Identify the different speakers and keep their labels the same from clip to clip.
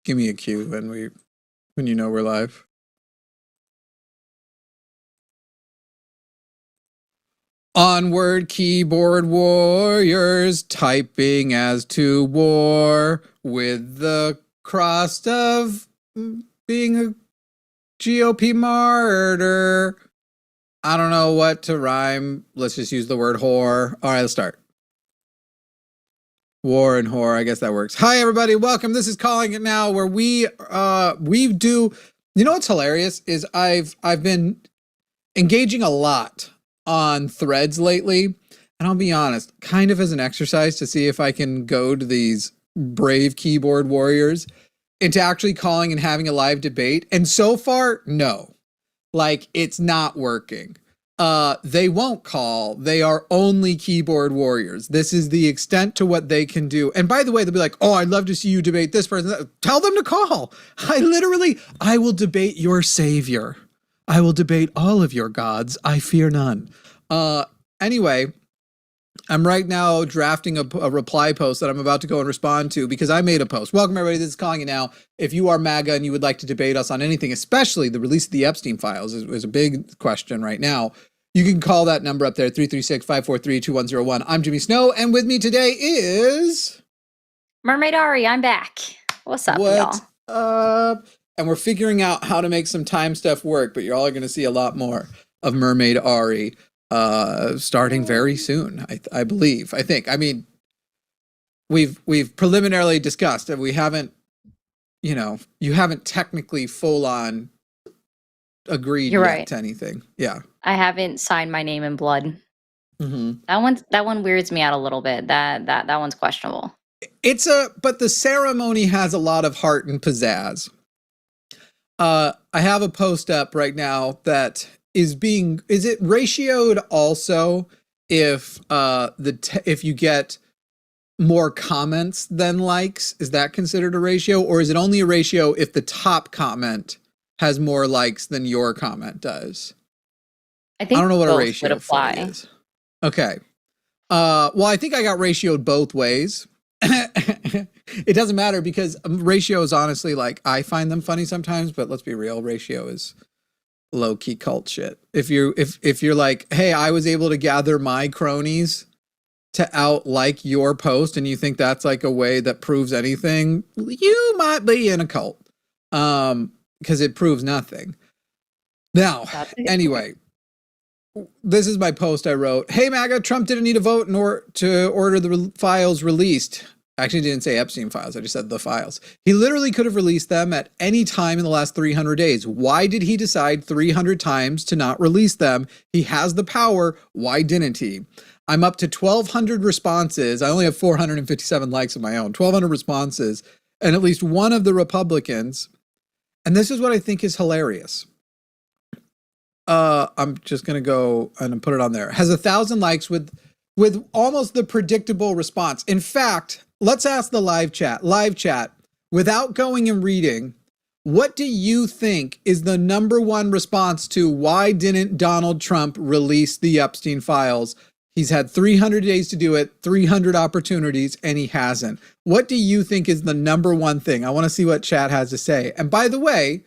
Speaker 1: Give me a cue when you know we're live. Onward, keyboard warriors, typing as to war with the cross of being a GOP martyr. I don't know what to rhyme. Let's just use the word whore. All right, let's start. War and whore, I guess that works. Hi, everybody. Welcome. This is Calling It Now, where we do. You know what's hilarious is I've been engaging a lot on threads lately, and I'll be honest, kind of as an exercise to see if I can goad these brave keyboard warriors into actually calling and having a live debate. And so far, no, like it's not working. They won't call. They are only keyboard warriors. This is the extent to what they can do. And by the way, they'll be like, oh, I'd love to see you debate this person. Tell them to call. I will debate your savior. I will debate all of your gods. I fear none. Anyway, I'm right now drafting a reply post that I'm about to go and respond to because I made a post. Welcome, everybody. This is Calling It Now. If you are MAGA and you would like to debate us on anything, especially the release of the Epstein files is a big question right now, you can call that number up there, 336-543-2101. I'm Jimmy Snow, and with me today is...
Speaker 2: Mermaid Ari, I'm back. What's up, y'all?
Speaker 1: And we're figuring out how to make some time stuff work, but you're all going to see a lot more of Mermaid Ari starting very soon, I believe. I think. I mean, we've preliminarily discussed that we haven't, you haven't technically full on agreed yet to anything. Yeah.
Speaker 2: I haven't signed my name in blood.
Speaker 1: Mm-hmm.
Speaker 2: That one weirds me out a little bit. That one's questionable.
Speaker 1: But the ceremony has a lot of heart and pizzazz. I have a post up right now that is it ratioed also if if you get more comments than likes? Is that considered a ratio, or is it only a ratio if the top comment has more likes than your comment does?
Speaker 2: I think
Speaker 1: I don't know what
Speaker 2: both
Speaker 1: a ratio
Speaker 2: would apply.
Speaker 1: is. Okay. Well, I think I got ratioed both ways. It doesn't matter because ratio is honestly, like, I find them funny sometimes, but let's be real, ratio is low-key cult shit. If you're like, hey, I was able to gather my cronies to out-like your post, and you think that's like a way that proves anything, you might be in a cult. Because it proves nothing. Now, anyway, this is my post I wrote. Hey, MAGA, Trump didn't need a vote to order the files released. Actually, I didn't say Epstein files. I just said the files. He literally could have released them at any time in the last 300 days. Why did he decide 300 times to not release them? He has the power. Why didn't he? I'm up to 1,200 responses. I only have 457 likes of my own. 1,200 responses. And at least one of the Republicans, and this is what I think is hilarious. I'm just going to go and put it on there. Has 1,000 likes with almost the predictable response. In fact, let's ask the live chat, without going and reading, what do you think is the number one response to why didn't Donald Trump release the Epstein files? He's had 300 days to do it, 300 opportunities, and he hasn't. What do you think is the number one thing? I want to see what chat has to say. And by the way,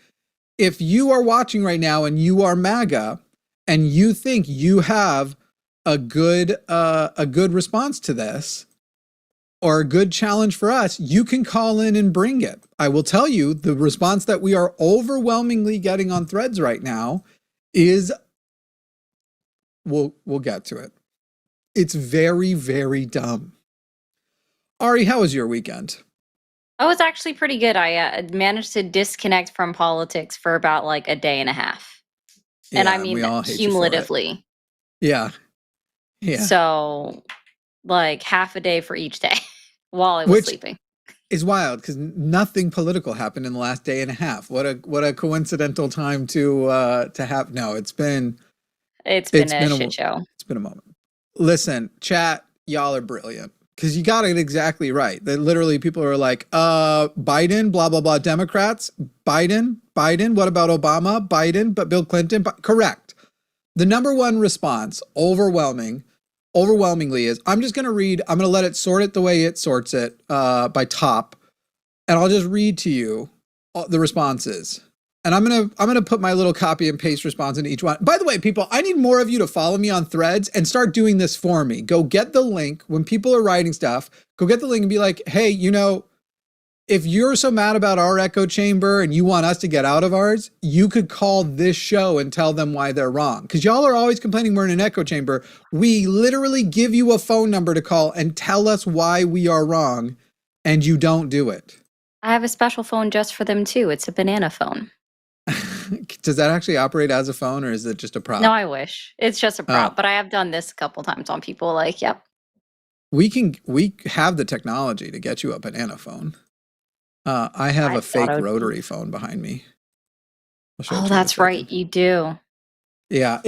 Speaker 1: if you are watching right now and you are MAGA and you think you have a good response to this or a good challenge for us, you can call in and bring it. I will tell you the response that we are overwhelmingly getting on threads right now is, we'll get to it. It's very, very dumb. Ari, how was your weekend?
Speaker 2: Oh, it's actually pretty good. I managed to disconnect from politics for about like a day and a half.
Speaker 1: Yeah,
Speaker 2: and I mean, cumulatively.
Speaker 1: Yeah.
Speaker 2: So like half a day for each day while I was sleeping.
Speaker 1: Is wild because nothing political happened in the last day and a half. What a coincidental time to have. No, it's been
Speaker 2: a shit show.
Speaker 1: It's been a moment. Listen, chat, y'all are brilliant because you got it exactly right. That literally people are like, Biden, blah, blah, blah, Democrats, Biden, what about Obama? Biden, but Bill Clinton, correct. The number one response, overwhelmingly is, I'm going to let it sort it the way it sorts it by top. and I'll just read to you the responses. And I'm gonna put my little copy and paste response into each one. By the way, people, I need more of you to follow me on Threads and start doing this for me. Go get the link when people are writing stuff. Go get the link and be like, hey, you know, if you're so mad about our echo chamber and you want us to get out of ours, you could call this show and tell them why they're wrong. Because y'all are always complaining we're in an echo chamber. We literally give you a phone number to call and tell us why we are wrong, and you don't do it.
Speaker 2: I have a special phone just for them too. It's a banana phone.
Speaker 1: Does that actually operate as a phone, or is it just a prop?
Speaker 2: No, I wish. It's just a prop, but I have done this a couple times on people like, yep.
Speaker 1: We have the technology to get you a banana phone. I have a fake rotary phone behind me.
Speaker 2: Oh, that's right. You do.
Speaker 1: Yeah,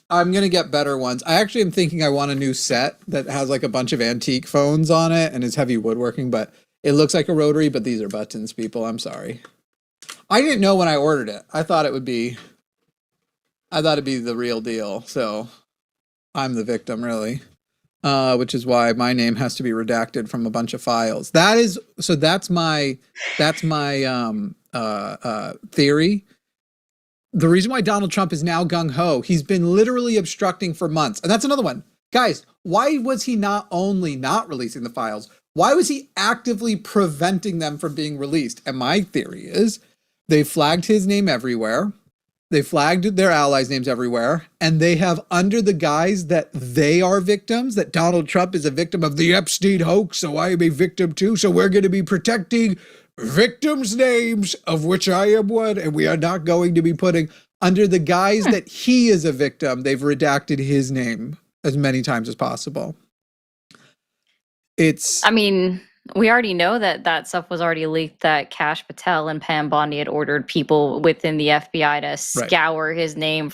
Speaker 1: I'm going to get better ones. I actually am thinking I want a new set that has like a bunch of antique phones on it and is heavy woodworking, but it looks like a rotary, but these are buttons, people. I'm sorry. I didn't know when I ordered it. I thought it'd be the real deal. So I'm the victim, really. Which is why my name has to be redacted from a bunch of files. That's my theory. The reason why Donald Trump is now gung-ho, he's been literally obstructing for months. And that's another one. Guys, why was he not only not releasing the files? Why was he actively preventing them from being released? And my theory is they flagged his name everywhere. They flagged their allies' names everywhere, and they have, under the guise that they are victims, that Donald Trump is a victim of the Epstein hoax, so I am a victim too, so we're going to be protecting victims' names, of which I am one, and we are not going to be putting, under the guise that he is a victim, they've redacted his name as many times as possible. I mean,
Speaker 2: we already know that stuff was already leaked, that Kash Patel and Pam Bondi had ordered people within the FBI to scour his name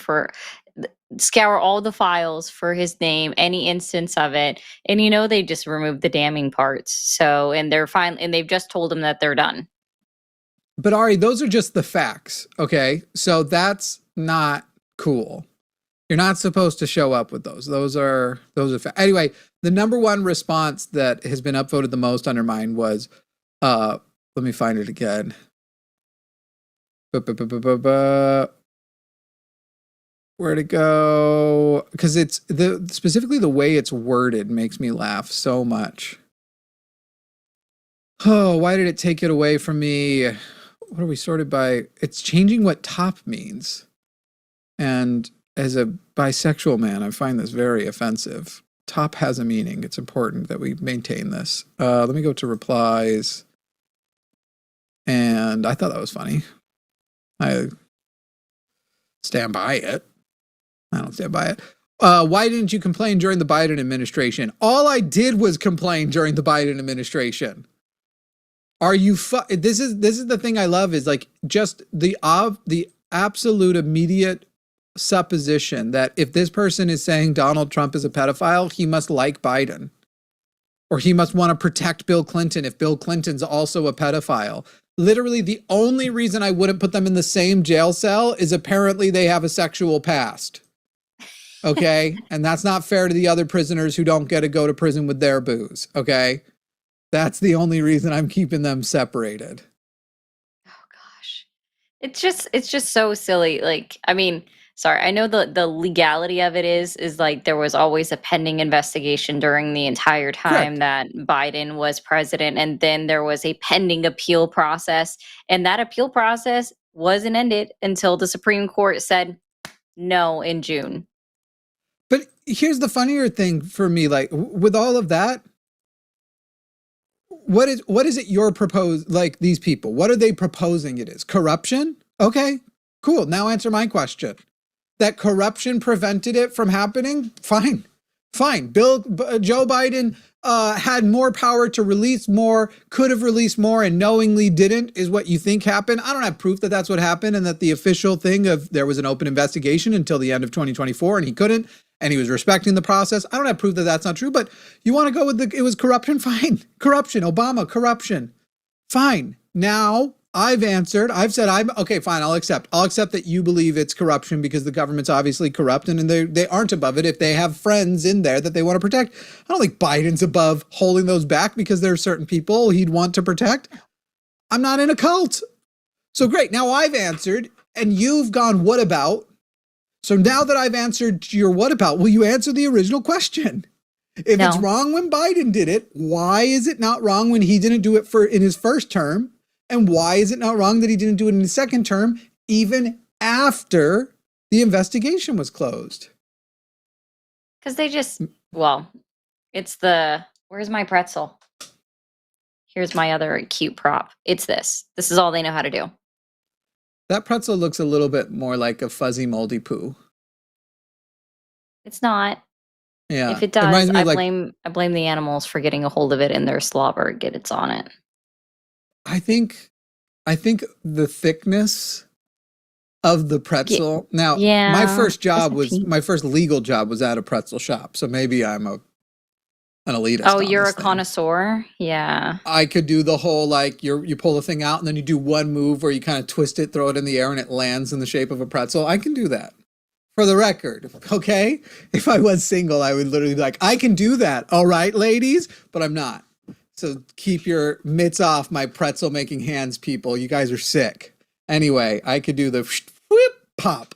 Speaker 2: scour all the files for his name, any instance of it. And, you know, they just removed the damning parts. So, and they've just told him that they're done.
Speaker 1: But Ari, those are just the facts. Okay. So that's not cool. You're not supposed to show up with those. Those are anyway, the number one response that has been upvoted the most under mine was, let me find it again. Where'd it go? Because it's specifically the way it's worded makes me laugh so much. Oh, why did it take it away from me? What are we sorted by? It's changing what top means. And as a bisexual man, I find this very offensive. Top has a meaning. It's important that we maintain this. Let me go to replies. And I thought that was funny. I stand by it. I don't stand by it. Why didn't you complain during the Biden administration? All I did was complain during the Biden administration. Are you this is the thing I love, is like just the absolute immediate supposition that if this person is saying Donald Trump is a pedophile, he must like Biden, or he must want to protect Bill Clinton if Bill Clinton's also a pedophile. Literally, the only reason I wouldn't put them in the same jail cell is apparently they have a sexual past. Okay? And that's not fair to the other prisoners who don't get to go to prison with their booze. Okay? That's the only reason I'm keeping them separated.
Speaker 2: Oh gosh. It's just so silly. Like, I mean, sorry, I know the legality of it is like there was always a pending investigation during the entire time that Biden was president, and then there was a pending appeal process, and that appeal process wasn't ended until the Supreme Court said no in June.
Speaker 1: But here's the funnier thing for me, like with all of that, what is it you're proposing? Like these people, what are they proposing it is? Corruption? Okay, cool. Now answer my question. That corruption prevented it from happening? Fine. Joe Biden had more power to release more, could have released more, and knowingly didn't, is what you think happened. I don't have proof that that's what happened, and that the official thing of there was an open investigation until the end of 2024 and he couldn't, and he was respecting the process. I don't have proof that that's not true, but you want to go with it was corruption? Fine. Corruption. Obama, corruption. Fine. Now I've answered. I've said, okay, fine. I'll accept that you believe it's corruption because the government's obviously corrupt, and they aren't above it if they have friends in there that they want to protect. I don't think Biden's above holding those back because there are certain people he'd want to protect. I'm not in a cult. So great. Now I've answered and you've gone, what about? So now that I've answered your what about, will you answer the original question? If it's
Speaker 2: No.
Speaker 1: wrong when Biden did it, why is it not wrong when he didn't do it in his first term? And why is it not wrong that he didn't do it in his second term, even after the investigation was closed?
Speaker 2: Because they just, it's where's my pretzel? Here's my other cute prop. It's this. This is all they know how to do.
Speaker 1: That pretzel looks a little bit more like a fuzzy moldy poo.
Speaker 2: It's not.
Speaker 1: Yeah.
Speaker 2: If it does, I blame the animals for getting a hold of it in their slobber. Get it's on it.
Speaker 1: I think the thickness of the pretzel. Now, my first legal job was at a pretzel shop, so maybe I'm an elitist.
Speaker 2: Oh, you're a connoisseur? Yeah.
Speaker 1: I could do the whole, like, you pull the thing out and then you do one move where you kind of twist it, throw it in the air, and it lands in the shape of a pretzel. I can do that. For the record, okay? If I was single, I would literally be like, I can do that. All right, ladies? But I'm not. So keep your mitts off my pretzel making hands, people. You guys are sick. Anyway, I could do the whip pop.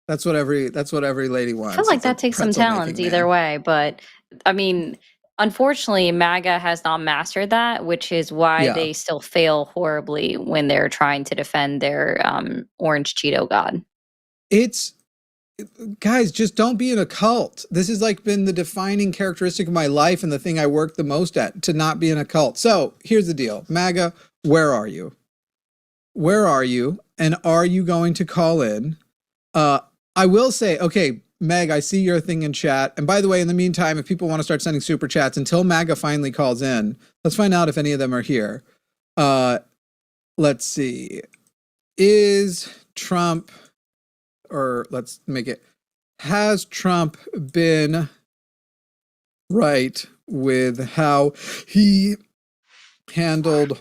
Speaker 1: That's what every lady wants.
Speaker 2: I feel like that takes some talent either way, but I mean, unfortunately, MAGA has not mastered that, which is why they still fail horribly when they're trying to defend their orange Cheeto god.
Speaker 1: Guys, just don't be in a cult. This has like been the defining characteristic of my life and the thing I work the most at, to not be in a cult. So here's the deal. MAGA, where are you? Where are you? And are you going to call in? I will say, okay, Meg, I see your thing in chat. And by the way, in the meantime, if people want to start sending super chats until MAGA finally calls in, let's find out if any of them are here. Let's see. Is Trump... or let's make it, has Trump been right with how he handled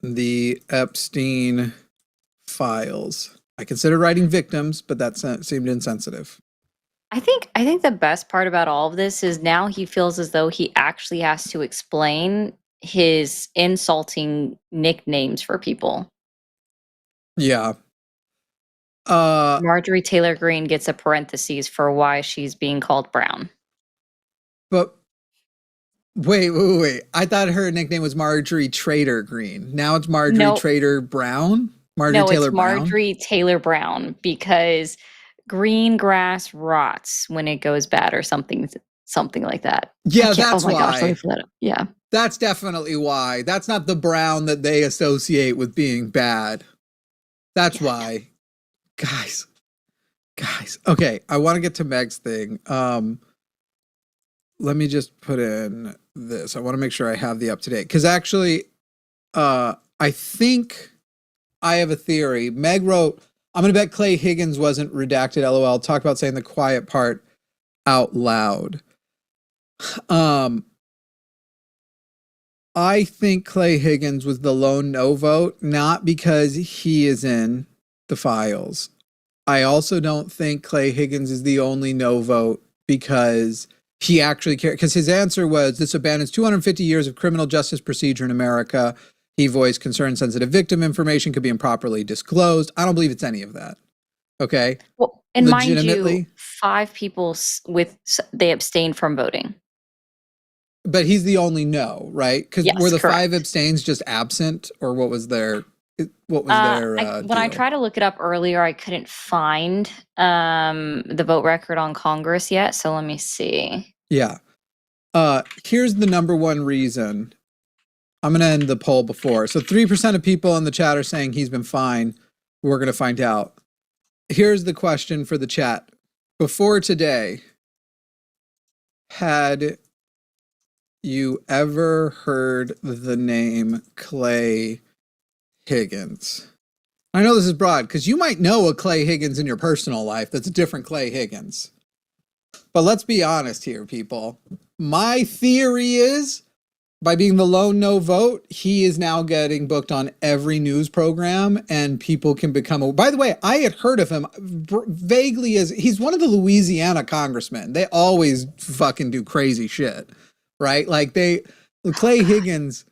Speaker 1: the Epstein files? I consider writing victims, but that seemed insensitive.
Speaker 2: I think the best part about all of this is now he feels as though he actually has to explain his insulting nicknames for people.
Speaker 1: Yeah.
Speaker 2: Marjorie Taylor Greene gets a parentheses for why she's being called brown.
Speaker 1: But wait. I thought her nickname was Marjorie Trader Greene. Now it's Marjorie Trader Brown?
Speaker 2: Marjorie Taylor Brown, because green grass rots when it goes bad or something like that.
Speaker 1: Yeah, that's why.
Speaker 2: Gosh, let me pull that up. Yeah.
Speaker 1: That's definitely why. That's not the brown that they associate with being bad. That's why. Guys. Okay, I want to get to Meg's thing. Let me just put in this. I want to make sure I have the up to date, because actually, I think I have a theory. Meg wrote, I'm going to bet Clay Higgins wasn't redacted, LOL. Talk about saying the quiet part out loud. I think Clay Higgins was the lone no vote, not because he is in the files. I also don't think Clay Higgins is the only no vote because he actually cared. Because his answer was, this abandons 250 years of criminal justice procedure in America. He voiced concern sensitive victim information could be improperly disclosed. I don't believe it's any of that. Okay.
Speaker 2: Well, and mind you, 5 people they abstained from voting.
Speaker 1: But he's the only no, right? Because were the
Speaker 2: correct.
Speaker 1: 5 abstains just absent, or what was their when
Speaker 2: I tried to look it up earlier, I couldn't find the vote record on Congress yet. So let me see.
Speaker 1: Yeah. Here's the number one reason. I'm going to end the poll before. So 3% of people in the chat are saying he's been fine. We're going to find out. Here's the question for the chat. Before today, had you ever heard the name Clay Higgins? I know this is broad because you might know a Clay Higgins in your personal life that's a different Clay Higgins. But let's be honest here, people. My theory is, by being the lone no vote, he is now getting booked on every news program and people can become... By the way, I had heard of him vaguely as... He's one of the Louisiana congressmen. They always fucking do crazy shit, right? Like Clay Higgins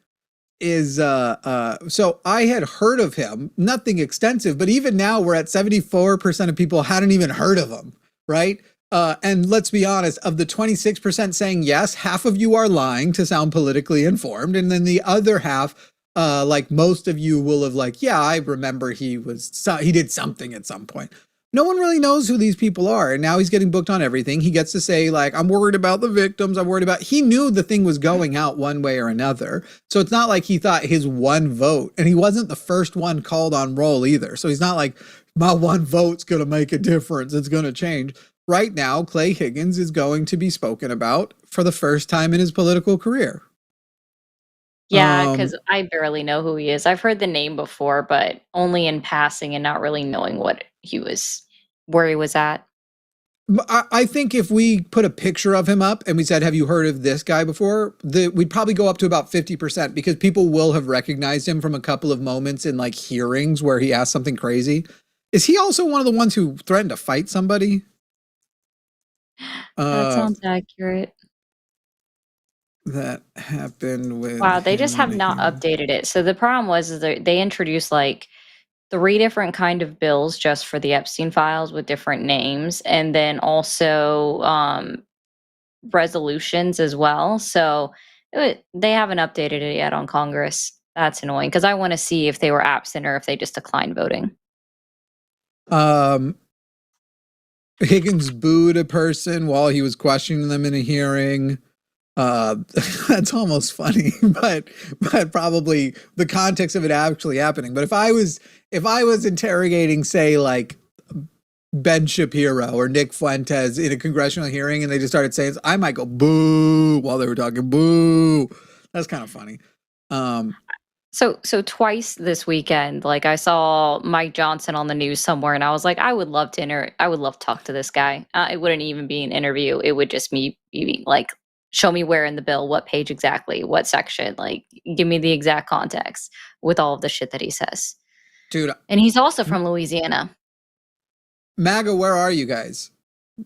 Speaker 1: so I had heard of him, nothing extensive, but even now we're at 74% of people hadn't even heard of him, right? And let's be honest, of the 26% saying yes, half of you are lying to sound politically informed, and then the other half, like most of you will have like, yeah, I remember he did something at some point. No one really knows who these people are, and now he's getting booked on everything. He gets to say like, I'm worried about the victims, I'm worried about, he knew the thing was going out one way or another. So it's not like he thought his one vote, and he wasn't the first one called on roll either. So he's not like, my one vote's going to make a difference, it's going to change. Right now, Clay Higgins is going to be spoken about for the first time in his political career.
Speaker 2: Yeah, because I barely know who he is. I've heard the name before, but only in passing and not really knowing where he was at.
Speaker 1: I think if we put a picture of him up and we said, have you heard of this guy before? We'd probably go up to about 50% because people will have recognized him from a couple of moments in like hearings where he asked something crazy. Is he also one of the ones who threatened to fight somebody?
Speaker 2: That sounds accurate.
Speaker 1: That happened with
Speaker 2: Wow, they just have not updated it. So the problem was is they introduced like 3 different kind of bills just for the Epstein files with different names, and then also resolutions as well. So they haven't updated it yet on Congress. That's annoying because I want to see if they were absent or if they just declined voting.
Speaker 1: Higgins booed a person while he was questioning them in a hearing. That's almost funny, but probably the context of it actually happening. But if I was interrogating, say, like Ben Shapiro or Nick Fuentes in a congressional hearing and they just started saying, I might go boo while they were talking boo. That's kind of funny.
Speaker 2: So twice this weekend, like I saw Mike Johnson on the news somewhere, and I was like, I would love to talk to this guy. It wouldn't even be an interview; it would just be like, show me where in the bill, what page exactly, what section, like give me the exact context with all of the shit that he says.
Speaker 1: Dude,
Speaker 2: and he's also from Louisiana.
Speaker 1: MAGA, where are you guys?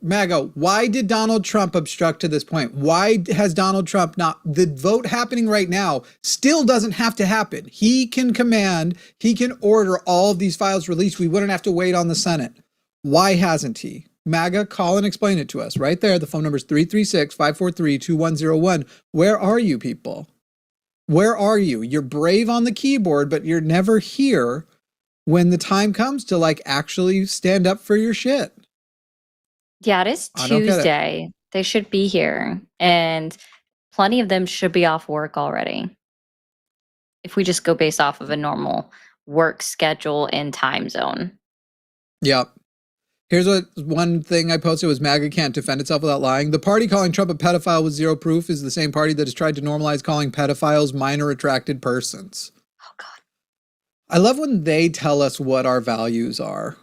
Speaker 1: MAGA, why did Donald Trump obstruct to this point? Why has Donald Trump not, the vote happening right now still doesn't have to happen. He can order all of these files released. We wouldn't have to wait on the Senate. Why hasn't he? MAGA, call and explain it to us right there. The phone number is 336-543-2101. Where are you people? Where are you? You're brave on the keyboard, but you're never here when the time comes to like actually stand up for your shit.
Speaker 2: Yeah, it is Tuesday. They should be here, and plenty of them should be off work already. If we just go based off of a normal work schedule and time zone.
Speaker 1: Yep. Here's what one thing I posted was MAGA can't defend itself without lying. The party calling Trump a pedophile with zero proof is the same party that has tried to normalize calling pedophiles minor attracted persons.
Speaker 2: Oh, God.
Speaker 1: I love when they tell us what our values are.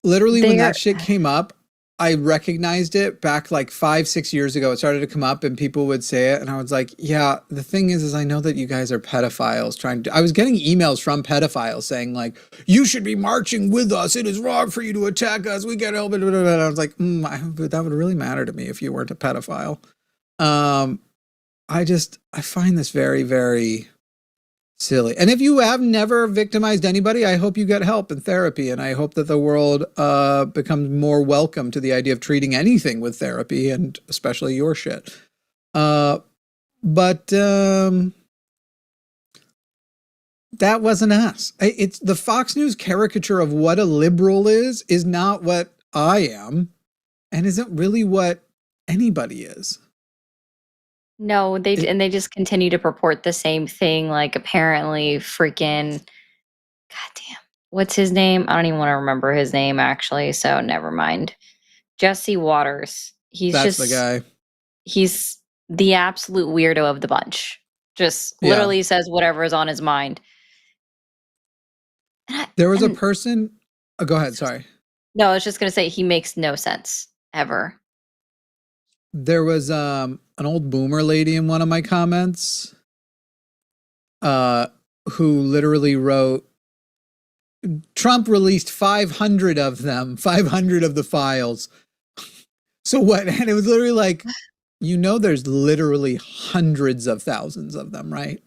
Speaker 1: Literally, when that shit came up, I recognized it back like 5-6 years ago. It started to come up and people would say it. And I was like, yeah, the thing is I know that you guys are pedophiles I was getting emails from pedophiles saying like, you should be marching with us. It is wrong for you to attack us. We can't help it. And I was like, that would really matter to me if you weren't a pedophile. I find this very, very silly. And if you have never victimized anybody, I hope you get help and therapy. And I hope that the world becomes more welcome to the idea of treating anything with therapy, and especially your shit. But that wasn't us. It's the Fox News caricature of what a liberal is not what I am, and isn't really what anybody is.
Speaker 2: No, they just continue to purport the same thing. Like apparently freaking, goddamn, what's his name? I don't even want to remember his name actually. So never mind. Jesse Waters. That's
Speaker 1: the guy.
Speaker 2: He's the absolute weirdo of the bunch. Just literally says whatever is on his mind.
Speaker 1: There was a person. Oh, go ahead. Sorry.
Speaker 2: No, I was just gonna say he makes no sense ever.
Speaker 1: There was an old boomer lady in one of my comments who literally wrote, Trump released 500 of them, 500 of the files. So what? And it was literally like, there's literally hundreds of thousands of them, right?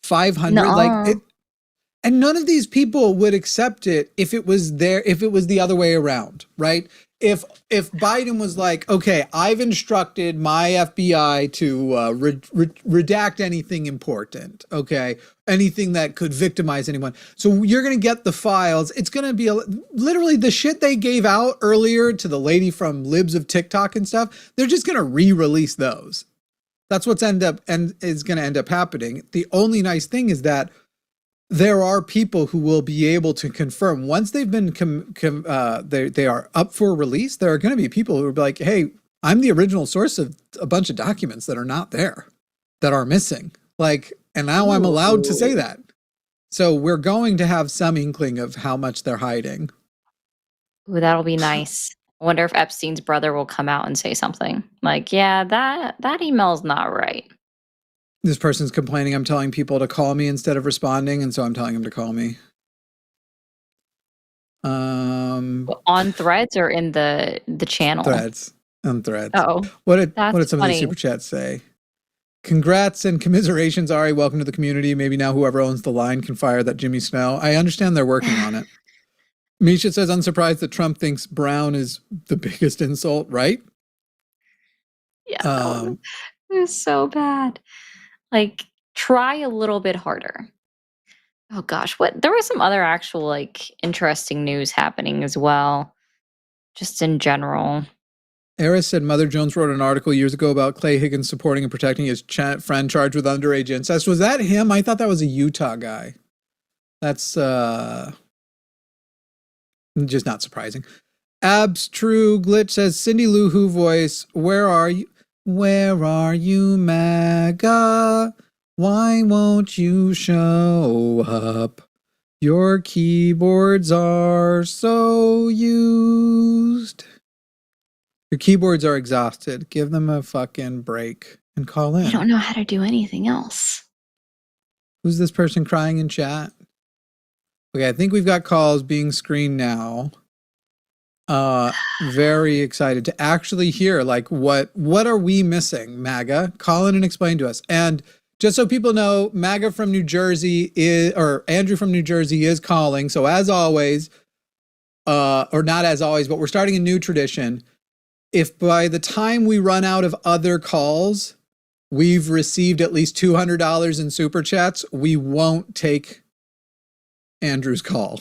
Speaker 1: 500, like
Speaker 2: No.
Speaker 1: it. And none of these people would accept it if it was the other way around, right? If Biden was like, okay, I've instructed my FBI to redact anything important, okay, anything that could victimize anyone. So you're gonna get the files. It's gonna be literally the shit they gave out earlier to the lady from Libs of TikTok and stuff. They're just gonna re-release those. That's what's is gonna end up happening. The only nice thing is that there are people who will be able to confirm once they've been they are up for release. There are going to be people who will be like, hey, I'm the original source of a bunch of documents that are not there, that are missing, like, and now I'm allowed to say that. So we're going to have some inkling of how much they're hiding.
Speaker 2: Ooh, that'll be nice. I wonder if Epstein's brother will come out and say something like, yeah, that email's not right.
Speaker 1: This person's complaining I'm telling people to call me instead of responding, and so I'm telling them to call me.
Speaker 2: On Threads or in the channel?
Speaker 1: Threads. On Threads.
Speaker 2: Oh,
Speaker 1: what did some
Speaker 2: funny.
Speaker 1: of these super chats say? Congrats and commiserations, Ari. Welcome to the community. Maybe now whoever owns the line can fire that Jimmy Snow. I understand they're working on it. Misha says, unsurprised that Trump thinks brown is the biggest insult, right?
Speaker 2: Yeah, it was so bad. Like, try a little bit harder. Oh gosh, there was some other actual like interesting news happening as well, just in general.
Speaker 1: Eris said Mother Jones wrote an article years ago about Clay Higgins supporting and protecting his friend charged with underage incest. Was that him? I thought that was a Utah guy. That's just not surprising. Abs True Glitch says Cindy Lou Who voice. Where are you? Where are you, MAGA? Why won't you show up? Your keyboards are so used. Your keyboards are exhausted. Give them a fucking break and call in.
Speaker 2: I don't know how to do anything else.
Speaker 1: Who's this person crying in chat? Okay, I think we've got calls being screened now. Very excited to actually hear like what are we missing, MAGA? Call in and explain to us. And just so people know, MAGA from New Jersey or Andrew from New Jersey is calling. So as always, or not as always, but we're starting a new tradition. If by the time we run out of other calls, we've received at least $200 in super chats, we won't take Andrew's call.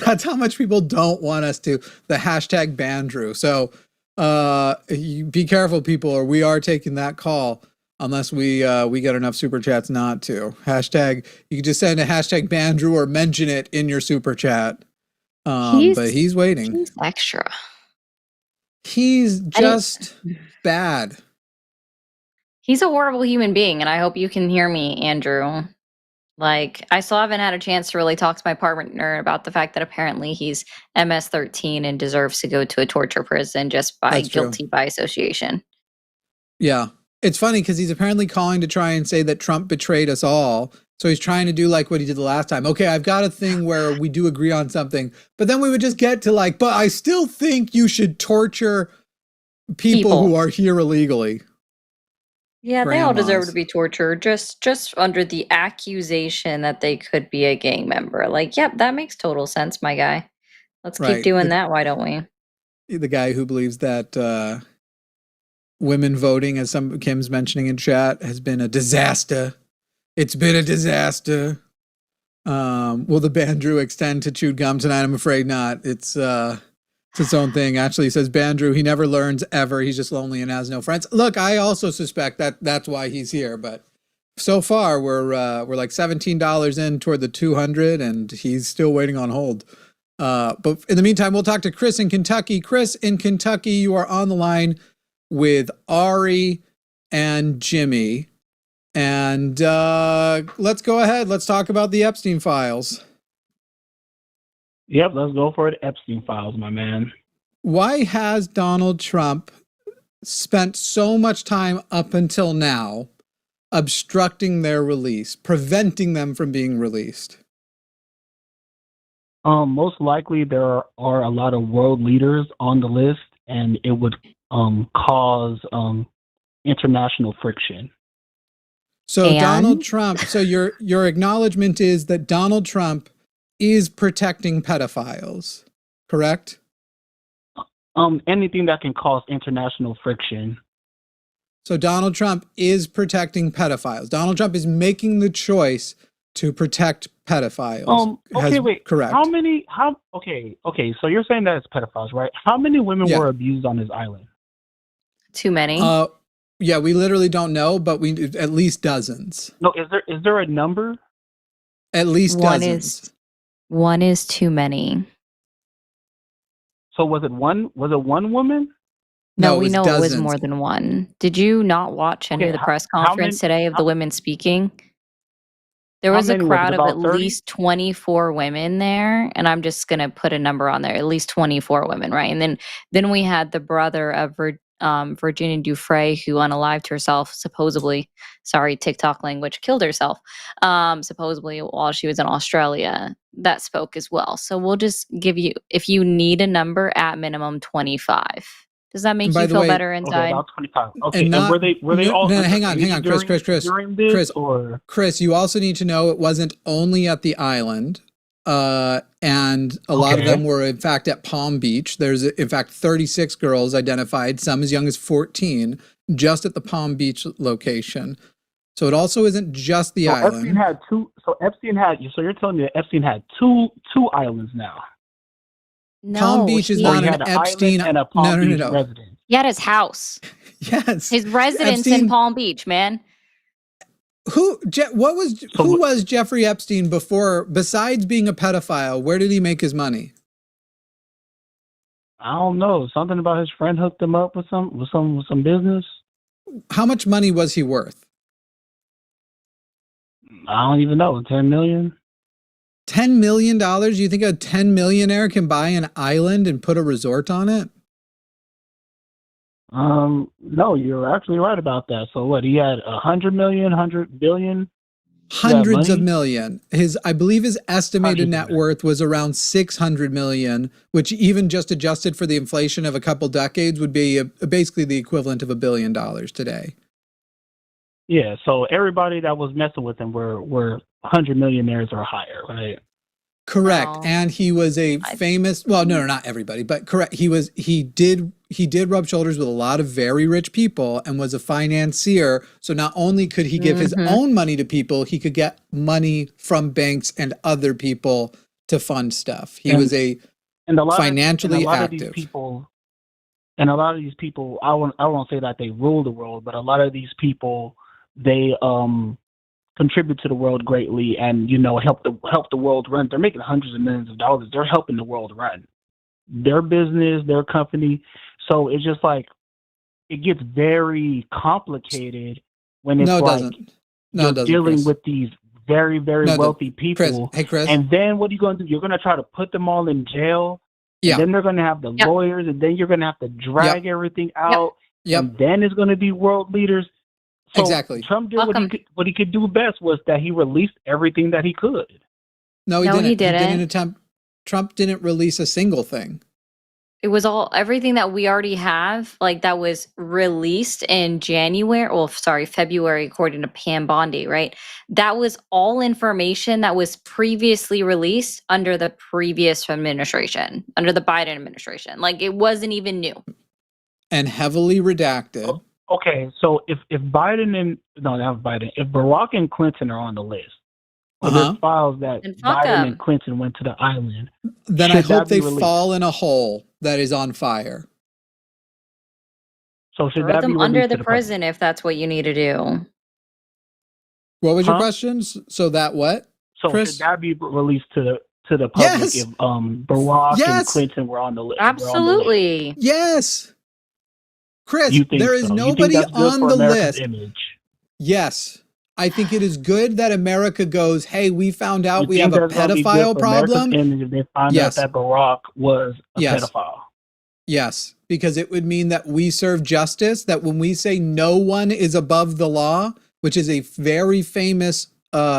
Speaker 1: That's how much people don't want us to. The hashtag Bandrew. So be careful, people, or we are taking that call unless we get enough super chats not to. Hashtag, you can just send a hashtag Bandrew or mention it in your super chat. But he's waiting.
Speaker 2: He's extra.
Speaker 1: He's just bad.
Speaker 2: He's a horrible human being, and I hope you can hear me, Andrew. Like, I still haven't had a chance to really talk to my partner about the fact that apparently he's MS-13 and deserves to go to a torture prison just by guilty by association.
Speaker 1: Yeah. It's funny because he's apparently calling to try and say that Trump betrayed us all. So he's trying to do like what he did the last time. Okay, I've got a thing where we do agree on something, but then we would just get to like, but I still think you should torture people who are here illegally.
Speaker 2: Yeah, they all deserve to be tortured, just under the accusation that they could be a gang member. Like, yep, that makes total sense, my guy. Let's keep doing that, why don't we?
Speaker 1: The guy who believes that women voting, as some Kim's mentioning in chat, has been a disaster. It's been a disaster. Will the Bandrew extend to chewed gum tonight? I'm afraid not. It's its own thing. Actually, he says Bandrew, he never learns ever. He's just lonely and has no friends. Look, I also suspect that that's why he's here. But so far, we're like $17 in toward the 200, and he's still waiting on hold. But in the meantime, we'll talk to Chris in Kentucky. Chris in Kentucky, you are on the line with Ari and Jimmy. And let's go ahead. Let's talk about the Epstein files.
Speaker 3: Yep, let's go for the Epstein files, my man.
Speaker 1: Why has Donald Trump spent so much time up until now obstructing their release, preventing them from being released?
Speaker 3: Most likely there are a lot of world leaders on the list, and it would cause international friction.
Speaker 1: So Donald
Speaker 2: And
Speaker 1: Trump, so your acknowledgement is that Donald Trump is protecting pedophiles, correct?
Speaker 3: Anything that can cause international friction.
Speaker 1: So Donald Trump is protecting pedophiles. Donald Trump is making the choice to protect pedophiles.
Speaker 3: Okay, wait.
Speaker 1: Correct.
Speaker 3: Okay, so you're saying that it's pedophiles, right? How many women
Speaker 1: Yeah.
Speaker 3: were abused on his island?
Speaker 2: too many.
Speaker 1: Yeah, we literally don't know, but we at least dozens.
Speaker 3: No, is there a number?
Speaker 1: At least
Speaker 2: One
Speaker 1: dozens.
Speaker 2: One is too many.
Speaker 3: So was it one woman?
Speaker 2: No,
Speaker 1: No, it
Speaker 2: we
Speaker 1: was
Speaker 2: know it was
Speaker 1: dozens.
Speaker 2: more than one. Did you not watch any
Speaker 3: Okay,
Speaker 2: of the press
Speaker 3: how
Speaker 2: conference
Speaker 3: many-
Speaker 2: today of the women speaking? There
Speaker 3: How
Speaker 2: was a
Speaker 3: many was it,
Speaker 2: crowd of
Speaker 3: about
Speaker 2: at
Speaker 3: 30?
Speaker 2: least 24 women there, and I'm just gonna put a number on there. At least 24 women, right? And then we had the brother of Virginia Dufresne, who unalived herself, supposedly. Sorry, TikTok language, killed herself, supposedly while she was in Australia. That spoke as well. So we'll just give you, if you need a number, at minimum 25. Does that make
Speaker 1: by
Speaker 2: you
Speaker 1: the
Speaker 2: feel
Speaker 1: way-
Speaker 2: better
Speaker 3: Okay,
Speaker 2: inside?
Speaker 3: about 25. Okay,
Speaker 1: And
Speaker 3: and
Speaker 1: not-
Speaker 3: were they all
Speaker 1: no, hang on,
Speaker 3: underage
Speaker 1: Chris,
Speaker 3: during this,
Speaker 1: Chris,
Speaker 3: or
Speaker 1: Chris, you also need to know it wasn't only at the island, and a lot of
Speaker 3: Okay.
Speaker 1: them were in fact at Palm Beach. There's in fact 36 girls identified, some as young as 14, just at the Palm Beach location. So it also isn't just the island.
Speaker 3: Epstein had two. So you're telling me that Epstein had two islands now?
Speaker 2: No,
Speaker 1: Palm Beach is
Speaker 2: he,
Speaker 1: not
Speaker 3: Or he
Speaker 1: an
Speaker 3: had an
Speaker 1: Epstein.
Speaker 3: island and a Palm Beach
Speaker 1: No.
Speaker 3: residence?
Speaker 2: he had his house,
Speaker 1: Yes,
Speaker 2: his residence in
Speaker 1: Epstein-
Speaker 2: Palm Beach, man.
Speaker 1: Who was Jeffrey Epstein before? Besides being a pedophile, where did he make his money?
Speaker 3: I don't know. Something about his friend hooked him up with some business.
Speaker 1: How much money was he worth?
Speaker 3: I don't even know. 10 million.
Speaker 1: $10 million? You think a 10 millionaire can buy an island and put a resort on it?
Speaker 3: No, you're actually right about that. So what? He had 100 million, 100 billion.
Speaker 1: Hundreds of
Speaker 3: money?
Speaker 1: million. I believe his estimated net worth was around 600 million, which even just adjusted for the inflation of a couple decades would be basically the equivalent of $1 billion today.
Speaker 3: Yeah. So everybody that was messing with him were 100 millionaires or higher, right?
Speaker 1: Correct.
Speaker 2: No.
Speaker 1: And he was a famous, well, no, not everybody, but correct. He did rub shoulders with a lot of very rich people and was a financier. So not only could he give his own money to people, he could get money from banks and other people to fund stuff. He was financially active.
Speaker 3: And a lot of these people, I won't say that they rule the world, but a lot of these people, they contribute to the world greatly, and help the world run. They're making hundreds of millions of dollars. They're helping the world run their business, their company. So it's just like it gets very complicated when it's you're dealing
Speaker 1: Chris.
Speaker 3: with these very, very wealthy people.
Speaker 1: Chris.
Speaker 3: And then what are you going to do? You're going to try to put them all in jail.
Speaker 1: Yeah.
Speaker 3: And then they're going to have the lawyers, and then you're going to have to drag everything out.
Speaker 1: Yep.
Speaker 3: And then it's going to be world leaders. So
Speaker 1: exactly.
Speaker 3: Trump did what he could do best was that he released everything that he could.
Speaker 1: No, he didn't. Trump didn't release a single thing.
Speaker 2: It was everything that we already have, like that was released in February, according to Pam Bondi, right? That was all information that was previously released under the previous administration, under the Biden administration. Like it wasn't even new.
Speaker 1: And heavily redacted.
Speaker 3: Okay, so if Biden if Barack and Clinton are on the list, or there's files that Biden and Clinton went to the island,
Speaker 1: then I hope they fall in a hole that is on fire.
Speaker 3: So should
Speaker 2: Throw
Speaker 3: that
Speaker 2: them
Speaker 3: be
Speaker 2: under the
Speaker 3: to
Speaker 2: prison if that's what you need to do?
Speaker 1: What was your question? So that what?
Speaker 3: So
Speaker 1: Chris?
Speaker 3: should that be released to the public if Barack and Clinton were on the list?
Speaker 2: Absolutely.
Speaker 1: Yes. Chris, there is nobody on the list. Yes. I think it is good that America goes, hey, we found out we have a pedophile problem.
Speaker 3: And if they find out that Barack was a pedophile.
Speaker 1: Yes, because it would mean that we serve justice, that when we say no one is above the law, which is a very famous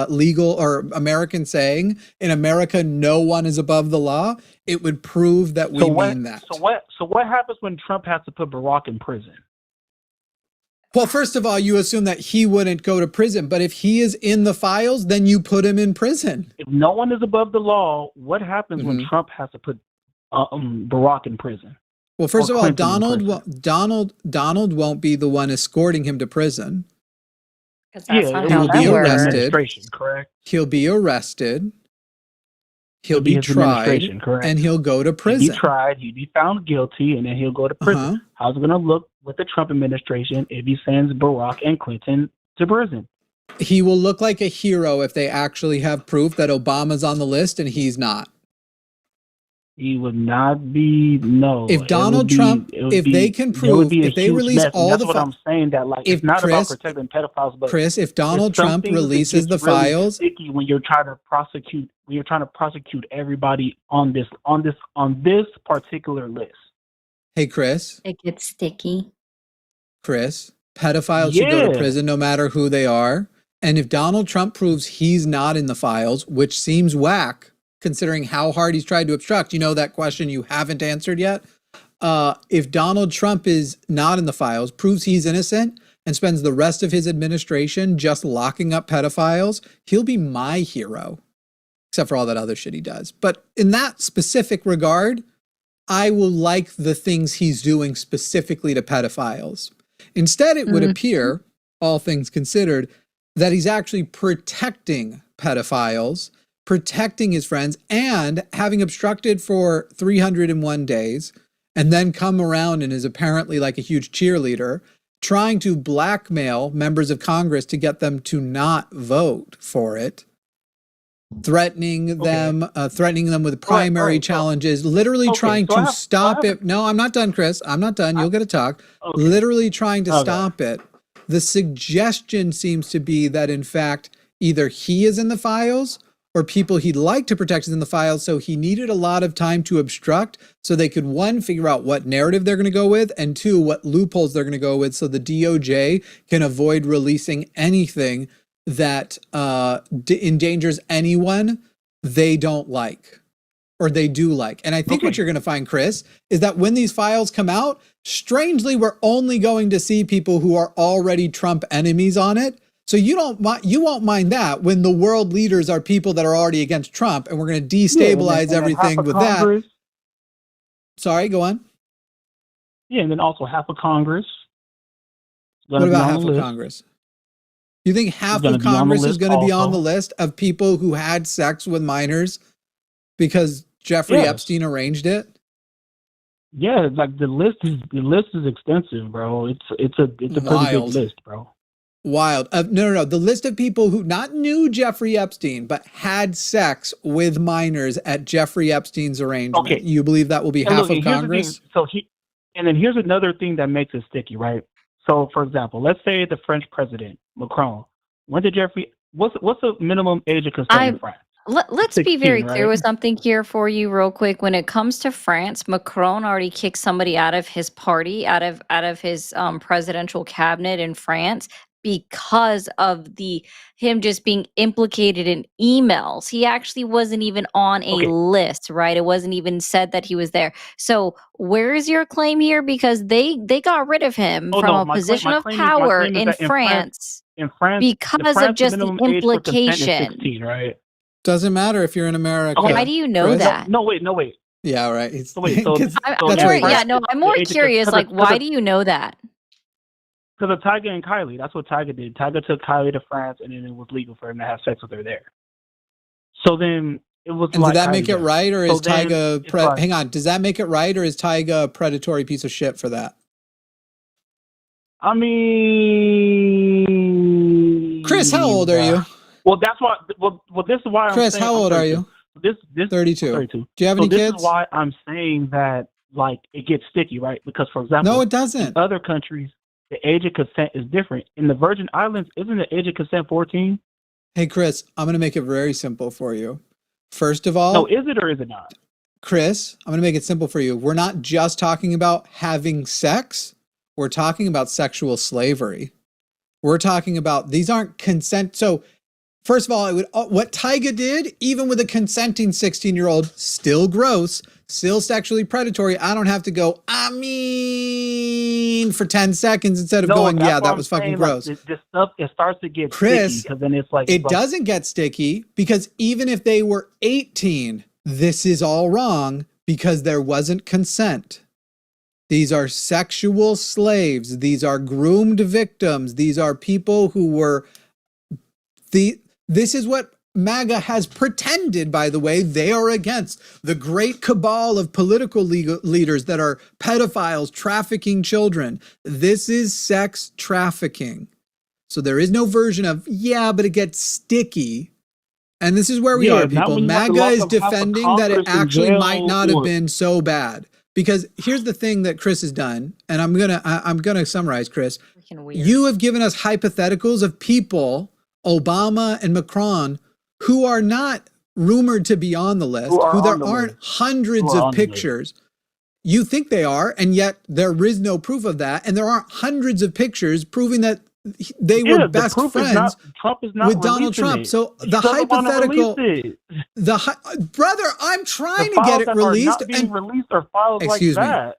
Speaker 1: legal or American saying, in America, no one is above the law, it would prove that we mean that.
Speaker 3: So what happens when Trump has to put Barack in prison?
Speaker 1: Well, first of all, you assume that he wouldn't go to prison, but if he is in the files, then you put him in prison.
Speaker 3: If no one is above the law, what happens when Trump has to put Barack in prison?
Speaker 1: Well, first of all,
Speaker 3: Clinton
Speaker 1: Donald won't be the one escorting him to prison.
Speaker 2: Because that's not
Speaker 1: he
Speaker 2: how
Speaker 1: will
Speaker 2: that
Speaker 1: be
Speaker 2: works.
Speaker 1: arrested.
Speaker 3: Correct.
Speaker 1: He'll be arrested. He'll be tried, and he'll go to prison.
Speaker 3: He'll be tried. He'll be found guilty, and then he'll go to prison. How's it going to look with the Trump administration if he sends Barack and Clinton to prison?
Speaker 1: He will look like a hero if they actually have proof that Obama's on the list and he's not.
Speaker 3: He would not be. No.
Speaker 1: If Donald Trump, if they can prove, if they release all the
Speaker 3: files, that's what I'm saying. That like, it's not about protecting pedophiles, but
Speaker 1: Chris, if Donald Trump releases the files,
Speaker 3: sticky when you're trying to prosecute everybody on this particular list.
Speaker 1: Hey, Chris.
Speaker 2: It gets sticky.
Speaker 1: Chris, pedophiles should go to prison no matter who they are. And if Donald Trump proves he's not in the files, which seems whack, considering how hard he's tried to obstruct, you know, that question you haven't answered yet. If Donald Trump is not in the files, proves he's innocent, and spends the rest of his administration just locking up pedophiles, he'll be my hero, except for all that other shit he does. But in that specific regard, I will like the things he's doing specifically to pedophiles. Instead, it would appear, all things considered, that he's actually protecting pedophiles, protecting his friends, and having obstructed for 301 days, and then come around and is apparently like a huge cheerleader, trying to blackmail members of Congress to get them to not vote for it, threatening them with primary challenges, literally trying to stop it. No, I'm not done, Chris. I'm not done. You'll get to talk. Literally trying to stop it. The suggestion seems to be that, in fact, either he is in the files or people he'd like to protect is in the files, so he needed a lot of time to obstruct so they could, one, figure out what narrative they're going to go with, and two, what loopholes they're going to go with so the DOJ can avoid releasing anything that endangers anyone they don't like or they do like. And I think what you're going to find, Chris, is that when these files come out, strangely, we're only going to see people who are already Trump enemies on it. So you won't mind that when the world leaders are people that are already against Trump, and we're going to destabilize everything with that. Sorry, go on.
Speaker 3: Yeah, and then also half of Congress.
Speaker 1: What about half of Congress? You think half of Congress is going to be on the list of people who had sex with minors because Jeffrey Epstein arranged it?
Speaker 3: Yeah, like the list is extensive, bro. It's a pretty big list, bro.
Speaker 1: Wild. No. The list of people who not knew Jeffrey Epstein, but had sex with minors at Jeffrey Epstein's arrangement. Okay. You believe that will be half of Congress?
Speaker 3: And then here's another thing that makes it sticky, right? So, for example, let's say the French president, Macron, went to Jeffrey. What's the minimum age of consent in France?
Speaker 2: Let's 16, be very clear with something here for you real quick. When it comes to France, Macron already kicked somebody out of his party, out of his presidential cabinet in France, because of him just being implicated in emails. He actually wasn't even on a list, right? It wasn't even said that he was there. So where is your claim here? Because they got rid of him from a position of power in France.
Speaker 3: In France,
Speaker 2: because of just the implication.
Speaker 3: 16, right?
Speaker 1: Doesn't matter if you're in America.
Speaker 2: Why do you know that?
Speaker 3: No, wait.
Speaker 1: Yeah, right.
Speaker 2: I'm more curious. Like, why do you know that?
Speaker 3: Because of Tyga and Kylie. That's what Tyga did. Tyga took Kylie to France, and then it was legal for him to have sex with her there. So then it was.
Speaker 1: And did that make it right, or is Tyga? Hang on. Does that make it right, or is Tyga a predatory piece of shit for that?
Speaker 3: I mean,
Speaker 1: Chris, how old are you?
Speaker 3: Well, that's why. Well, this is why.
Speaker 1: Chris, how old are you?
Speaker 3: This
Speaker 1: 32.
Speaker 3: 32.
Speaker 1: Do you have any kids?
Speaker 3: This is why I'm saying that, like, it gets sticky, right? Because, for example,
Speaker 1: no, it doesn't.
Speaker 3: In other countries, the age of consent is different. In the Virgin Islands, isn't the age of consent 14?
Speaker 1: Hey, Chris, I'm going to make it very simple for you. First of all...
Speaker 3: No, is it or is it not?
Speaker 1: Chris, I'm going to make it simple for you. We're not just talking about having sex. We're talking about sexual slavery. We're talking about... These aren't consent... So, first of all, what Tyga did, even with a consenting 16-year-old, still gross, still sexually predatory. I don't have to go, I mean, screen for 10 seconds instead of going, yeah, that was fucking gross.
Speaker 3: Like, this stuff, it starts to get
Speaker 1: Chris,
Speaker 3: sticky because then it's like
Speaker 1: it doesn't get sticky because even if they were 18, this is all wrong because there wasn't consent. These are sexual slaves. These are groomed victims. These are people who were this is what MAGA has pretended, by the way, they are against the great cabal of political leaders that are pedophiles trafficking children. This is sex trafficking. So there is no version of, yeah, but it gets sticky. And this is where we are, people. MAGA is defending that it actually might not have been so bad. Because here's the thing that Chris has done, and I'm gonna summarize, Chris. You have given us hypotheticals of people, Obama and Macron, who are not rumored to be on the list, who there aren't hundreds of pictures. You think they are, and yet there is no proof of that, and there aren't hundreds of pictures proving that they were best friends with Donald Trump. So the hypothetical, brother, I'm trying to get it released. Excuse me.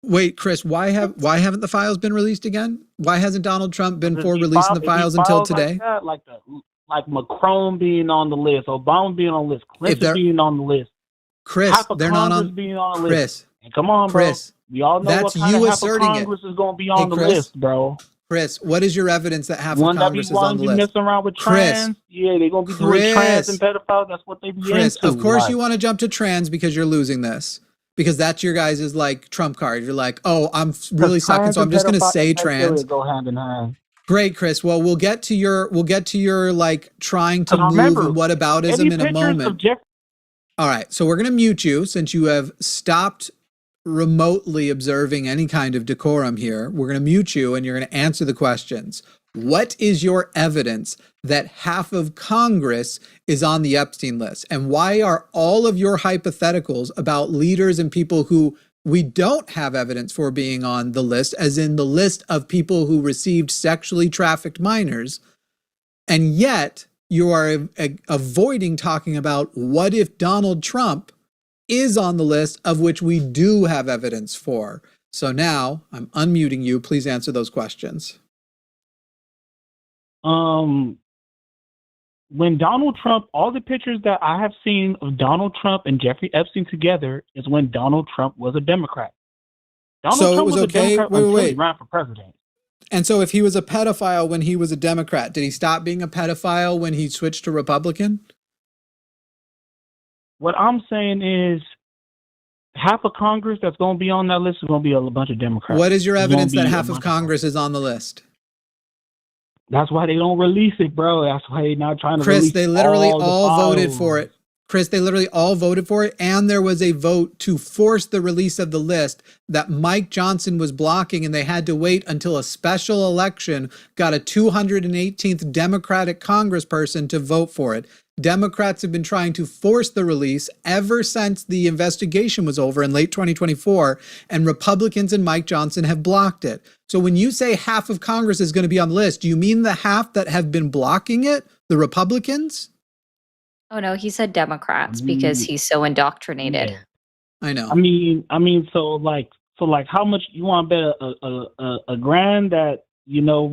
Speaker 1: Wait, Chris, why haven't the files been released again? Why hasn't Donald Trump been for releasing the files until today?
Speaker 3: Like Macron being on the list, Obama being on the list, Clinton being on the list.
Speaker 1: Chris, they're not on.
Speaker 3: Being on the
Speaker 1: Chris,
Speaker 3: list. And come on,
Speaker 1: Chris,
Speaker 3: bro. We all know
Speaker 1: that's
Speaker 3: what kind
Speaker 1: you
Speaker 3: of half
Speaker 1: asserting
Speaker 3: of Congress is going to be on the list, bro.
Speaker 1: Chris, what is your evidence that half of Congress is on the list?
Speaker 3: Messing around with trans. Yeah, they're going to be doing trans and pedophiles. That's what they be
Speaker 1: Chris,
Speaker 3: into.
Speaker 1: Of course you want to jump to trans because you're losing this. Because that's your guys' like trump card. You're like, oh, I'm really sucking, so I'm just going to say trans.
Speaker 3: Go hand in hand.
Speaker 1: Great, Chris. Well, we'll get to your like trying to move and whataboutism in a moment. All right, so we're going to mute you since you have stopped remotely observing any kind of decorum here. We're going to mute you and you're going to answer the questions. What is your evidence that half of Congress is on the Epstein list? And why are all of your hypotheticals about leaders and people who we don't have evidence for being on the list, as in the list of people who received sexually trafficked minors, and yet you are avoiding talking about what if Donald Trump is on the list of which we do have evidence for? So now I'm unmuting you. Please answer those questions.
Speaker 3: When Donald Trump, all the pictures that I have seen of Donald Trump and Jeffrey Epstein together is when Donald Trump was a Democrat. Donald Trump was okay. Wait. He ran for president.
Speaker 1: And so if he was a pedophile when he was a Democrat, did he stop being a pedophile when he switched to Republican?
Speaker 3: What I'm saying is half of Congress that's going to be on that list is going to be a bunch of Democrats.
Speaker 1: What is your evidence that half of Congress is on the list?
Speaker 3: That's why they don't release it, bro. That's why they're not trying to
Speaker 1: release
Speaker 3: it.
Speaker 1: Chris, they literally all voted for it. Chris, they literally all voted for it. And there was a vote to force the release of the list that Mike Johnson was blocking. And they had to wait until a special election got a 218th Democratic congressperson to vote for it. Democrats have been trying to force the release ever since the investigation was over in late 2024, and Republicans and Mike Johnson have blocked it. So when you say half of Congress is going to be on the list, do you mean the half that have been blocking it, the Republicans?
Speaker 2: Oh no, he said Democrats because he's so indoctrinated.
Speaker 3: Yeah.
Speaker 1: I know.
Speaker 3: I mean, so how much you want to bet a grand that, you know,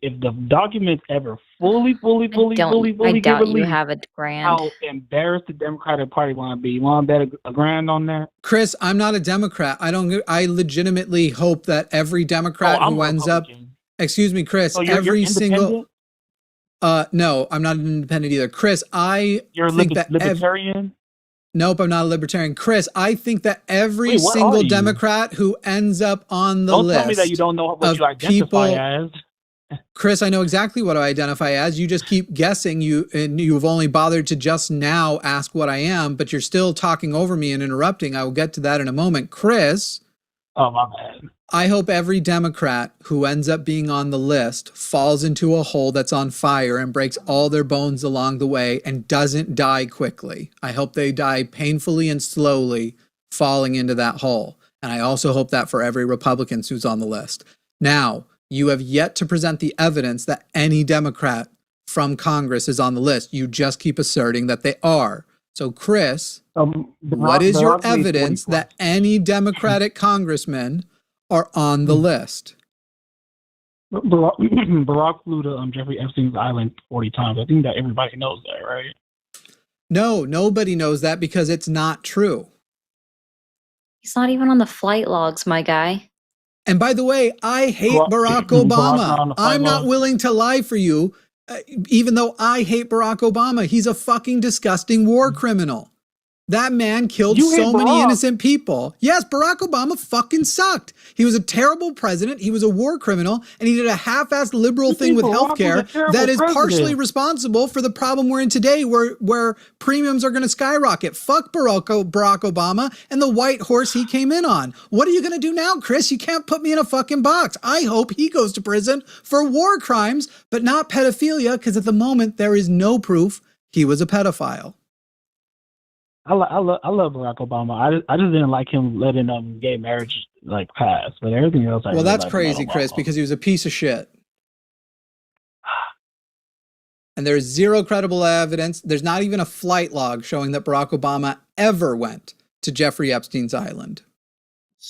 Speaker 3: if the documents ever fully
Speaker 2: I
Speaker 3: get
Speaker 2: doubt
Speaker 3: released,
Speaker 2: you have a grand.
Speaker 3: how embarrassed the Democratic Party want to be. You want to bet a grand on that?
Speaker 1: Chris, I'm not a Democrat. I legitimately hope that every Democrat who ends up, excuse me, Chris,
Speaker 3: so you're
Speaker 1: single. No, I'm not an independent either. Chris,
Speaker 3: you're a libertarian.
Speaker 1: Nope, I'm not a libertarian. Chris, I think that every single Democrat who ends up on the list.
Speaker 3: Don't tell me that you don't know what you identify as.
Speaker 1: Chris, I know exactly what I identify as. You just keep guessing. You've only bothered to just now ask what I am, but you're still talking over me and interrupting. I will get to that in a moment. Chris.
Speaker 3: Oh, my bad.
Speaker 1: I hope every Democrat who ends up being on the list falls into a hole that's on fire and breaks all their bones along the way and doesn't die quickly. I hope they die painfully and slowly falling into that hole. And I also hope that for every Republican who's on the list. Now, you have yet to present the evidence that any Democrat from Congress is on the list. You just keep asserting that they are. So, Chris, what is your evidence that any Democratic congressman are on the list.
Speaker 3: Barack flew to Jeffrey Epstein's island 40 times. I think that everybody knows that, right?
Speaker 1: No, nobody knows that because it's not true.
Speaker 2: He's not even on the flight logs, my guy.
Speaker 1: And by the way, I hate Barack Obama. I'm not willing to lie for you, even though I hate Barack Obama. He's a fucking disgusting war criminal. That man killed so many innocent people. Yes, Barack Obama fucking sucked. He was a terrible president. He was a war criminal, and he did a half-assed liberal thing with healthcare that is partially responsible for the problem we're in today, where premiums are going to skyrocket. Fuck Barack Obama and the white horse he came in on. What are you going to do now, Chris? You can't put me in a fucking box. I hope he goes to prison for war crimes, but not pedophilia, because at the moment there is no proof he was a pedophile.
Speaker 3: I love Barack Obama. I just didn't like him letting gay marriage like pass, but everything else.
Speaker 1: Well, that's crazy, Chris, because he was a piece of shit. And there's zero credible evidence. There's not even a flight log showing that Barack Obama ever went to Jeffrey Epstein's island.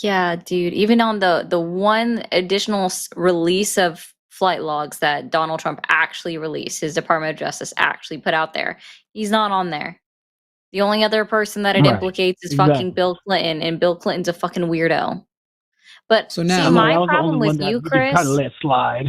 Speaker 2: Yeah, dude. Even on the one additional release of flight logs that Donald Trump actually released, his Department of Justice actually put out there, he's not on there. The only other person that it implicates is fucking Bill Clinton, and Bill Clinton's a fucking weirdo. But
Speaker 1: so now,
Speaker 2: see, my problem with you, Chris,
Speaker 3: kind of let slide.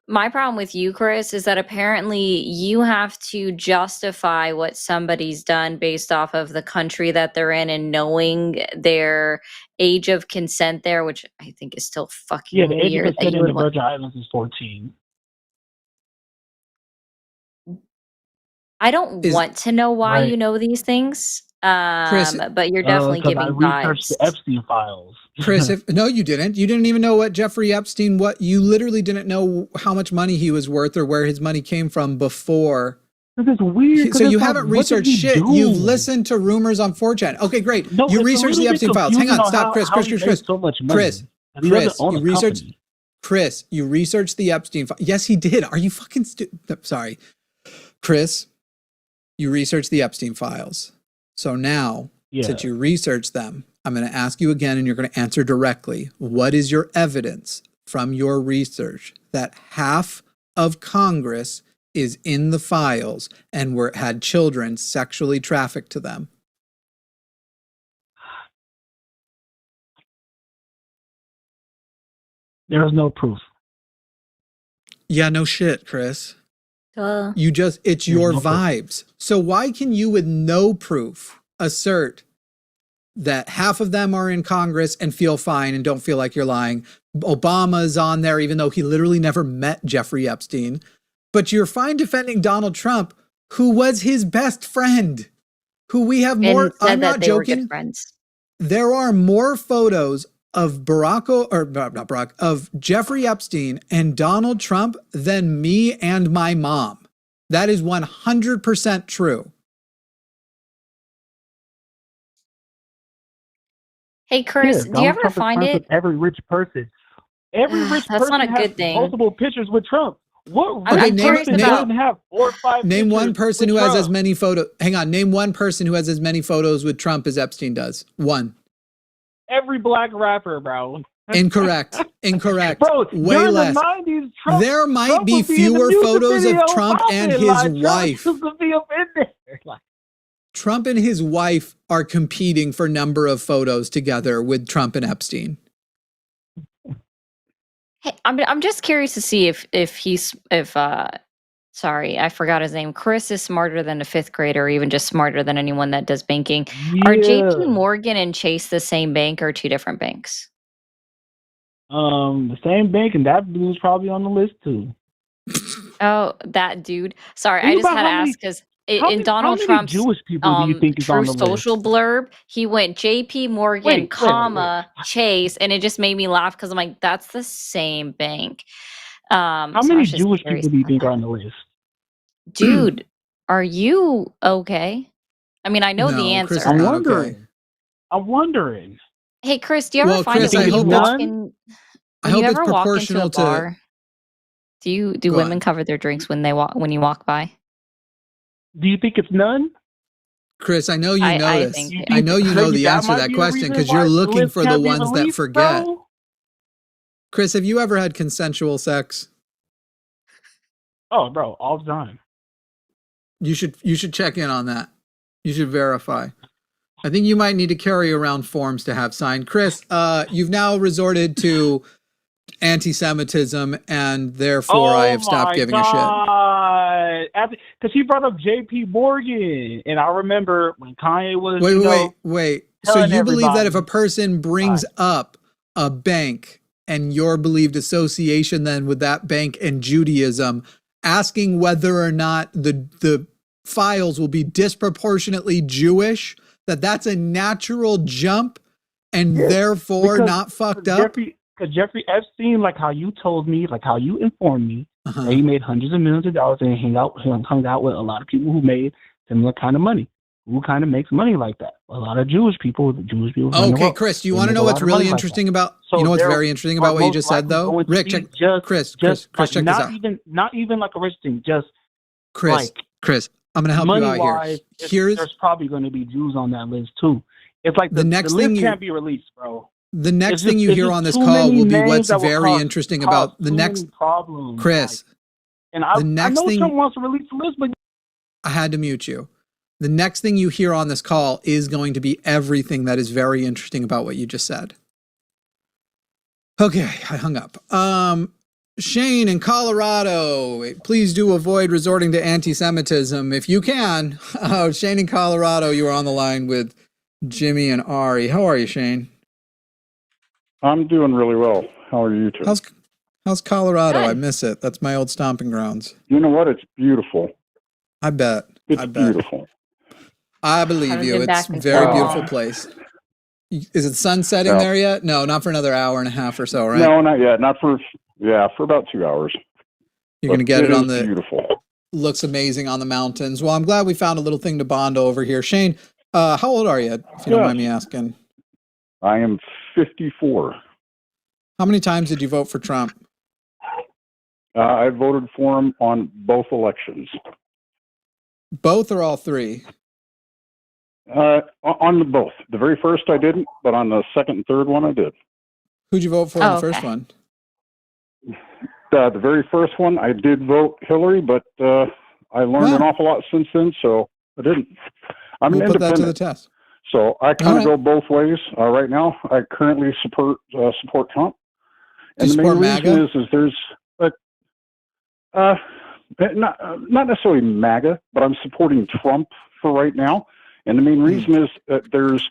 Speaker 2: My problem with you, Chris, is that apparently you have to justify what somebody's done based off of the country that they're in and knowing their age of consent there, which I think is still fucking weird.
Speaker 3: Yeah, the age of consent in the Virgin Islands is 14.
Speaker 2: I don't want to know why you know these things,
Speaker 1: Chris,
Speaker 2: but you're definitely giving vibes.
Speaker 3: I researched the Epstein files.
Speaker 1: Chris, no, you didn't. You didn't even know what Jeffrey Epstein, you literally didn't know how much money he was worth or where his money came from before.
Speaker 3: This is weird.
Speaker 1: So you haven't researched shit. You've listened to rumors on 4chan. Okay, great.
Speaker 3: No,
Speaker 1: you researched the Epstein files. Hang on, stop, Chris.
Speaker 3: So much money.
Speaker 1: Chris, you researched the Epstein files. Yes, he did. Are you fucking stupid? Sorry. Chris, you researched the Epstein files. So now, since you researched them, I'm going to ask you again, and you're going to answer directly. What is your evidence from your research that half of Congress is in the files and had children sexually trafficked to them?
Speaker 3: There is no proof.
Speaker 1: Yeah, no shit, Chris. It's your vibes. So why can you with no proof assert that half of them are in Congress and feel fine and don't feel like you're lying? Obama's on there, even though he literally never met Jeffrey Epstein. But you're fine defending Donald Trump, who was his best friend, who we have more. I'm not joking. There are more photos of of Jeffrey Epstein and Donald Trump than me and my mom. That is 100% true.
Speaker 2: Hey, Chris, do you ever find it?
Speaker 3: Every rich person. Every rich person
Speaker 2: not a good thing.
Speaker 3: Multiple pictures with Trump.
Speaker 2: I'm curious about.
Speaker 3: Have 4 or 5
Speaker 1: name one person who has as many photos. Hang on. Name one person who has as many photos with Trump as Epstein does. One.
Speaker 3: Every black rapper, bro.
Speaker 1: Incorrect.
Speaker 3: Bro,
Speaker 1: way less.
Speaker 3: The 90s, Trump,
Speaker 1: there might
Speaker 3: Trump
Speaker 1: be fewer photos of Trump and his wife. Trump and his wife are competing for number of photos together with Trump and Epstein.
Speaker 2: Hey, I'm just curious to see if sorry, I forgot his name. Chris is smarter than a 5th grader, or even just smarter than anyone that does banking. Yeah. Are JP Morgan and Chase the same bank or 2 different banks?
Speaker 3: The same bank, and that dude's probably on the list too.
Speaker 2: Oh, that dude. Sorry, I just had to ask because in Donald Trump's
Speaker 3: Jewish people do you think is on the
Speaker 2: social
Speaker 3: list?
Speaker 2: blurb, he went JP Morgan, wait. Chase, and it just made me laugh because I'm like, that's the same bank.
Speaker 3: How many Jewish people do you think are on the list?
Speaker 2: Dude, are you okay? I mean, I know the answer.
Speaker 1: Chris,
Speaker 3: I'm wondering.
Speaker 2: Hey, Chris, do you ever find
Speaker 1: Chris,
Speaker 2: it when you walk into a bar? Do women cover their drinks when you walk by?
Speaker 3: Do you think it's none?
Speaker 1: Chris, I know you know this. I know you know the answer to that question because you're looking for the ones that forget.
Speaker 3: Bro?
Speaker 1: Chris, have you ever had consensual sex?
Speaker 3: Oh, bro, all the time.
Speaker 1: You should check in on that. You should verify. I think you might need to carry around forms to have signed. Chris, you've now resorted to anti-Semitism, and therefore I have stopped giving a shit.
Speaker 3: Because he brought up J.P. Morgan, and I remember when Kanye was.
Speaker 1: Wait. So you believe that if a person brings up a bank and your believed association then with that bank and Judaism, asking whether or not the files will be disproportionately Jewish, that's a natural jump and therefore not fucked up?
Speaker 3: Because Jeffrey Epstein, like how you told me, like how you informed me, that he made hundreds of millions of dollars and hung out with a lot of people who made similar kind of money. Who kind of makes money like that? A lot of Jewish people.
Speaker 1: Okay, Chris, do you want to know what's really interesting about? You know what's very interesting about what you just said, though? Rick, check. Chris, check this out.
Speaker 3: Not even like a rich thing. Just
Speaker 1: Chris, I'm going to help you out here.
Speaker 3: There's probably going to be Jews on that list too. It's like the list can't be released, bro.
Speaker 1: The next thing you hear on this call will be what's very interesting about the next
Speaker 3: problem.
Speaker 1: Chris.
Speaker 3: And I know Trump wants to release the list, but
Speaker 1: I had to mute you. The next thing you hear on this call is going to be everything that is very interesting about what you just said. Okay, I hung up. Shane in Colorado, please do avoid resorting to anti-Semitism if you can. Oh, Shane in Colorado, you are on the line with Jimmy and Ari. How are you, Shane?
Speaker 4: I'm doing really well. How are you two?
Speaker 1: How's Colorado?
Speaker 2: Good.
Speaker 1: I miss it. That's my old stomping grounds.
Speaker 4: You know what? It's beautiful.
Speaker 1: I bet.
Speaker 4: It's beautiful.
Speaker 1: I believe you. It's a very beautiful place. Is it sun setting there yet? No, not for another hour and a half or so, right?
Speaker 4: No, not yet. Not for about 2 hours.
Speaker 1: You're going to get it on the
Speaker 4: beautiful.
Speaker 1: Looks amazing on the mountains. Well, I'm glad we found a little thing to bond over here. Shane, how old are you, if you don't mind me asking?
Speaker 4: I am 54.
Speaker 1: How many times did you vote for Trump?
Speaker 4: I voted for him on both elections.
Speaker 1: Both or all three?
Speaker 4: On both. The very first I didn't, but on the second and third one I did.
Speaker 1: Who'd you vote for in the first one?
Speaker 4: The very first one I did vote Hillary, but I learned an awful lot since then, so I didn't. I'm
Speaker 1: we'll
Speaker 4: an
Speaker 1: put
Speaker 4: independent.
Speaker 1: that to the test.
Speaker 4: So I kind of go both ways right now. I currently support Trump, and the main reason is there's not necessarily MAGA, but I'm supporting Trump for right now. And the main reason is that there's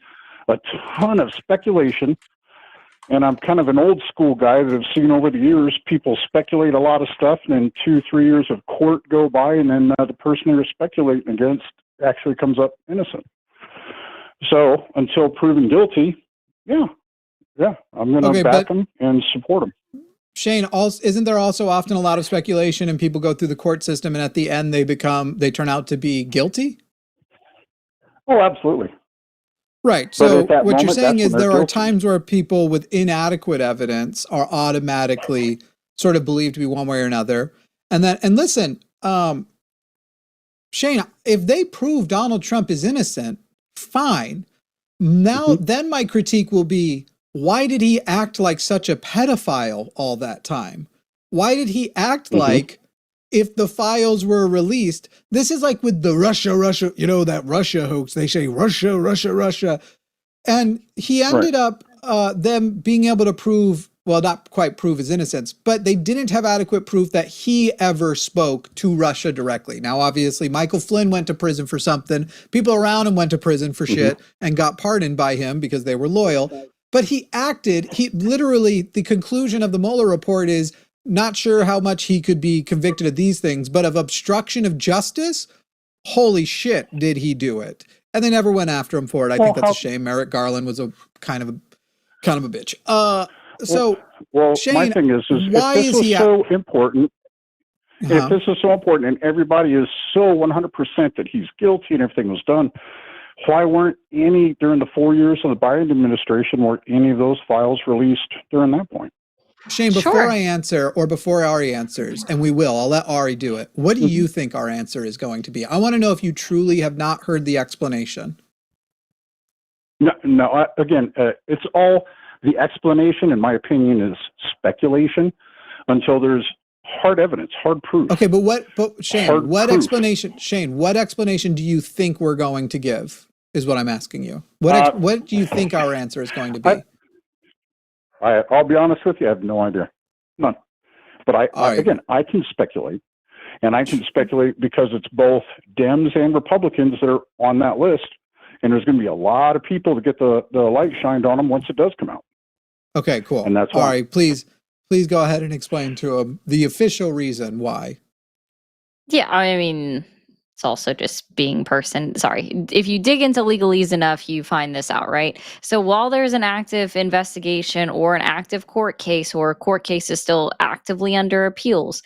Speaker 4: a ton of speculation, and I'm kind of an old school guy that I've seen over the years. People speculate a lot of stuff, and then 2-3 years of court go by, and then the person they're speculating against actually comes up innocent. So until proven guilty, I'm going to back him and support him.
Speaker 1: Shane, isn't there also often a lot of speculation and people go through the court system and at the end they turn out to be guilty?
Speaker 4: Oh, absolutely.
Speaker 1: Right. So what you're saying is there are times where people with inadequate evidence are automatically sort of believed to be one way or another. And listen, Shane, if they prove Donald Trump is innocent, fine. Now, then my critique will be, why did he act like such a pedophile all that time? Why did he act like, if the files were released, this is like with the Russia, that Russia hoax, they say Russia. And he ended up them being able to prove, well, not quite prove his innocence, but they didn't have adequate proof that he ever spoke to Russia directly. Now, obviously, Michael Flynn went to prison for something. People around him went to prison for shit and got pardoned by him because they were loyal. But he literally, the conclusion of the Mueller report is not sure how much he could be convicted of these things, but of obstruction of justice, holy shit, did he do it? And they never went after him for it. I think that's a shame. Merrick Garland was a kind of a bitch. Shane,
Speaker 4: my thing is
Speaker 1: why
Speaker 4: if this is so important, if this is so important and everybody is so 100% that he's guilty and everything was done, why weren't any, during the 4 years of the Biden administration, weren't any of those files released during that point?
Speaker 1: Shane, before I answer, or before Ari answers, and I'll let Ari do it. What do you think our answer is going to be? I want to know if you truly have not heard the explanation.
Speaker 4: No. Again, it's all The explanation, in my opinion, is speculation until there's hard evidence, hard proof.
Speaker 1: Okay, but Shane,
Speaker 4: Hard
Speaker 1: what
Speaker 4: proof.
Speaker 1: explanation do you think we're going to give is what I'm asking you. What do you think our answer is going to be?
Speaker 4: I'll be honest with you, I have no idea. None. But again, I can speculate. And I can speculate because it's both Dems and Republicans that are on that list. And there's going to be a lot of people to get the light shined on them once it does come out.
Speaker 1: Okay, cool.
Speaker 4: And that's why.
Speaker 1: All right, please go ahead and explain to them the official reason why.
Speaker 2: Yeah, I mean, it's also just being person. Sorry. If you dig into legalese enough, you find this out, right? So while there's an active investigation or an active court case, or a court case is still actively under appeals,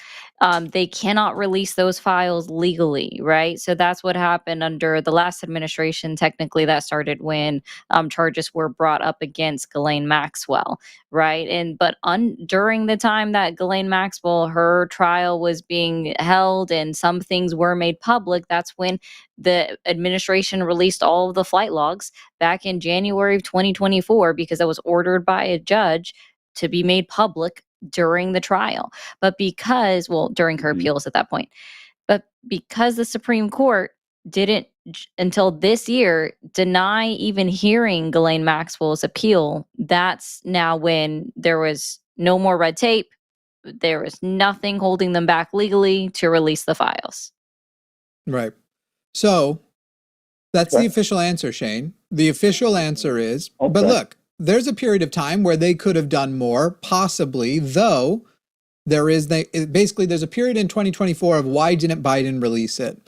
Speaker 2: they cannot release those files legally, right? So that's what happened under the last administration. Technically, that started when charges were brought up against Ghislaine Maxwell, right? But during the time that Ghislaine Maxwell, her trial was being held and some things were made public, that's when the administration released all of the flight logs back in January of 2024, because it was ordered by a judge to be made public during the trial. But during her appeals at that point, but because the Supreme Court didn't until this year deny even hearing Ghislaine Maxwell's appeal, that's now when there was no more red tape. There was nothing holding them back legally to release the files.
Speaker 1: Right. So that's the official answer, Shane. The official answer is, but look, there's a period of time where they could have done more, possibly, though there's a period in 2024 of why didn't Biden release it?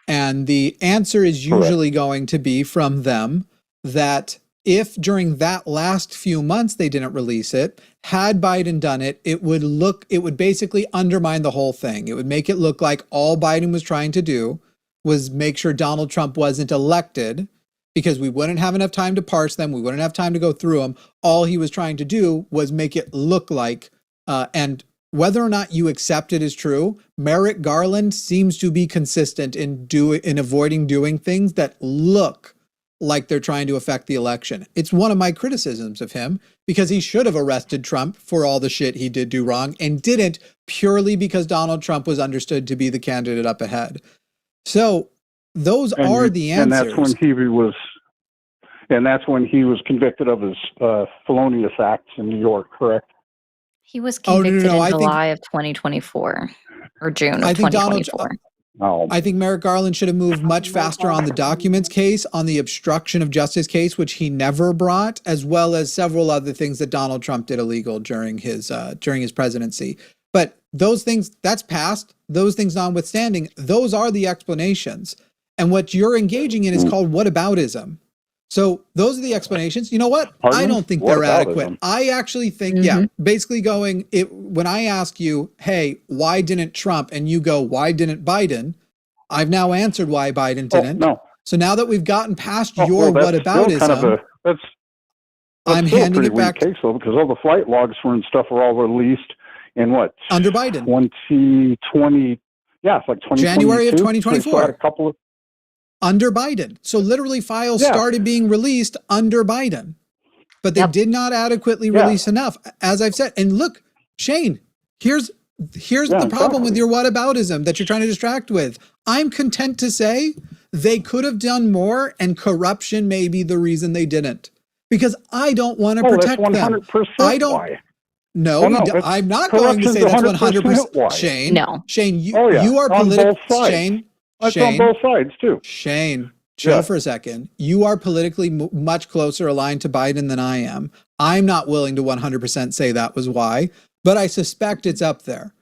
Speaker 1: And the answer is usually going to be from them that if during that last few months they didn't release it, had Biden done it, it would basically undermine the whole thing. It would make it look like all Biden was trying to do was make sure Donald Trump wasn't elected, because we wouldn't have enough time to parse them. We wouldn't have time to go through them. All he was trying to do was make it look like, and whether or not you accept it is true, Merrick Garland seems to be consistent in avoiding doing things that look like they're trying to affect the election. It's one of my criticisms of him, because he should have arrested Trump for all the shit he did do wrong, and didn't, purely because Donald Trump was understood to be the candidate up ahead. So those are the answers.
Speaker 4: And that's when he was convicted of his felonious acts in New York, correct?
Speaker 2: He was convicted in July of 2024, or June of 2024.
Speaker 1: I think Merrick Garland should have moved much faster on the documents case, on the obstruction of justice case, which he never brought, as well as several other things that Donald Trump did illegal during his presidency. But those things, that's past. Those things notwithstanding, those are the explanations. And what you're engaging in is called whataboutism. So those are the explanations. You know what? I don't think they're adequate. I actually think, basically when I ask you, hey, why didn't Trump? And you go, why didn't Biden? I've now answered why Biden didn't.
Speaker 4: No.
Speaker 1: So now that we've gotten past your whataboutism, I'm handing it back.
Speaker 4: Case, though, because all the flight logs and stuff are all released in what?
Speaker 1: Under Biden.
Speaker 4: 2020. Yeah, it's like 2022.
Speaker 1: January of 2024.
Speaker 4: A couple of
Speaker 1: under Biden. So literally files started being released under Biden, but they did not adequately release enough, as I've said. And look, Shane, here's the problem with your whataboutism that you're trying to distract with. I'm content to say they could have done more, and corruption may be the reason they didn't, because I don't want to protect them. I don't.
Speaker 4: Why?
Speaker 1: No, I'm not going to say that's 100%. Shane,
Speaker 2: no.
Speaker 1: Shane, you are political. Shane.
Speaker 4: That's on both sides, too.
Speaker 1: Shane, chill for a second. You are politically much closer aligned to Biden than I am. I'm not willing to 100% say that was why, but I suspect it's up there.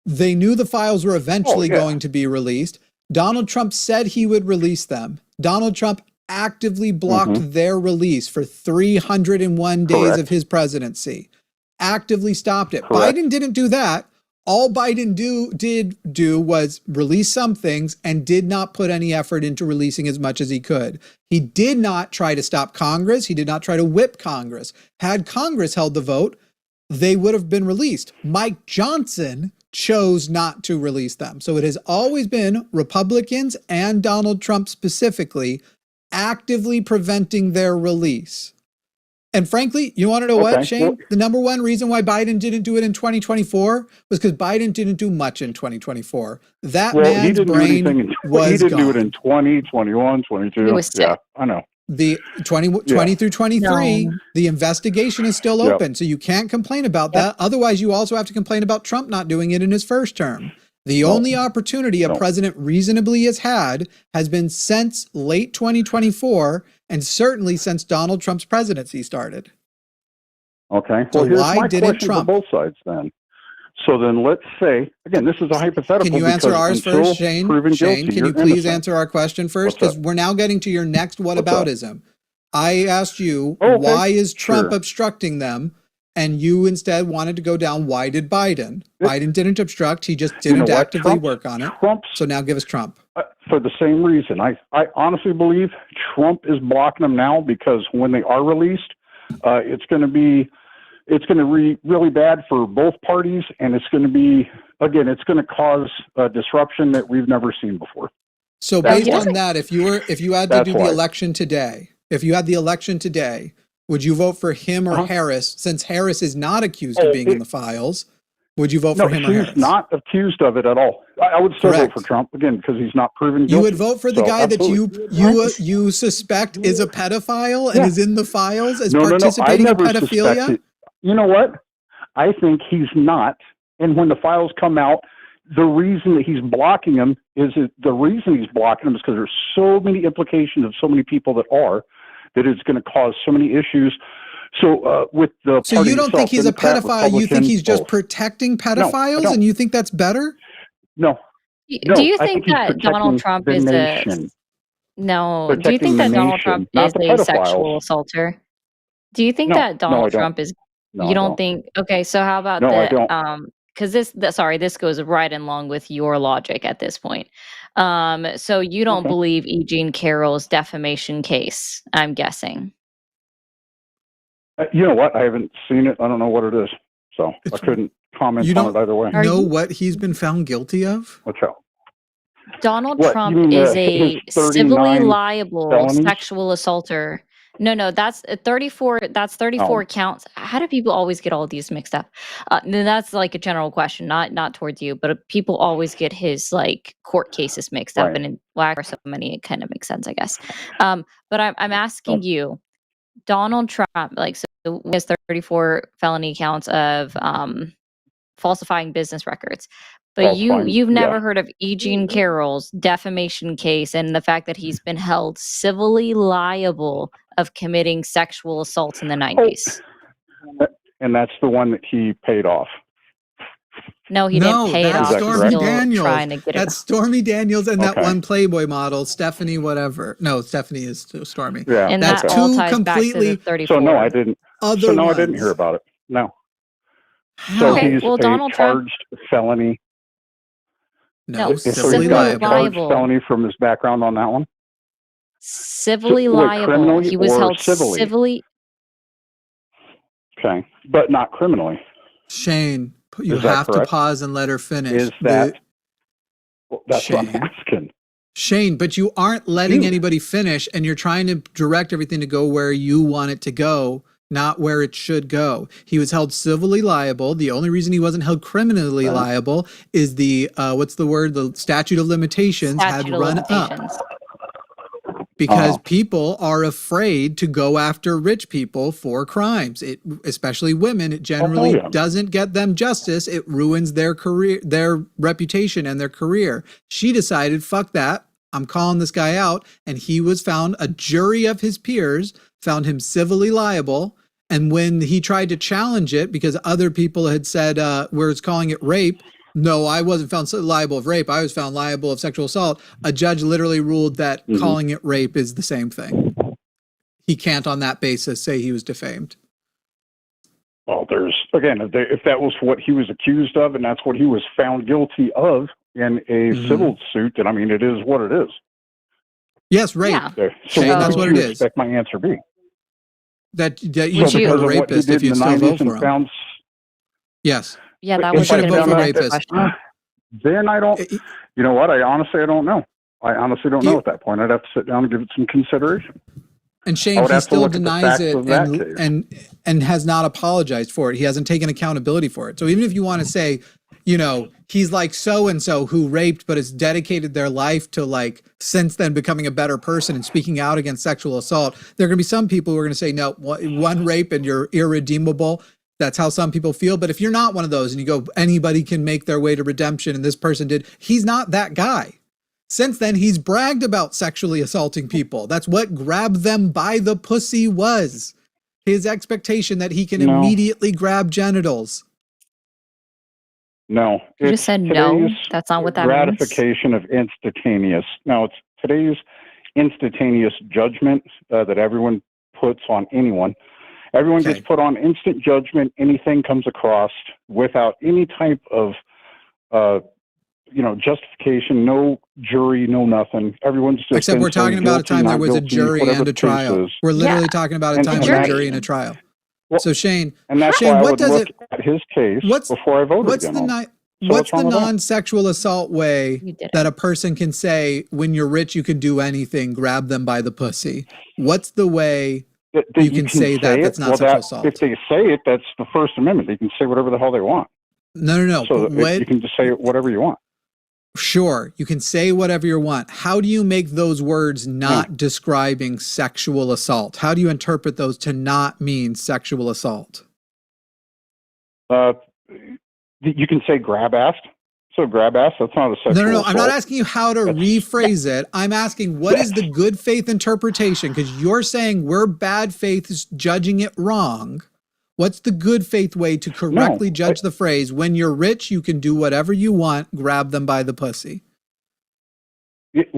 Speaker 1: They knew the files were eventually going to be released. Donald Trump said he would release them. Donald Trump actively blocked their release for 301 days of his presidency. Actively stopped it. Biden didn't do that. All Biden did was release some things, and did not put any effort into releasing as much as he could. He did not try to stop Congress. He did not try to whip Congress. Had Congress held the vote, they would have been released. Mike Johnson chose not to release them. So it has always been Republicans, and Donald Trump specifically, actively preventing their release. And frankly, you want to know
Speaker 4: Okay,
Speaker 1: what, Shane?
Speaker 4: well-
Speaker 1: The number one reason why Biden didn't do it in 2024 was because Biden didn't do much in 2024. That
Speaker 4: Well, he
Speaker 1: man's
Speaker 4: didn't do
Speaker 1: brain
Speaker 4: anything.
Speaker 1: was
Speaker 4: He didn't
Speaker 1: gone.
Speaker 4: do it in 20, 21, 22.
Speaker 2: He was
Speaker 4: Yeah,
Speaker 2: sick.
Speaker 4: I know.
Speaker 1: The 20
Speaker 4: Yeah.
Speaker 1: through 23,
Speaker 2: No.
Speaker 1: the investigation is still
Speaker 4: Yep.
Speaker 1: open. So you can't complain about
Speaker 2: Yep.
Speaker 1: that. Otherwise, you also have to complain about Trump not doing it in his first term. The only opportunity a
Speaker 4: No.
Speaker 1: president reasonably has had has been since late 2024 and certainly since Donald Trump's presidency started.
Speaker 4: Okay.
Speaker 1: So
Speaker 4: Well, here's
Speaker 1: why
Speaker 4: my
Speaker 1: didn't
Speaker 4: question
Speaker 1: Trump?
Speaker 4: for both sides then. So then let's say, again, this is a hypothetical.
Speaker 1: Can you answer
Speaker 4: because
Speaker 1: ours
Speaker 4: until
Speaker 1: first, Shane?
Speaker 4: proven
Speaker 1: Shane,
Speaker 4: guilty,
Speaker 1: can you
Speaker 4: you're
Speaker 1: please
Speaker 4: innocent.
Speaker 1: answer our question first?
Speaker 4: What's
Speaker 1: Because we're now getting to your next
Speaker 4: What's
Speaker 1: whataboutism. I asked you,
Speaker 4: Oh, okay.
Speaker 1: why is Trump
Speaker 4: Sure.
Speaker 1: obstructing them? And you instead wanted to go down, why did Biden?
Speaker 4: Yeah.
Speaker 1: Biden didn't obstruct. He just
Speaker 4: You know
Speaker 1: didn't
Speaker 4: what?
Speaker 1: actively work on it.
Speaker 4: Trump's,
Speaker 1: So now give us Trump.
Speaker 4: for the same reason. I honestly believe Trump is blocking them now because when they are released, it's going to be really bad for both parties, and it's going to be, again, it's going to cause a disruption that we've never seen before.
Speaker 1: So
Speaker 4: That's
Speaker 1: based
Speaker 4: why.
Speaker 1: on that, if you had to
Speaker 4: That's
Speaker 1: do the
Speaker 4: why.
Speaker 1: election today, would you vote for him or
Speaker 4: Uh-huh.
Speaker 1: Harris? Since Harris is not accused
Speaker 4: Oh,
Speaker 1: of being in the files, would you vote
Speaker 4: No,
Speaker 1: for him or
Speaker 4: he's
Speaker 1: Harris?
Speaker 4: not accused of it at all. I would still
Speaker 1: Correct.
Speaker 4: vote for Trump, again, because he's not proven guilty.
Speaker 1: You would vote for the
Speaker 4: So,
Speaker 1: guy
Speaker 4: absolutely.
Speaker 1: that you suspect is a pedophile and
Speaker 4: Yeah.
Speaker 1: is in the files as
Speaker 4: No, I
Speaker 1: participating in
Speaker 4: never
Speaker 1: pedophilia?
Speaker 4: suspected. You know what? I think he's not. And when the files come out, the reason that he's blocking them is because there's so many implications of so many people that it's going to cause so many issues. So with the
Speaker 1: So
Speaker 4: party
Speaker 1: you don't
Speaker 4: itself,
Speaker 1: think he's a
Speaker 4: Democrat,
Speaker 1: pedophile? You think
Speaker 4: Republican,
Speaker 1: he's just
Speaker 4: both.
Speaker 1: protecting
Speaker 4: I
Speaker 1: pedophiles
Speaker 4: don't.
Speaker 1: and you think that's better?
Speaker 4: No.
Speaker 2: Do you
Speaker 4: I
Speaker 2: think
Speaker 4: he's
Speaker 2: that Donald
Speaker 4: protecting
Speaker 2: Trump
Speaker 4: the
Speaker 2: is
Speaker 4: nation.
Speaker 2: no? Do you
Speaker 4: Protecting
Speaker 2: think
Speaker 4: the
Speaker 2: that Donald
Speaker 4: nation,
Speaker 2: Trump
Speaker 4: not
Speaker 2: is
Speaker 4: the
Speaker 2: a
Speaker 4: pedophiles.
Speaker 2: sexual assaulter? Do you think
Speaker 4: No,
Speaker 2: that
Speaker 4: no,
Speaker 2: Donald
Speaker 4: I don't.
Speaker 2: Trump is?
Speaker 4: No,
Speaker 2: You
Speaker 4: I
Speaker 2: don't
Speaker 4: don't.
Speaker 2: think? Okay, so how about
Speaker 4: No, I
Speaker 2: the
Speaker 4: don't.
Speaker 2: because this goes right in along with your logic at this point. So you don't
Speaker 4: Okay.
Speaker 2: believe E. Jean Carroll's defamation case? I'm guessing.
Speaker 4: You know what? I haven't seen it. I don't know what it is. So I couldn't comment
Speaker 1: You
Speaker 4: on it
Speaker 1: don't
Speaker 4: either way.
Speaker 2: Are
Speaker 1: know
Speaker 2: you-
Speaker 1: what he's been found guilty of?
Speaker 4: What's out?
Speaker 2: Donald
Speaker 4: What, you
Speaker 2: Trump
Speaker 4: mean,
Speaker 2: is
Speaker 4: his
Speaker 2: a
Speaker 4: 39
Speaker 2: civilly liable
Speaker 4: felonies?
Speaker 2: sexual assaulter. No, that's 34. That's 34 counts. How do people always get all of these mixed up? Then that's like a general question, not towards you, but people always get his like court cases mixed up,
Speaker 4: Right.
Speaker 2: and in why are so many? It kind of makes sense, I guess. But I'm asking you, Donald Trump, like, so he has 34 felony counts of falsifying business records. But
Speaker 4: Falsifying,
Speaker 2: you've never
Speaker 4: yeah.
Speaker 2: heard of E. Jean Carroll's defamation case and the fact that he's been held civilly liable of committing sexual assaults in the 90s.
Speaker 4: And that's the one that he paid off.
Speaker 2: No, he
Speaker 1: No,
Speaker 2: didn't pay it
Speaker 1: that's
Speaker 2: off.
Speaker 4: Is that
Speaker 2: He's
Speaker 1: Stormy
Speaker 2: still
Speaker 1: Daniels.
Speaker 2: trying to get it.
Speaker 1: That's Stormy Daniels and that
Speaker 4: Okay.
Speaker 1: one Playboy model, Stephanie whatever. No, Stephanie is Stormy.
Speaker 4: Yeah.
Speaker 2: And
Speaker 1: That's
Speaker 2: that
Speaker 1: two
Speaker 2: all ties back to
Speaker 1: completely-
Speaker 2: the 34.
Speaker 4: So no, I didn't.
Speaker 1: Other
Speaker 4: So no,
Speaker 1: ones.
Speaker 4: I didn't hear about it. No.
Speaker 1: How?
Speaker 4: So
Speaker 2: Okay,
Speaker 4: he's
Speaker 2: well,
Speaker 4: a
Speaker 2: Donald Trump-
Speaker 4: charged felony.
Speaker 1: No,
Speaker 2: No,
Speaker 4: So
Speaker 1: civilly
Speaker 4: he's got a
Speaker 1: liable.
Speaker 4: charged
Speaker 2: liable.
Speaker 4: felony from his background on that one.
Speaker 2: Civilly
Speaker 4: So, wait,
Speaker 2: liable.
Speaker 4: criminally
Speaker 2: He was
Speaker 4: or
Speaker 2: held
Speaker 4: civilly?
Speaker 2: civilly.
Speaker 4: Okay, but not criminally.
Speaker 1: Shane, you
Speaker 4: Is that
Speaker 1: have to
Speaker 4: correct?
Speaker 1: pause and let her finish.
Speaker 4: Is that? Well, that's what
Speaker 1: Shane.
Speaker 4: I'm asking.
Speaker 1: Shane, but you aren't letting
Speaker 4: Dude.
Speaker 1: anybody finish and you're trying to direct everything to go where you want it to go, not where it should go. He was held civilly liable. The only reason he wasn't held criminally liable is the what's the word? The statute of limitations had
Speaker 2: Statute of
Speaker 1: run
Speaker 2: limitations.
Speaker 1: up because
Speaker 4: Oh.
Speaker 1: people are afraid to go after rich people for crimes. It, especially women, it generally
Speaker 4: yeah.
Speaker 1: doesn't get them justice. It ruins their career, their reputation and their career. She decided, fuck that. I'm calling this guy out. And he was found, a jury of his peers found him civilly liable. And when he tried to challenge it, because other people had said, we're calling it rape. No, I wasn't found liable of rape. I was found liable of sexual assault. A judge literally ruled that calling it rape is the same thing. He can't on that basis say he was defamed.
Speaker 4: Well, there's, again, if that was what he was accused of and that's what he was found guilty of in a civil suit, then I mean, it is what it is.
Speaker 1: Yes, rape.
Speaker 2: Yeah.
Speaker 4: So
Speaker 1: Shane,
Speaker 4: what
Speaker 1: that's
Speaker 4: would
Speaker 1: what
Speaker 4: you
Speaker 1: it is.
Speaker 4: expect my answer be?
Speaker 1: That you
Speaker 2: Would
Speaker 1: should
Speaker 2: you-
Speaker 1: vote
Speaker 4: Because
Speaker 1: a
Speaker 4: of what he
Speaker 1: rapist
Speaker 4: did
Speaker 1: if you
Speaker 4: in the
Speaker 1: still vote
Speaker 4: 90s
Speaker 1: for
Speaker 4: and
Speaker 1: him.
Speaker 4: found,
Speaker 1: Yes.
Speaker 2: Yeah, that
Speaker 4: if
Speaker 2: was
Speaker 1: should
Speaker 4: I
Speaker 1: have
Speaker 2: gonna
Speaker 1: voted
Speaker 2: be
Speaker 1: for
Speaker 2: my
Speaker 1: rapist.
Speaker 2: question.
Speaker 4: then I don't, you know what? I honestly don't know. I honestly don't know at that point. I'd have to sit down and give it some consideration.
Speaker 1: And
Speaker 4: I
Speaker 1: Shane,
Speaker 4: would
Speaker 1: he
Speaker 4: have to
Speaker 1: still
Speaker 4: look at the
Speaker 1: denies
Speaker 4: facts
Speaker 1: it
Speaker 4: of that case.
Speaker 1: and has not apologized for it. He hasn't taken accountability for it. So even if you want to say, you know, he's like so and so who raped but has dedicated their life to like since then becoming a better person and speaking out against sexual assault, there are going to be some people who are going to say no, one rape and you're irredeemable. That's how some people feel. But if you're not one of those and you go, anybody can make their way to redemption and this person did, he's not that guy. Since then, he's bragged about sexually assaulting people. That's what grab them by the pussy was. His expectation that he can
Speaker 4: No.
Speaker 1: immediately grab genitals.
Speaker 4: No,
Speaker 2: You
Speaker 4: it's
Speaker 2: just said no.
Speaker 4: today's
Speaker 2: That's not what that means.
Speaker 4: gratification of instantaneous. No, it's today's instantaneous judgment that everyone puts on anyone. Everyone
Speaker 1: Okay.
Speaker 4: gets put on instant judgment. Anything comes across without any type of, justification. No jury, no nothing. Everyone's just
Speaker 1: Except we're talking about a time there was a jury and a trial. We're literally talking about a
Speaker 4: And-
Speaker 1: time
Speaker 4: and
Speaker 1: with a
Speaker 4: that's-
Speaker 1: jury and a trial.
Speaker 4: Well,
Speaker 1: So Shane,
Speaker 4: And that's
Speaker 1: Shane,
Speaker 4: why I
Speaker 1: what
Speaker 4: would
Speaker 1: does
Speaker 4: look
Speaker 1: it?
Speaker 4: at his case
Speaker 1: What's
Speaker 4: before I voted
Speaker 1: what's
Speaker 4: again.
Speaker 1: the
Speaker 4: So
Speaker 1: what's the
Speaker 4: wrong with that?
Speaker 1: non-sexual assault way
Speaker 2: You did
Speaker 1: that
Speaker 2: it.
Speaker 1: a person can say when you're rich you can do anything, grab them by the pussy? What's the way?
Speaker 4: That
Speaker 1: You can say that,
Speaker 4: it.
Speaker 1: that's not
Speaker 4: Well,
Speaker 1: sexual
Speaker 4: that-
Speaker 1: assault.
Speaker 4: If they say it, that's the First Amendment. They can say whatever the hell they want.
Speaker 1: No.
Speaker 4: So
Speaker 1: What?
Speaker 4: you can just say whatever you want.
Speaker 1: Sure, you can say whatever you want. How do you make those words not describing sexual assault? How do you interpret those to not mean sexual assault?
Speaker 4: You can say grab ass. So grab ass, that's not a sexual
Speaker 1: No.
Speaker 4: assault.
Speaker 1: I'm not asking you how to
Speaker 4: That's-
Speaker 1: rephrase it. I'm asking what is the good faith interpretation? Because you're saying we're bad faith is judging it wrong. What's the good faith way to correctly judge the phrase, when you're rich, you can do whatever you want, grab them by the pussy?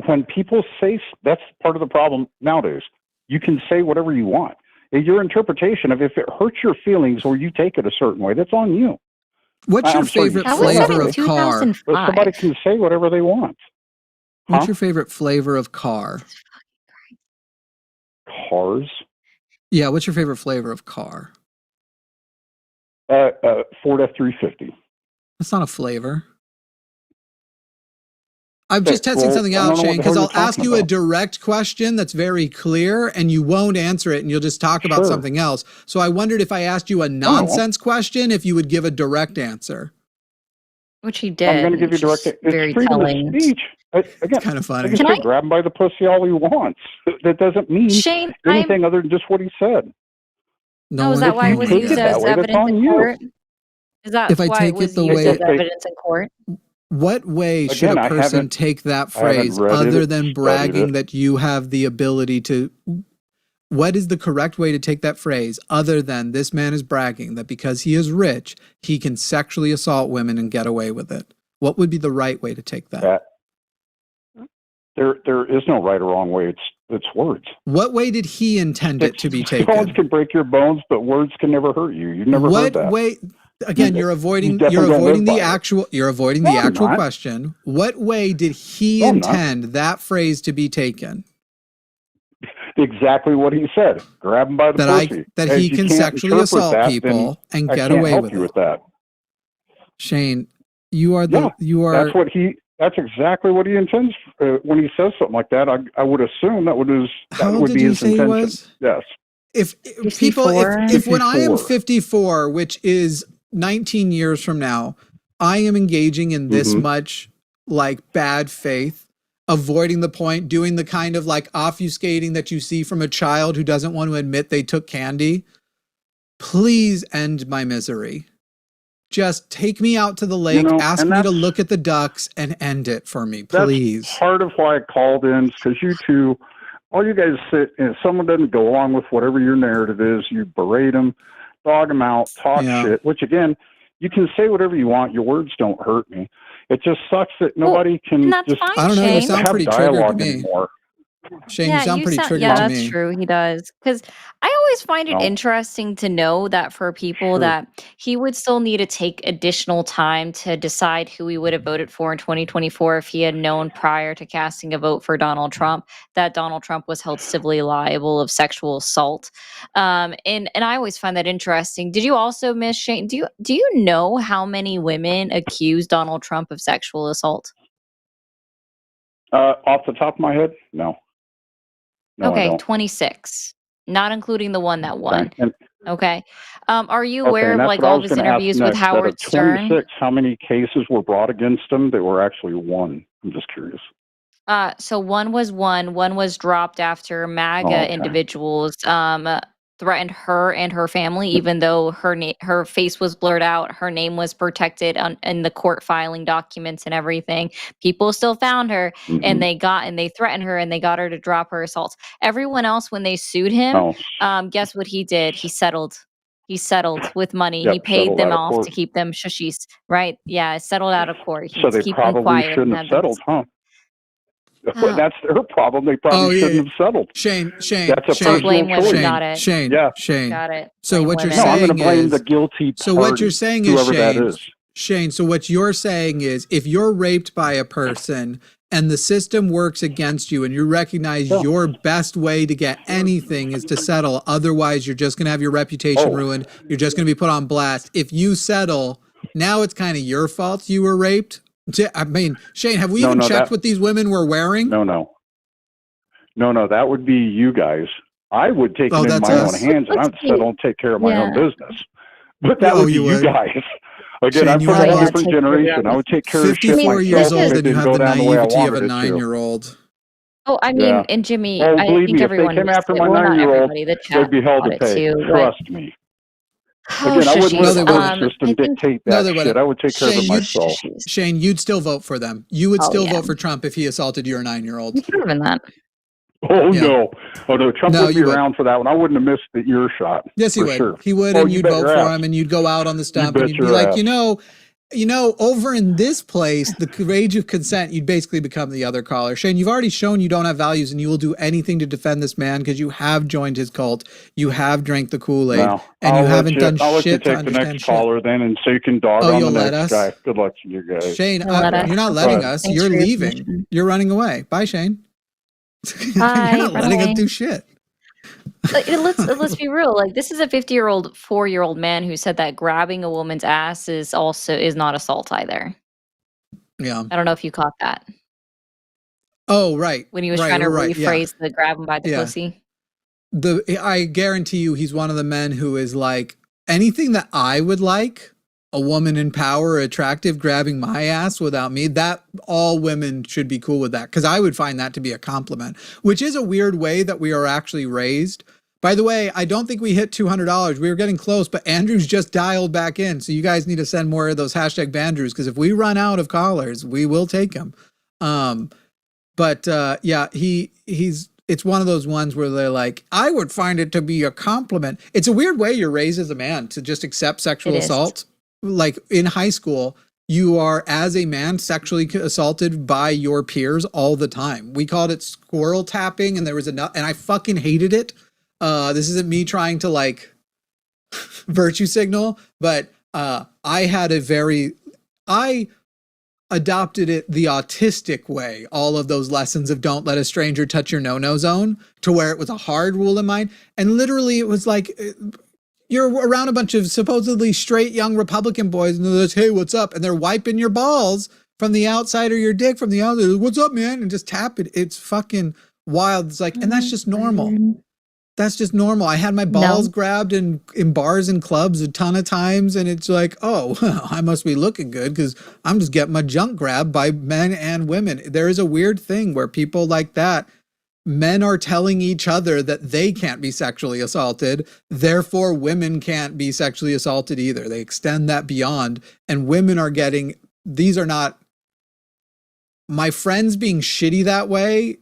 Speaker 4: When people say, that's part of the problem nowadays. You can say whatever you want. Your interpretation of if it hurts your feelings or you take it a certain way, that's on you.
Speaker 1: What's your
Speaker 4: I'm sorry,
Speaker 1: favorite
Speaker 4: That was said
Speaker 1: flavor
Speaker 4: in
Speaker 1: of car?
Speaker 4: But somebody
Speaker 2: 2005.
Speaker 4: can say whatever they want.
Speaker 1: What's
Speaker 4: Huh?
Speaker 1: your favorite flavor of car?
Speaker 4: Cars.
Speaker 1: Yeah, what's your favorite flavor of car?
Speaker 4: Ford F-350.
Speaker 1: That's not a flavor. I'm just
Speaker 4: Okay,
Speaker 1: testing
Speaker 4: well,
Speaker 1: something
Speaker 4: I don't
Speaker 1: out,
Speaker 4: know what
Speaker 1: Shane,
Speaker 4: the hell
Speaker 1: because
Speaker 4: you're
Speaker 1: I'll ask
Speaker 4: talking
Speaker 1: you a
Speaker 4: about.
Speaker 1: direct question that's very clear and you won't answer it and you'll just talk about
Speaker 4: Sure.
Speaker 1: something else. So I wondered if I asked you a nonsense question, if you would give a direct answer.
Speaker 2: Which he did.
Speaker 4: I'm going to give you
Speaker 2: which
Speaker 4: direct.
Speaker 2: is
Speaker 4: It's
Speaker 2: very
Speaker 4: freedom
Speaker 2: telling.
Speaker 4: of speech. Again,
Speaker 1: It's kind of funny.
Speaker 4: he
Speaker 2: Can
Speaker 4: can
Speaker 2: I-
Speaker 4: say grab him by the pussy all he wants. That doesn't mean
Speaker 2: Shane, I'm,
Speaker 4: anything other than just what he said.
Speaker 2: no, is
Speaker 1: one
Speaker 2: that
Speaker 4: If
Speaker 2: why
Speaker 4: you
Speaker 2: it was
Speaker 4: take
Speaker 2: used
Speaker 4: it that
Speaker 2: as
Speaker 4: way, that's
Speaker 2: evidence
Speaker 4: on
Speaker 2: in
Speaker 4: you.
Speaker 2: court? Is that
Speaker 1: If I
Speaker 2: why
Speaker 1: take
Speaker 2: it was
Speaker 1: it the
Speaker 2: used
Speaker 1: way-
Speaker 2: as evidence in court?
Speaker 1: What way should
Speaker 4: Again,
Speaker 1: a
Speaker 4: I
Speaker 1: person
Speaker 4: haven't-
Speaker 1: take that
Speaker 4: I haven't
Speaker 1: phrase
Speaker 4: read
Speaker 1: other
Speaker 4: it,
Speaker 1: than
Speaker 4: studied
Speaker 1: bragging
Speaker 4: it.
Speaker 1: that you have the ability to? What is the correct way to take that phrase other than this man is bragging that because he is rich, he can sexually assault women and get away with it? What would be the right way to take that?
Speaker 4: There is no right or wrong way. It's words.
Speaker 1: What way did he intend it to be
Speaker 4: Stones
Speaker 1: taken?
Speaker 4: can break your bones, but words can never hurt you. You've never
Speaker 1: What
Speaker 4: heard that.
Speaker 1: way? Again,
Speaker 4: You-
Speaker 1: you're avoiding.
Speaker 4: you
Speaker 1: You're
Speaker 4: definitely don't
Speaker 1: avoiding
Speaker 4: live
Speaker 1: the
Speaker 4: by it.
Speaker 1: actual. You're avoiding
Speaker 4: No,
Speaker 1: the
Speaker 4: I'm
Speaker 1: actual
Speaker 4: not.
Speaker 1: question. What way did he
Speaker 4: No, I'm not.
Speaker 1: intend that phrase to be taken?
Speaker 4: Exactly what he said. Grab him by the pussy.
Speaker 1: That
Speaker 4: If
Speaker 1: he
Speaker 4: you
Speaker 1: can
Speaker 4: can't
Speaker 1: sexually
Speaker 4: interpret
Speaker 1: assault
Speaker 4: that, then
Speaker 1: people and
Speaker 4: I
Speaker 1: get
Speaker 4: can't
Speaker 1: away
Speaker 4: help
Speaker 1: with
Speaker 4: you
Speaker 1: it.
Speaker 4: with that.
Speaker 1: Shane, you are
Speaker 4: Yeah,
Speaker 1: the
Speaker 4: That's exactly what he intends. When he says something like that, I would assume that
Speaker 1: How old
Speaker 4: would
Speaker 1: did
Speaker 4: be
Speaker 1: you
Speaker 4: his
Speaker 1: say he
Speaker 4: intention.
Speaker 1: was?
Speaker 4: Yes.
Speaker 1: If
Speaker 2: 54?
Speaker 1: when I am
Speaker 4: 54.
Speaker 1: 54, which is 19 years from now, I am engaging in this
Speaker 4: Mhm.
Speaker 1: much like bad faith, avoiding the point, doing the kind of like obfuscating that you see from a child who doesn't want to admit they took candy. Please end my misery. Just take me out to the lake, ask
Speaker 4: and
Speaker 1: me to
Speaker 4: that's-
Speaker 1: look at the ducks and end it for me,
Speaker 4: That's
Speaker 1: please.
Speaker 4: part of why I called in, because you two, all you guys sit, and if someone doesn't go along with whatever your narrative is, you berate them, dog them out, talk
Speaker 1: Yeah.
Speaker 4: shit, which again, you can say whatever you want. Your words don't hurt me. It just sucks that nobody can
Speaker 2: And that's
Speaker 4: just
Speaker 2: fine,
Speaker 1: I don't know, you
Speaker 2: Shane.
Speaker 1: sound
Speaker 4: have
Speaker 1: pretty triggered to
Speaker 4: dialogue
Speaker 1: me.
Speaker 4: anymore.
Speaker 1: Shane, you sound pretty triggered
Speaker 2: yeah,
Speaker 1: to
Speaker 2: that's
Speaker 1: me.
Speaker 2: true. He does. Because I always find it
Speaker 4: No.
Speaker 2: interesting to know that for people
Speaker 4: Sure.
Speaker 2: that he would still need to take additional time to decide who he would have voted for in 2024 if he had known prior to casting a vote for Donald Trump that Donald Trump was held civilly liable of sexual assault. And I always find that interesting. Did you also, Miss Shane? Do you know how many women accused Donald Trump of sexual assault?
Speaker 4: Off the top of my head, no. No, I
Speaker 2: Okay,
Speaker 4: don't.
Speaker 2: 26. not including the one that won.
Speaker 4: Okay. And,
Speaker 2: Okay. Are you
Speaker 4: okay,
Speaker 2: aware
Speaker 4: and
Speaker 2: of
Speaker 4: that's
Speaker 2: like
Speaker 4: what I
Speaker 2: all
Speaker 4: was
Speaker 2: of his
Speaker 4: going to ask
Speaker 2: interviews with
Speaker 4: next. Out
Speaker 2: Howard
Speaker 4: of
Speaker 2: Stern?
Speaker 4: 26, how many cases were brought against him that were actually won? I'm just curious.
Speaker 2: So one was dropped after
Speaker 4: Oh,
Speaker 2: MAGA
Speaker 4: okay.
Speaker 2: individuals threatened her and her family, even though her face was blurred out, her name was protected in the court filing documents and everything. People still found her, and they threatened her, and they got her to drop her assaults. Everyone else, when they sued him,
Speaker 4: Oh,
Speaker 2: guess what he did? He settled. He settled with money.
Speaker 4: yep,
Speaker 2: He paid
Speaker 4: settled
Speaker 2: them
Speaker 4: out of
Speaker 2: off
Speaker 4: court.
Speaker 2: to keep them shushies, right? Yeah, settled out of court.
Speaker 4: So
Speaker 2: To
Speaker 4: they
Speaker 2: keep them
Speaker 4: probably
Speaker 2: quiet and
Speaker 4: shouldn't have
Speaker 2: had them.
Speaker 4: settled, huh?
Speaker 2: Oh,
Speaker 4: That's their problem. They
Speaker 1: Oh
Speaker 4: probably
Speaker 1: yeah,
Speaker 4: shouldn't have settled.
Speaker 1: Shane,
Speaker 4: That's a
Speaker 2: so
Speaker 4: personal
Speaker 2: blame women.
Speaker 4: choice.
Speaker 2: Got it.
Speaker 1: Shane,
Speaker 4: Yeah.
Speaker 1: Shane.
Speaker 2: Got it.
Speaker 1: So
Speaker 2: Blame
Speaker 1: what you're
Speaker 2: women.
Speaker 4: No, I'm going to
Speaker 1: saying
Speaker 4: blame the
Speaker 1: is,
Speaker 4: guilty
Speaker 1: so what you're
Speaker 4: party,
Speaker 1: saying is,
Speaker 4: whoever that
Speaker 1: Shane,
Speaker 4: is.
Speaker 1: Shane, so what you're saying is, if you're raped by a person and the system works against you and you recognize
Speaker 4: Yeah.
Speaker 1: your best way to get anything is to settle, otherwise you're just going to have your reputation
Speaker 4: Oh.
Speaker 1: ruined, you're just going to be put on blast. If you settle, now it's kind of your fault you were raped. I mean, Shane, have we even checked what these women were wearing?
Speaker 4: No, that would be you guys. I would take it in my own hands, and I would settle and take care of my own business. But that would be you guys. Again,
Speaker 1: Shane,
Speaker 4: I'm
Speaker 1: you
Speaker 4: from
Speaker 1: are
Speaker 4: a
Speaker 1: like
Speaker 4: different generation. I would take care of shit
Speaker 1: 54 years
Speaker 4: myself
Speaker 1: old
Speaker 4: if it
Speaker 1: and you
Speaker 4: didn't
Speaker 1: have
Speaker 4: go
Speaker 1: the
Speaker 4: down the way I
Speaker 1: naivety of a
Speaker 4: wanted it to.
Speaker 1: 9-year-old.
Speaker 2: Oh, I mean,
Speaker 4: Yeah.
Speaker 2: and Jimmy,
Speaker 4: Oh,
Speaker 2: I
Speaker 4: believe
Speaker 2: think
Speaker 4: me, if they
Speaker 2: everyone
Speaker 4: came
Speaker 2: missed
Speaker 4: after
Speaker 2: it.
Speaker 4: my
Speaker 2: Well, not
Speaker 4: 9-year-old,
Speaker 2: everybody. The
Speaker 4: they'd
Speaker 2: chat
Speaker 4: be held
Speaker 2: caught
Speaker 4: to
Speaker 2: it
Speaker 4: pay.
Speaker 2: too.
Speaker 4: Trust me.
Speaker 2: Oh,
Speaker 4: Again, I wouldn't
Speaker 1: No,
Speaker 2: shushies.
Speaker 1: they
Speaker 4: let the
Speaker 1: wouldn't.
Speaker 4: system
Speaker 2: I think
Speaker 4: dictate
Speaker 1: No,
Speaker 4: that
Speaker 1: they
Speaker 4: shit.
Speaker 1: wouldn't.
Speaker 4: I would take care of it
Speaker 1: Shane,
Speaker 4: myself.
Speaker 1: Shane, you'd still vote for them. You would
Speaker 2: Oh,
Speaker 1: still
Speaker 2: yeah.
Speaker 1: vote for Trump if he assaulted your 9-year-old.
Speaker 2: You've proven that.
Speaker 4: Oh,
Speaker 1: Yeah.
Speaker 4: no. Oh, no. Trump
Speaker 1: No,
Speaker 4: wouldn't be
Speaker 1: you would.
Speaker 4: around for that one. I wouldn't have missed the earshot.
Speaker 1: Yes, he
Speaker 4: for
Speaker 1: would.
Speaker 4: sure.
Speaker 1: He would,
Speaker 4: Oh,
Speaker 1: and
Speaker 4: you
Speaker 1: you'd
Speaker 4: bet
Speaker 1: vote
Speaker 4: your
Speaker 1: for
Speaker 4: ass.
Speaker 1: him, and you'd go out on the stump,
Speaker 4: bet
Speaker 1: and you'd be
Speaker 4: your
Speaker 1: like,
Speaker 4: ass.
Speaker 1: you know, over in this place, the age of consent, you'd basically become the other caller. Shane, you've already shown you don't have values, and you will do anything to defend this man because you have joined his cult, you have drank the Kool-Aid,
Speaker 4: No,
Speaker 1: and you haven't done
Speaker 4: I'll let you
Speaker 1: shit to
Speaker 4: take the
Speaker 1: understand
Speaker 4: next
Speaker 1: shit.
Speaker 4: caller then, and so you can dog
Speaker 1: Oh,
Speaker 4: on
Speaker 1: you'll
Speaker 4: the
Speaker 1: let
Speaker 4: next
Speaker 1: us?
Speaker 4: guy. Good luck to you guys.
Speaker 1: Shane,
Speaker 2: You'll let us?
Speaker 1: you're not
Speaker 2: Okay.
Speaker 1: letting
Speaker 4: Go ahead.
Speaker 1: us.
Speaker 2: Thanks
Speaker 1: You're
Speaker 2: for your
Speaker 1: leaving.
Speaker 2: permission.
Speaker 1: You're running away. Bye, Shane.
Speaker 2: Bye.
Speaker 1: You're not letting us
Speaker 2: Bye-bye.
Speaker 1: do shit.
Speaker 2: Like, let's be real. Like, this is a 50-year-old, 4-year-old man who said that grabbing a woman's ass is not assault either.
Speaker 1: Yeah.
Speaker 2: I don't know if you caught that
Speaker 1: Oh, right.
Speaker 2: when he was
Speaker 1: Right,
Speaker 2: trying to
Speaker 1: right, yeah.
Speaker 2: rephrase the grab him by the
Speaker 1: Yeah.
Speaker 2: pussy.
Speaker 1: I guarantee you he's one of the men who is like, anything that I would like, a woman in power, attractive, grabbing my ass without me, that all women should be cool with that. Because I would find that to be a compliment, which is a weird way that we are actually raised. By the way, I don't think we hit $200. We were getting close, but Andrew's just dialed back in. So you guys need to send more of those hashtag Bandrews, because if we run out of callers, we will take them. Yeah, it's one of those ones where they're like, I would find it to be a compliment. It's a weird way you're raised as a man to just accept sexual assault. Like in high school, you are, as a man, sexually assaulted by your peers all the time. We called it squirrel tapping, and there was and I fucking hated it. This isn't me trying to like virtue signal, but I adopted it the autistic way, all of those lessons of don't let a stranger touch your no-no zone, to where it was a hard rule in mine. And literally it was like, you're around a bunch of supposedly straight young Republican boys and they're like, hey, what's up? And they're wiping your balls from the outside or your dick from the outside. What's up, man? And just tap it. It's fucking wild. It's like, and that's just normal. That's just normal. I had my balls grabbed in bars and clubs a ton of times, and it's like, oh, well, I must be looking good because I'm just getting my junk grabbed by men and women. There is a weird thing where people like that, men are telling each other that they can't be sexually assaulted, therefore women can't be sexually assaulted either. They extend that beyond, and women are getting, these are not, my friends being shitty that way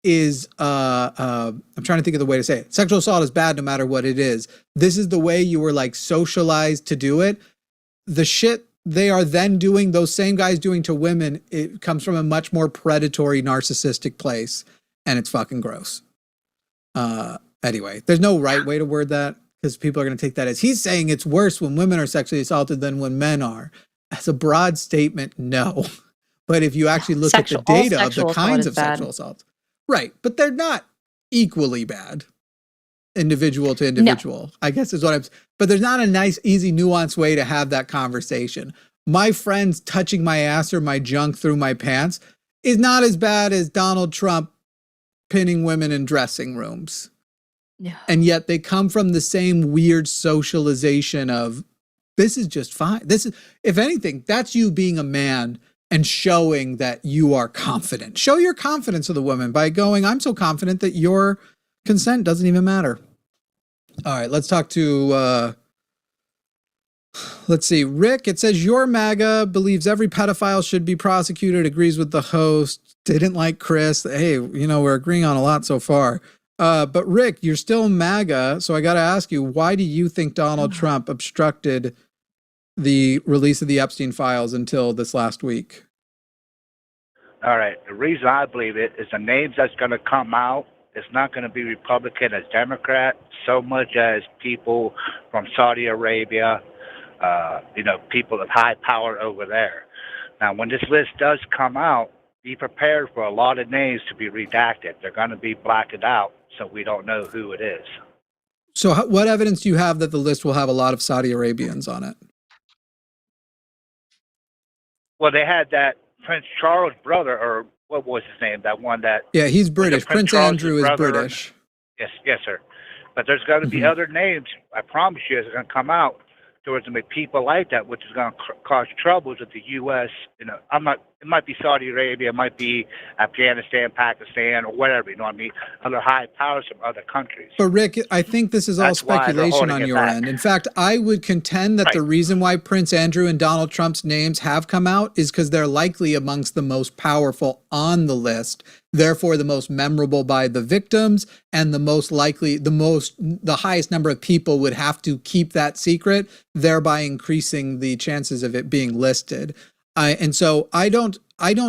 Speaker 1: is I'm trying to think of the way to say it. Sexual assault is bad no matter what it is. This is the way you were like socialized to do it. The shit they are then doing, those same guys doing to women, it comes from a much more predatory, narcissistic place, and it's fucking gross. Anyway, there's no right way to word that, because people are going to take that as he's saying it's worse when women are sexually assaulted than when men are. As a broad statement, no. But if you actually look at the data of the kinds of sexual assaults, right, but they're not equally bad, individual to individual, I guess is what I'm, but there's not a nice, easy, nuanced way to have that conversation. My friends touching my ass or my junk through my pants is not as bad as Donald Trump pinning women in dressing rooms.
Speaker 2: No.
Speaker 1: And yet they come from the same weird socialization of this is just fine. This is, if anything, that's you being a man and showing that you are confident. Show your confidence to the woman by going, I'm so confident that your consent doesn't even matter. All right, let's talk to, let's see, Rick. It says your MAGA believes every pedophile should be prosecuted, agrees with the host, didn't like Chris. Hey, you know, we're agreeing on a lot so far. But Rick, you're still MAGA, so I got to ask you, why do you think Donald Trump obstructed the release of the Epstein files until this last week?
Speaker 5: All right. The reason I believe it is the names that's going to come out, it's not going to be Republican as Democrat so much as people from Saudi Arabia, people of high power over there. Now, when this list does come out, be prepared for a lot of names to be redacted. They're going to be blacked out, so we don't know who it is.
Speaker 1: So what evidence do you have that the list will have a lot of Saudi Arabians on it?
Speaker 5: Well, they had that Prince Charles' brother, or what was his name? That one that...
Speaker 1: Yeah, he's British.
Speaker 5: Prince
Speaker 1: Prince Andrew is
Speaker 5: brother.
Speaker 1: British.
Speaker 5: Yes, sir. But there's going to be other names, I promise you, that's going to come out. There's going to be people like that, which is going to cause troubles with the U.S. It might be Saudi Arabia, it might be Afghanistan, Pakistan, or whatever, you know what I mean? Other high powers from other countries.
Speaker 1: But Rick, I think this is all
Speaker 5: That's why they're
Speaker 1: speculation
Speaker 5: holding
Speaker 1: on
Speaker 5: it
Speaker 1: your
Speaker 5: back.
Speaker 1: end. In fact, I would contend that the reason why Prince Andrew and Donald Trump's names have come out is because they're likely amongst the most powerful on the list, therefore the most memorable by the victims, and the most likely, the highest number of people would have to keep that secret, thereby increasing the chances of it being listed. And so I don't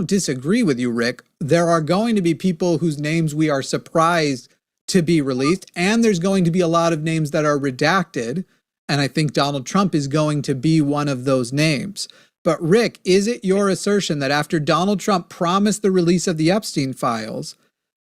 Speaker 1: disagree with you, Rick. There are going to be people whose names we are surprised to be released, and there's going to be a lot of names that are redacted, and I think Donald Trump is going to be one of those names. But Rick, is it your assertion that after Donald Trump promised the release of the Epstein files,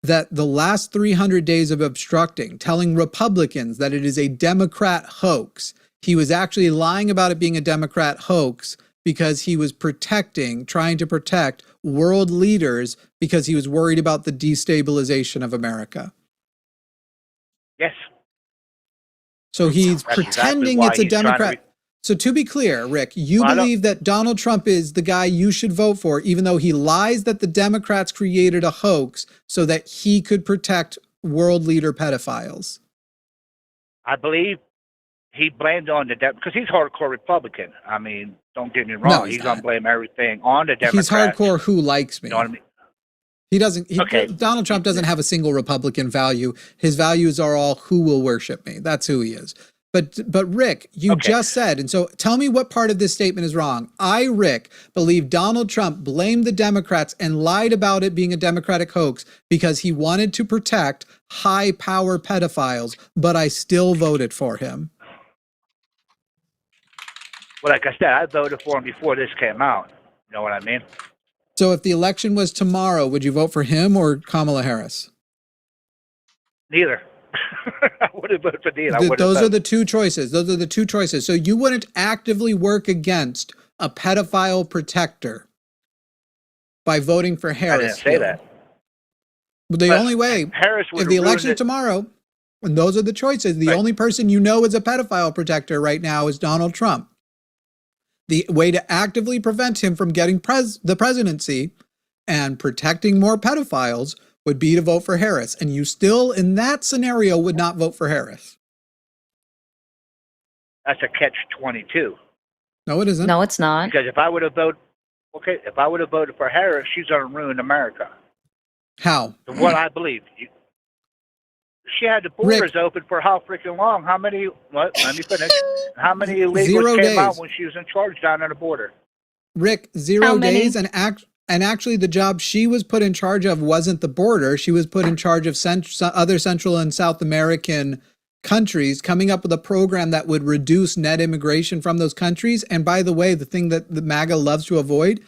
Speaker 1: that the last 300 days of obstructing, telling Republicans that it is a Democrat hoax, he was actually lying about it being a Democrat hoax because he was trying to protect world leaders because he was worried about the destabilization of America?
Speaker 5: Yes.
Speaker 1: So he's
Speaker 5: That's
Speaker 1: pretending
Speaker 5: exactly
Speaker 1: it's a
Speaker 5: why he's trying to
Speaker 1: Democrat. So to be clear, Rick, you believe that Donald Trump is the guy you should vote for, even though he lies that the Democrats created a hoax so that he could protect world leader pedophiles?
Speaker 5: I believe he blamed on the because he's hardcore Republican. I mean, don't get me wrong.
Speaker 1: No,
Speaker 5: he's going to blame everything on the Democrats.
Speaker 1: He's hardcore who likes me.
Speaker 5: You know what I mean?
Speaker 1: He doesn't.
Speaker 5: Okay.
Speaker 1: Donald Trump doesn't have a single Republican value. His values are all who will worship me. That's who he is. But Rick, you just said, and so tell me what part of this statement is wrong. I, Rick, believe Donald Trump blamed the Democrats and lied about it being a Democratic hoax because he wanted to protect high power pedophiles, but I still voted for him.
Speaker 5: Well, like I said, I voted for him before this came out. You know what I mean?
Speaker 1: So if the election was tomorrow, would you vote for him or Kamala Harris?
Speaker 5: Neither. I would have voted for neither.
Speaker 1: Those are the two choices. Those are the two choices. So you wouldn't actively work against a pedophile protector by voting for Harris.
Speaker 5: I didn't say that.
Speaker 1: But the only way,
Speaker 5: Harris would
Speaker 1: if the election is tomorrow, and those are the choices, the only person you know is a pedophile protector right now is Donald Trump. The way to actively prevent him from getting the presidency and protecting more pedophiles would be to vote for Harris. And you still, in that scenario, would not vote for Harris.
Speaker 5: That's a catch-22.
Speaker 1: No, it isn't.
Speaker 2: No, it's not.
Speaker 5: Because if I would have voted for Harris, she's going to ruin America.
Speaker 1: How?
Speaker 5: What I believe. She had the borders open for how freaking long? How many? Let me finish. How many illegals came out when she was in charge down on the border?
Speaker 1: Rick, 0 days, and actually the job she was put in charge of wasn't the border. She was put in charge of other Central and South American countries, coming up with a program that would reduce net immigration from those countries. And by the way, the thing that the MAGA loves to avoid,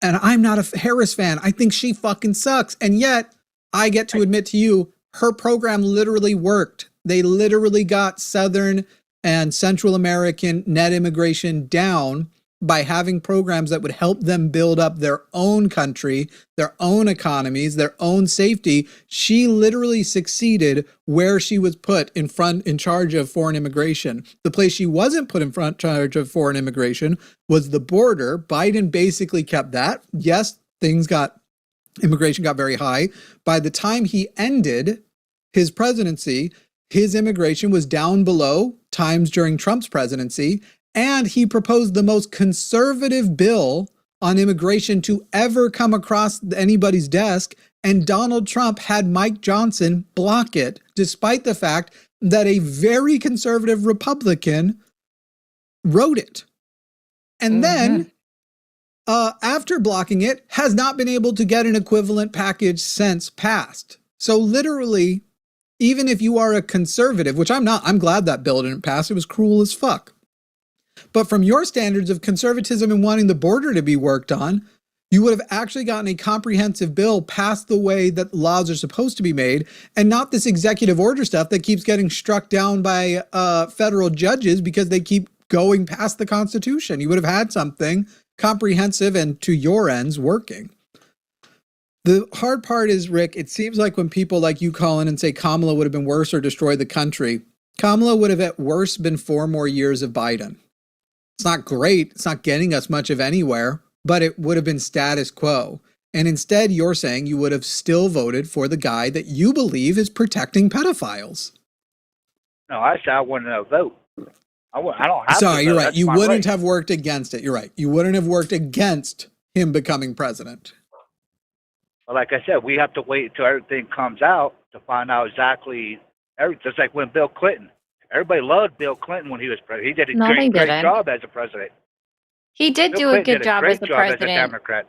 Speaker 1: and I'm not a Harris fan, I think she fucking sucks. And yet, I get to admit to you, her program literally worked. They literally got Southern and Central American net immigration down by having programs that would help them build up their own country, their own economies, their own safety. She literally succeeded where she was put in charge of foreign immigration. The place she wasn't put in charge of foreign immigration was the border. Biden basically kept that. Yes, immigration got very high. By the time he ended his presidency, his immigration was down below times during Trump's presidency, and he proposed the most conservative bill on immigration to ever come across anybody's desk, and Donald Trump had Mike Johnson block it, despite the fact that a very conservative Republican wrote it. And then, after blocking it, has not been able to get an equivalent package since passed. So literally, even if you are a conservative, which I'm not, I'm glad that bill didn't pass. It was cruel as fuck. But from your standards of conservatism and wanting the border to be worked on, you would have actually gotten a comprehensive bill passed the way that laws are supposed to be made, and not this executive order stuff that keeps getting struck down by federal judges because they keep going past the Constitution. You would have had something comprehensive and to your ends working. The hard part is, Rick, it seems like when people like you call in and say Kamala would have been worse or destroyed the country, Kamala would have at worst been 4 more years of Biden. It's not great. It's not getting us much of anywhere, but it would have been status quo. And instead, you're saying you would have still voted for the guy that you believe is protecting pedophiles.
Speaker 5: No, I said I wouldn't vote. I don't have
Speaker 1: Sorry,
Speaker 5: to
Speaker 1: you're
Speaker 5: vote.
Speaker 1: right.
Speaker 5: That's
Speaker 1: You
Speaker 5: my
Speaker 1: wouldn't
Speaker 5: right.
Speaker 1: have worked against it. You're right. You wouldn't have worked against him becoming president.
Speaker 5: But like I said, we have to wait until everything comes out to find out exactly everything. Just like when Bill Clinton. Everybody loved Bill Clinton when he was president. He did a
Speaker 2: No, they
Speaker 5: great
Speaker 2: didn't.
Speaker 5: job as a president.
Speaker 2: He did
Speaker 5: Bill
Speaker 2: do a
Speaker 5: Clinton
Speaker 2: good
Speaker 5: did
Speaker 2: job
Speaker 5: great
Speaker 2: as the
Speaker 5: job as a
Speaker 2: president.
Speaker 5: Democrat.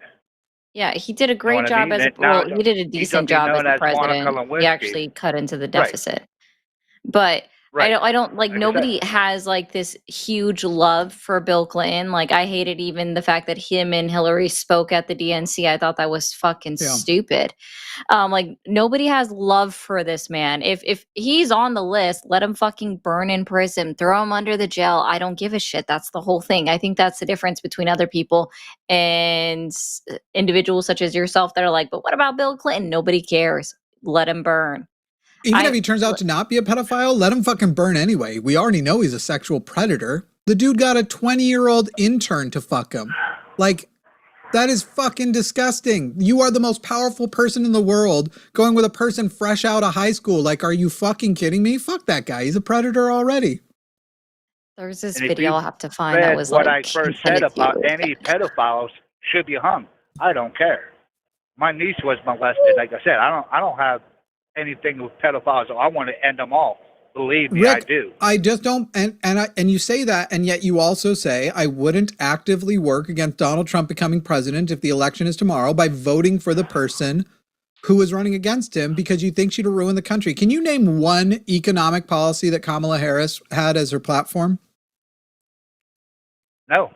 Speaker 2: Yeah, he did a
Speaker 5: You know
Speaker 2: great
Speaker 5: what I
Speaker 2: job
Speaker 5: mean?
Speaker 2: as
Speaker 5: And now
Speaker 2: well. He did a
Speaker 5: he's
Speaker 2: decent
Speaker 5: gonna
Speaker 2: job
Speaker 5: be
Speaker 2: as
Speaker 5: known
Speaker 2: the
Speaker 5: as Monica
Speaker 2: president.
Speaker 5: Lewinsky.
Speaker 2: He actually cut into the
Speaker 5: Right.
Speaker 2: deficit. But
Speaker 5: Right.
Speaker 2: I don't like
Speaker 5: Like I said.
Speaker 2: nobody has like this huge love for Bill Clinton. Like I hated even the fact that him and Hillary spoke at the DNC. I thought that was fucking
Speaker 1: Yeah.
Speaker 2: stupid. Like nobody has love for this man. If he's on the list, let him fucking burn in prison, throw him under the jail. I don't give a shit. That's the whole thing. I think that's the difference between other people and individuals such as yourself that are like, but what about Bill Clinton? Nobody cares. Let him burn.
Speaker 1: Even if he turns out to not be a pedophile, let him fucking burn anyway. We already know he's a sexual predator. The dude got a 20-year-old intern to fuck him. Like, that is fucking disgusting. You are the most powerful person in the world going with a person fresh out of high school. Like, are you fucking kidding me? Fuck that guy. He's a predator already.
Speaker 2: There's this
Speaker 5: And if
Speaker 2: video
Speaker 5: you
Speaker 2: I'll have to find that
Speaker 5: read
Speaker 2: was
Speaker 5: what
Speaker 2: like
Speaker 5: I first said
Speaker 2: intended to
Speaker 5: about
Speaker 2: you.
Speaker 5: any pedophiles should be hung. I don't care. My niece was molested. Like I said, I don't have anything with pedophiles. I want to end them all. Believe me,
Speaker 1: Rick,
Speaker 5: I do.
Speaker 1: I just don't, and you say that, and yet you also say, I wouldn't actively work against Donald Trump becoming president if the election is tomorrow by voting for the person who is running against him because you think she'd ruin the country. Can you name one economic policy that Kamala Harris had as her platform?
Speaker 5: No.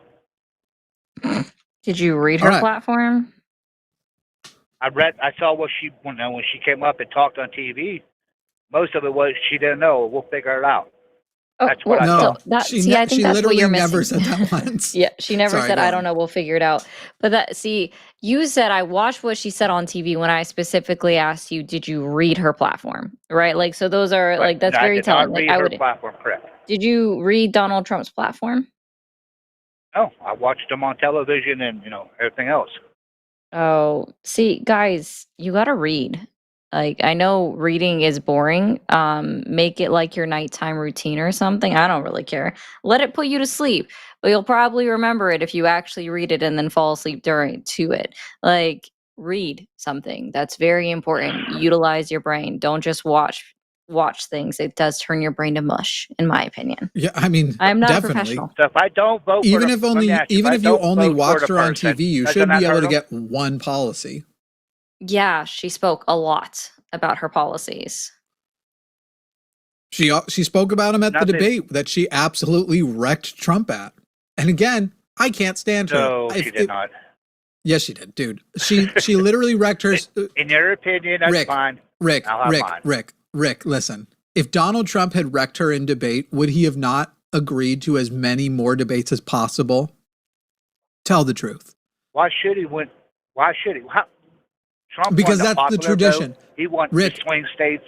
Speaker 2: Did you read
Speaker 1: All
Speaker 2: her
Speaker 1: right.
Speaker 2: platform?
Speaker 5: I saw what she, when she came up and talked on TV. Most of it was she didn't know. We'll figure it out.
Speaker 2: Oh,
Speaker 5: That's what I
Speaker 1: No,
Speaker 5: saw.
Speaker 2: That,
Speaker 1: she,
Speaker 2: see, I think
Speaker 1: she
Speaker 2: that's what
Speaker 1: literally
Speaker 2: you're
Speaker 1: never
Speaker 2: missing.
Speaker 1: said that once.
Speaker 2: Yeah, she never
Speaker 1: Sorry,
Speaker 2: said,
Speaker 1: go
Speaker 2: I
Speaker 1: on.
Speaker 2: don't know, we'll figure it out. But that, see, you said I watched what she said on TV when I specifically asked you, did you read her platform? Right? Like, so those are,
Speaker 5: Right.
Speaker 2: like, that's
Speaker 5: No, I
Speaker 2: very
Speaker 5: did
Speaker 2: telling.
Speaker 5: not
Speaker 2: Like,
Speaker 5: read
Speaker 2: I
Speaker 5: her
Speaker 2: would,
Speaker 5: platform correct.
Speaker 2: did you read Donald Trump's platform?
Speaker 5: No, I watched them on television and everything else.
Speaker 2: Oh, see, guys, you gotta read. Like, I know reading is boring. Make it like your nighttime routine or something. I don't really care. Let it put you to sleep, but you'll probably remember it if you actually read it and then fall asleep during to it. Like, read something. That's very important. Utilize your brain. Don't just watch things. It does turn your brain to mush, in my opinion.
Speaker 1: Yeah, I mean,
Speaker 2: I'm not a
Speaker 1: definitely.
Speaker 2: professional.
Speaker 5: So if I don't vote
Speaker 1: Even
Speaker 5: for
Speaker 1: if
Speaker 5: the, let
Speaker 1: only,
Speaker 5: me ask you,
Speaker 1: even
Speaker 5: I
Speaker 1: if you
Speaker 5: don't
Speaker 1: only
Speaker 5: vote for
Speaker 1: watched
Speaker 5: the
Speaker 1: her on
Speaker 5: person,
Speaker 1: TV, you
Speaker 5: doesn't
Speaker 1: should
Speaker 5: that
Speaker 1: be able
Speaker 5: hurt
Speaker 1: to
Speaker 5: 'em?
Speaker 1: get one policy.
Speaker 2: Yeah, she spoke a lot about her policies.
Speaker 1: She spoke about him at the
Speaker 5: Nothing.
Speaker 1: debate that she absolutely wrecked Trump at. And again, I can't stand her.
Speaker 5: No, she did not.
Speaker 1: Yes, she did, dude. She literally wrecked her.
Speaker 5: In your opinion, that's
Speaker 1: Rick,
Speaker 5: fine.
Speaker 1: Rick,
Speaker 5: I'll have mine.
Speaker 1: Rick, listen. If Donald Trump had wrecked her in debate, would he have not agreed to as many more debates as possible? Tell the truth.
Speaker 5: Why should he win? Why should he? Trump
Speaker 1: Because
Speaker 5: won
Speaker 1: that's the
Speaker 5: popular
Speaker 1: tradition.
Speaker 5: Vote. He won
Speaker 1: Rick.
Speaker 5: the swing states.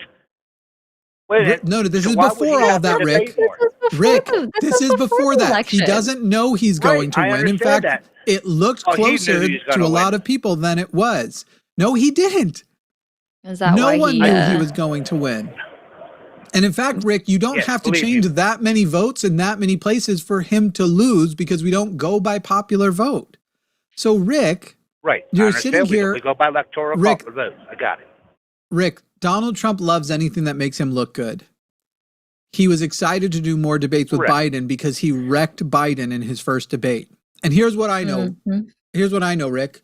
Speaker 5: Wait a minute.
Speaker 1: No, this
Speaker 5: So
Speaker 1: is
Speaker 5: why would
Speaker 1: before
Speaker 5: he
Speaker 1: all
Speaker 5: have
Speaker 1: that,
Speaker 5: to
Speaker 1: Rick.
Speaker 5: debate for?
Speaker 1: Rick, this is before
Speaker 2: the
Speaker 1: that. He
Speaker 2: election.
Speaker 1: doesn't know he's going to
Speaker 5: Right, I
Speaker 1: win. In
Speaker 5: understand
Speaker 1: fact,
Speaker 5: that.
Speaker 1: it looked
Speaker 5: Oh, he knew
Speaker 1: closer
Speaker 5: he was
Speaker 1: to
Speaker 5: gonna
Speaker 1: a lot
Speaker 5: win.
Speaker 1: of people than it was. No, he didn't.
Speaker 2: Is that
Speaker 1: No
Speaker 2: why
Speaker 1: one
Speaker 2: he,
Speaker 1: knew he was going to win. And in fact, Rick, you don't
Speaker 5: Yes,
Speaker 1: have to
Speaker 5: believe
Speaker 1: change
Speaker 5: you.
Speaker 1: that many votes in that many places for him to lose because we don't go by popular vote. So, Rick,
Speaker 5: Right.
Speaker 1: You're
Speaker 5: I understand.
Speaker 1: sitting here-
Speaker 5: We go by electoral
Speaker 1: Rick-
Speaker 5: popular vote. I got it.
Speaker 1: Rick, Donald Trump loves anything that makes him look good. He was excited to do more debates with
Speaker 5: Correct.
Speaker 1: Biden because he wrecked Biden in his first debate. And here's what I know.
Speaker 2: Mhm.
Speaker 1: Here's what I know, Rick.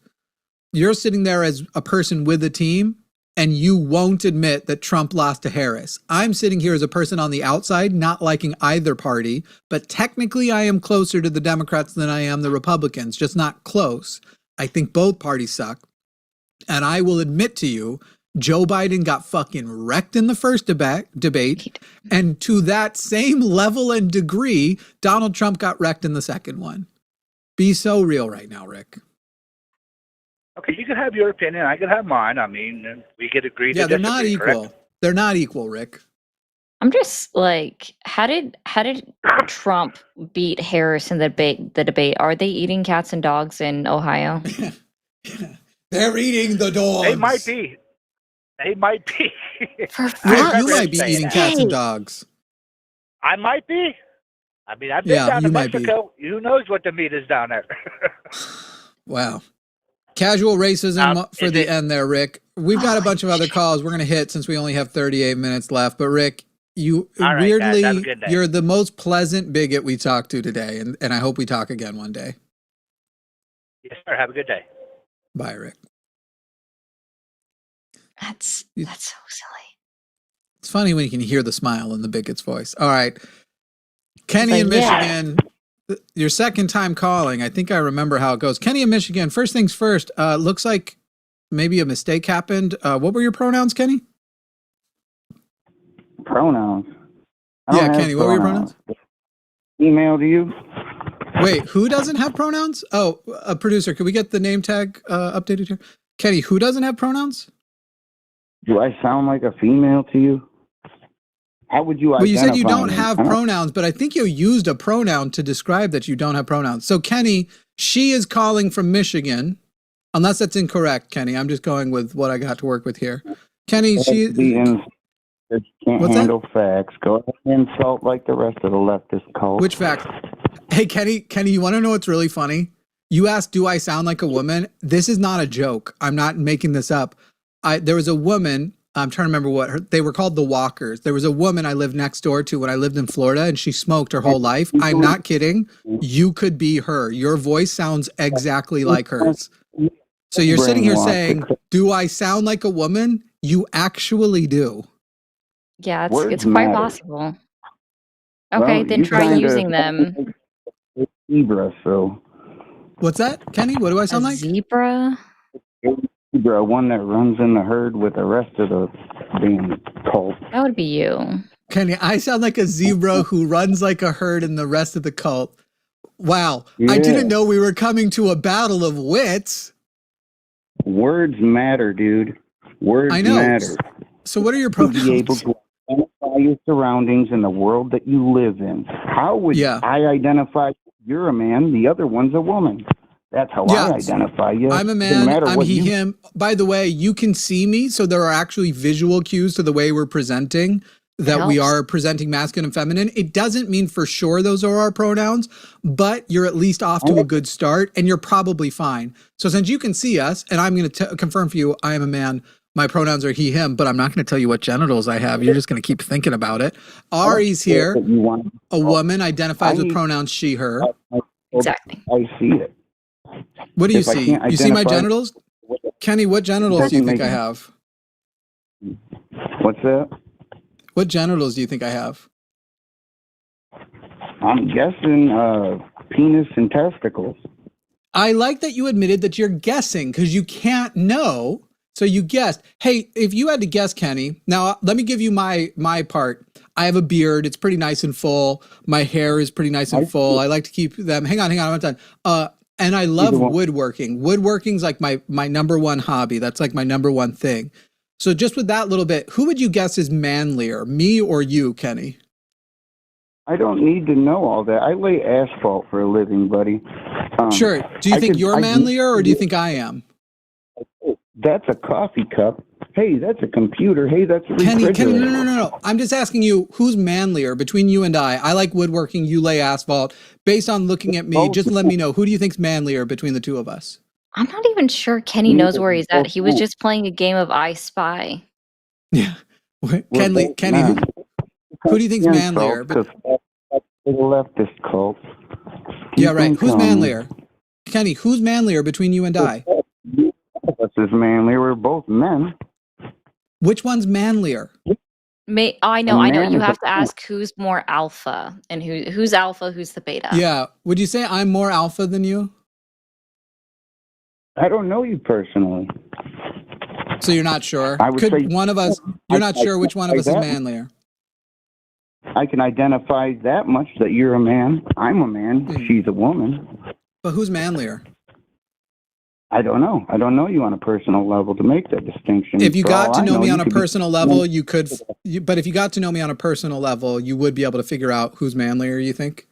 Speaker 1: You're sitting there as a person with a team, and you won't admit that Trump lost to Harris. I'm sitting here as a person on the outside, not liking either party, but technically I am closer to the Democrats than I am the Republicans, just not close. I think both parties suck. And I will admit to you, Joe Biden got fucking wrecked in the first debate. And to that same level and degree, Donald Trump got wrecked in the second one. Be so real right now, Rick.
Speaker 5: Okay, you can have your opinion. I can have mine. I mean, we could agree
Speaker 1: Yeah,
Speaker 5: to
Speaker 1: they're not
Speaker 5: disagree,
Speaker 1: equal.
Speaker 5: correct?
Speaker 1: They're not equal, Rick.
Speaker 2: I'm just like, how did Trump beat Harris in the debate? Are they eating cats and dogs in Ohio?
Speaker 1: They're eating the dogs.
Speaker 5: They might be. They might be.
Speaker 2: For
Speaker 1: Rick,
Speaker 2: fuck's
Speaker 1: you might be
Speaker 5: saying
Speaker 1: eating
Speaker 5: that.
Speaker 1: cats and dogs.
Speaker 5: I might be. I mean, I've been
Speaker 1: Yeah,
Speaker 5: down to
Speaker 1: you might be.
Speaker 5: Mexico. Who knows what the meat is down there?
Speaker 1: Wow. Casual racism for
Speaker 5: is
Speaker 1: the
Speaker 5: it-
Speaker 1: end there, Rick. We've got a
Speaker 2: Holy
Speaker 1: bunch of other
Speaker 2: shit.
Speaker 1: calls we're going to hit since we only have 38 minutes left. But Rick, you
Speaker 5: All right,
Speaker 1: weirdly,
Speaker 5: guys, have a good day.
Speaker 1: you're the most pleasant bigot we talked to today. And I hope we talk again one day.
Speaker 5: Yes, sir. Have a good day.
Speaker 1: Bye, Rick.
Speaker 2: That's so silly.
Speaker 1: It's funny when you can hear the smile in the bigot's voice. All right. Kenny
Speaker 2: like,
Speaker 1: in
Speaker 2: yeah.
Speaker 1: Michigan, your second time calling. I think I remember how it goes. Kenny in Michigan, first things first, looks like maybe a mistake happened. What were your pronouns, Kenny?
Speaker 6: Pronouns. I don't
Speaker 1: Yeah,
Speaker 6: have
Speaker 1: Kenny, what were your pronouns?
Speaker 6: Email to you.
Speaker 1: Wait, who doesn't have pronouns? Oh, a producer, could we get the name tag updated here? Kenny, who doesn't have pronouns?
Speaker 6: Do I sound like a female to you? How would you
Speaker 1: Well, you said you
Speaker 6: identify
Speaker 1: don't
Speaker 6: me?
Speaker 1: have
Speaker 6: I don't-
Speaker 1: pronouns, but I think you used a pronoun to describe that you don't have pronouns. So, Kenny, she is calling from Michigan. Unless that's incorrect, Kenny. I'm just going with what I got to work with here. Kenny, she...
Speaker 6: Can't
Speaker 1: What's that?
Speaker 6: handle facts. Go ahead and insult like the rest of the leftist cult.
Speaker 1: Which fact? Hey, Kenny, you want to know what's really funny? You asked, do I sound like a woman? This is not a joke. I'm not making this up. There was a woman, I'm trying to remember what they were called, the Walkers. There was a woman I lived next door to when I lived in Florida, and she smoked her whole life. I'm not kidding. You could be her. Your voice sounds exactly like hers. So you're sitting here saying, do I sound like a woman? You actually do.
Speaker 2: Yeah, it's
Speaker 6: Words
Speaker 2: quite
Speaker 6: matter.
Speaker 2: possible. Okay,
Speaker 6: Well,
Speaker 2: then
Speaker 6: you
Speaker 2: try
Speaker 6: kinda
Speaker 2: using them.
Speaker 6: sound like a Zebra, so
Speaker 1: What's that, Kenny? What do I
Speaker 2: A
Speaker 1: sound like?
Speaker 2: zebra?
Speaker 6: zebra, one that runs in the herd with the rest of the damn cult.
Speaker 2: That would be you.
Speaker 1: Kenny, I sound like a zebra who runs like a herd in the rest of the cult. Wow. I
Speaker 6: Yeah.
Speaker 1: didn't know we were coming to a battle of wits.
Speaker 6: Words matter, dude. Words
Speaker 1: I know.
Speaker 6: matter.
Speaker 1: So what are your
Speaker 6: To be able
Speaker 1: pronouns?
Speaker 6: to identify your surroundings in the world that you live in. How would
Speaker 1: Yeah.
Speaker 6: I identify you're a man, the other one's a woman? That's how
Speaker 1: Yeah.
Speaker 6: I identify you.
Speaker 1: I'm a
Speaker 6: Doesn't
Speaker 1: man,
Speaker 6: matter
Speaker 1: I'm
Speaker 6: what
Speaker 1: he,
Speaker 6: you-
Speaker 1: him. By the way, you can see me, so there are actually visual cues to the way we're presenting, that we
Speaker 2: Helps.
Speaker 1: are presenting masculine and feminine. It doesn't mean for sure those are our pronouns, but you're at least off to a good start, and you're probably fine. So since you can see us, and I'm going to confirm for you, I am a man, my pronouns are he, him, but I'm not going to tell you what genitals I have. You're just going to keep thinking about it. Ari's here,
Speaker 6: That you want.
Speaker 1: a woman, identifies with
Speaker 6: I-
Speaker 1: pronouns she, her.
Speaker 2: Exactly.
Speaker 6: I see it.
Speaker 1: What do you
Speaker 6: if I
Speaker 1: see?
Speaker 6: can't
Speaker 1: You see my
Speaker 6: identify-
Speaker 1: genitals? Kenny, what genitals do you think I have?
Speaker 6: What's that?
Speaker 1: What genitals do you think I have?
Speaker 6: I'm guessing penis and testicles.
Speaker 1: I like that you admitted that you're guessing because you can't know. So you guessed. Hey, if you had to guess, Kenny, now let me give you my part. I have a beard. It's pretty nice and full. My hair is pretty nice and full. I like to keep them. Hang on. I'm not done. And I love
Speaker 6: Either one.
Speaker 1: woodworking. Woodworking's like my number one hobby. That's like my number one thing. So just with that little bit, who would you guess is manlier, me or you, Kenny?
Speaker 6: I don't need to know all that. I lay asphalt for a living, buddy.
Speaker 1: Sure. Do you
Speaker 6: I
Speaker 1: think
Speaker 6: could-
Speaker 1: you're
Speaker 6: I-
Speaker 1: manlier or do you think I am?
Speaker 6: That's a coffee cup. Hey, that's a computer. Hey, that's a
Speaker 1: Kenny,
Speaker 6: refrigerator.
Speaker 1: no. I'm just asking you, who's manlier between you and I? I like woodworking, you lay asphalt. Based on looking at me, just let me know, who do you think's manlier between the two of us?
Speaker 2: I'm not even sure Kenny knows where he's at. He was just playing a game of I Spy.
Speaker 1: Yeah. Kenny, who do you think's manlier?
Speaker 6: Because that's the leftist cult.
Speaker 1: Yeah, right. Who's manlier? Kenny, who's manlier between you and I?
Speaker 6: Us is manlier. We're both men.
Speaker 1: Which one's manlier?
Speaker 2: I know.
Speaker 6: man
Speaker 2: You
Speaker 6: is
Speaker 2: have
Speaker 6: a-
Speaker 2: to ask who's more alpha and who's alpha, who's the beta.
Speaker 1: Yeah. Would you say I'm more alpha than you?
Speaker 6: I don't know you personally.
Speaker 1: So you're not sure?
Speaker 6: I would
Speaker 1: Could
Speaker 6: say-
Speaker 1: one of us, you're not sure which one of us is
Speaker 6: that.
Speaker 1: manlier?
Speaker 6: I can identify that much that you're a man. I'm a man. She's a woman.
Speaker 1: But who's manlier?
Speaker 6: I don't know. I don't know you on a personal level to make that distinction.
Speaker 1: If you
Speaker 6: For
Speaker 1: got
Speaker 6: all
Speaker 1: to
Speaker 6: I
Speaker 1: know me
Speaker 6: you
Speaker 1: on a
Speaker 6: could be-
Speaker 1: personal level, you could, but if you got to know me on a personal level, you would be able to figure out who's manlier, you think?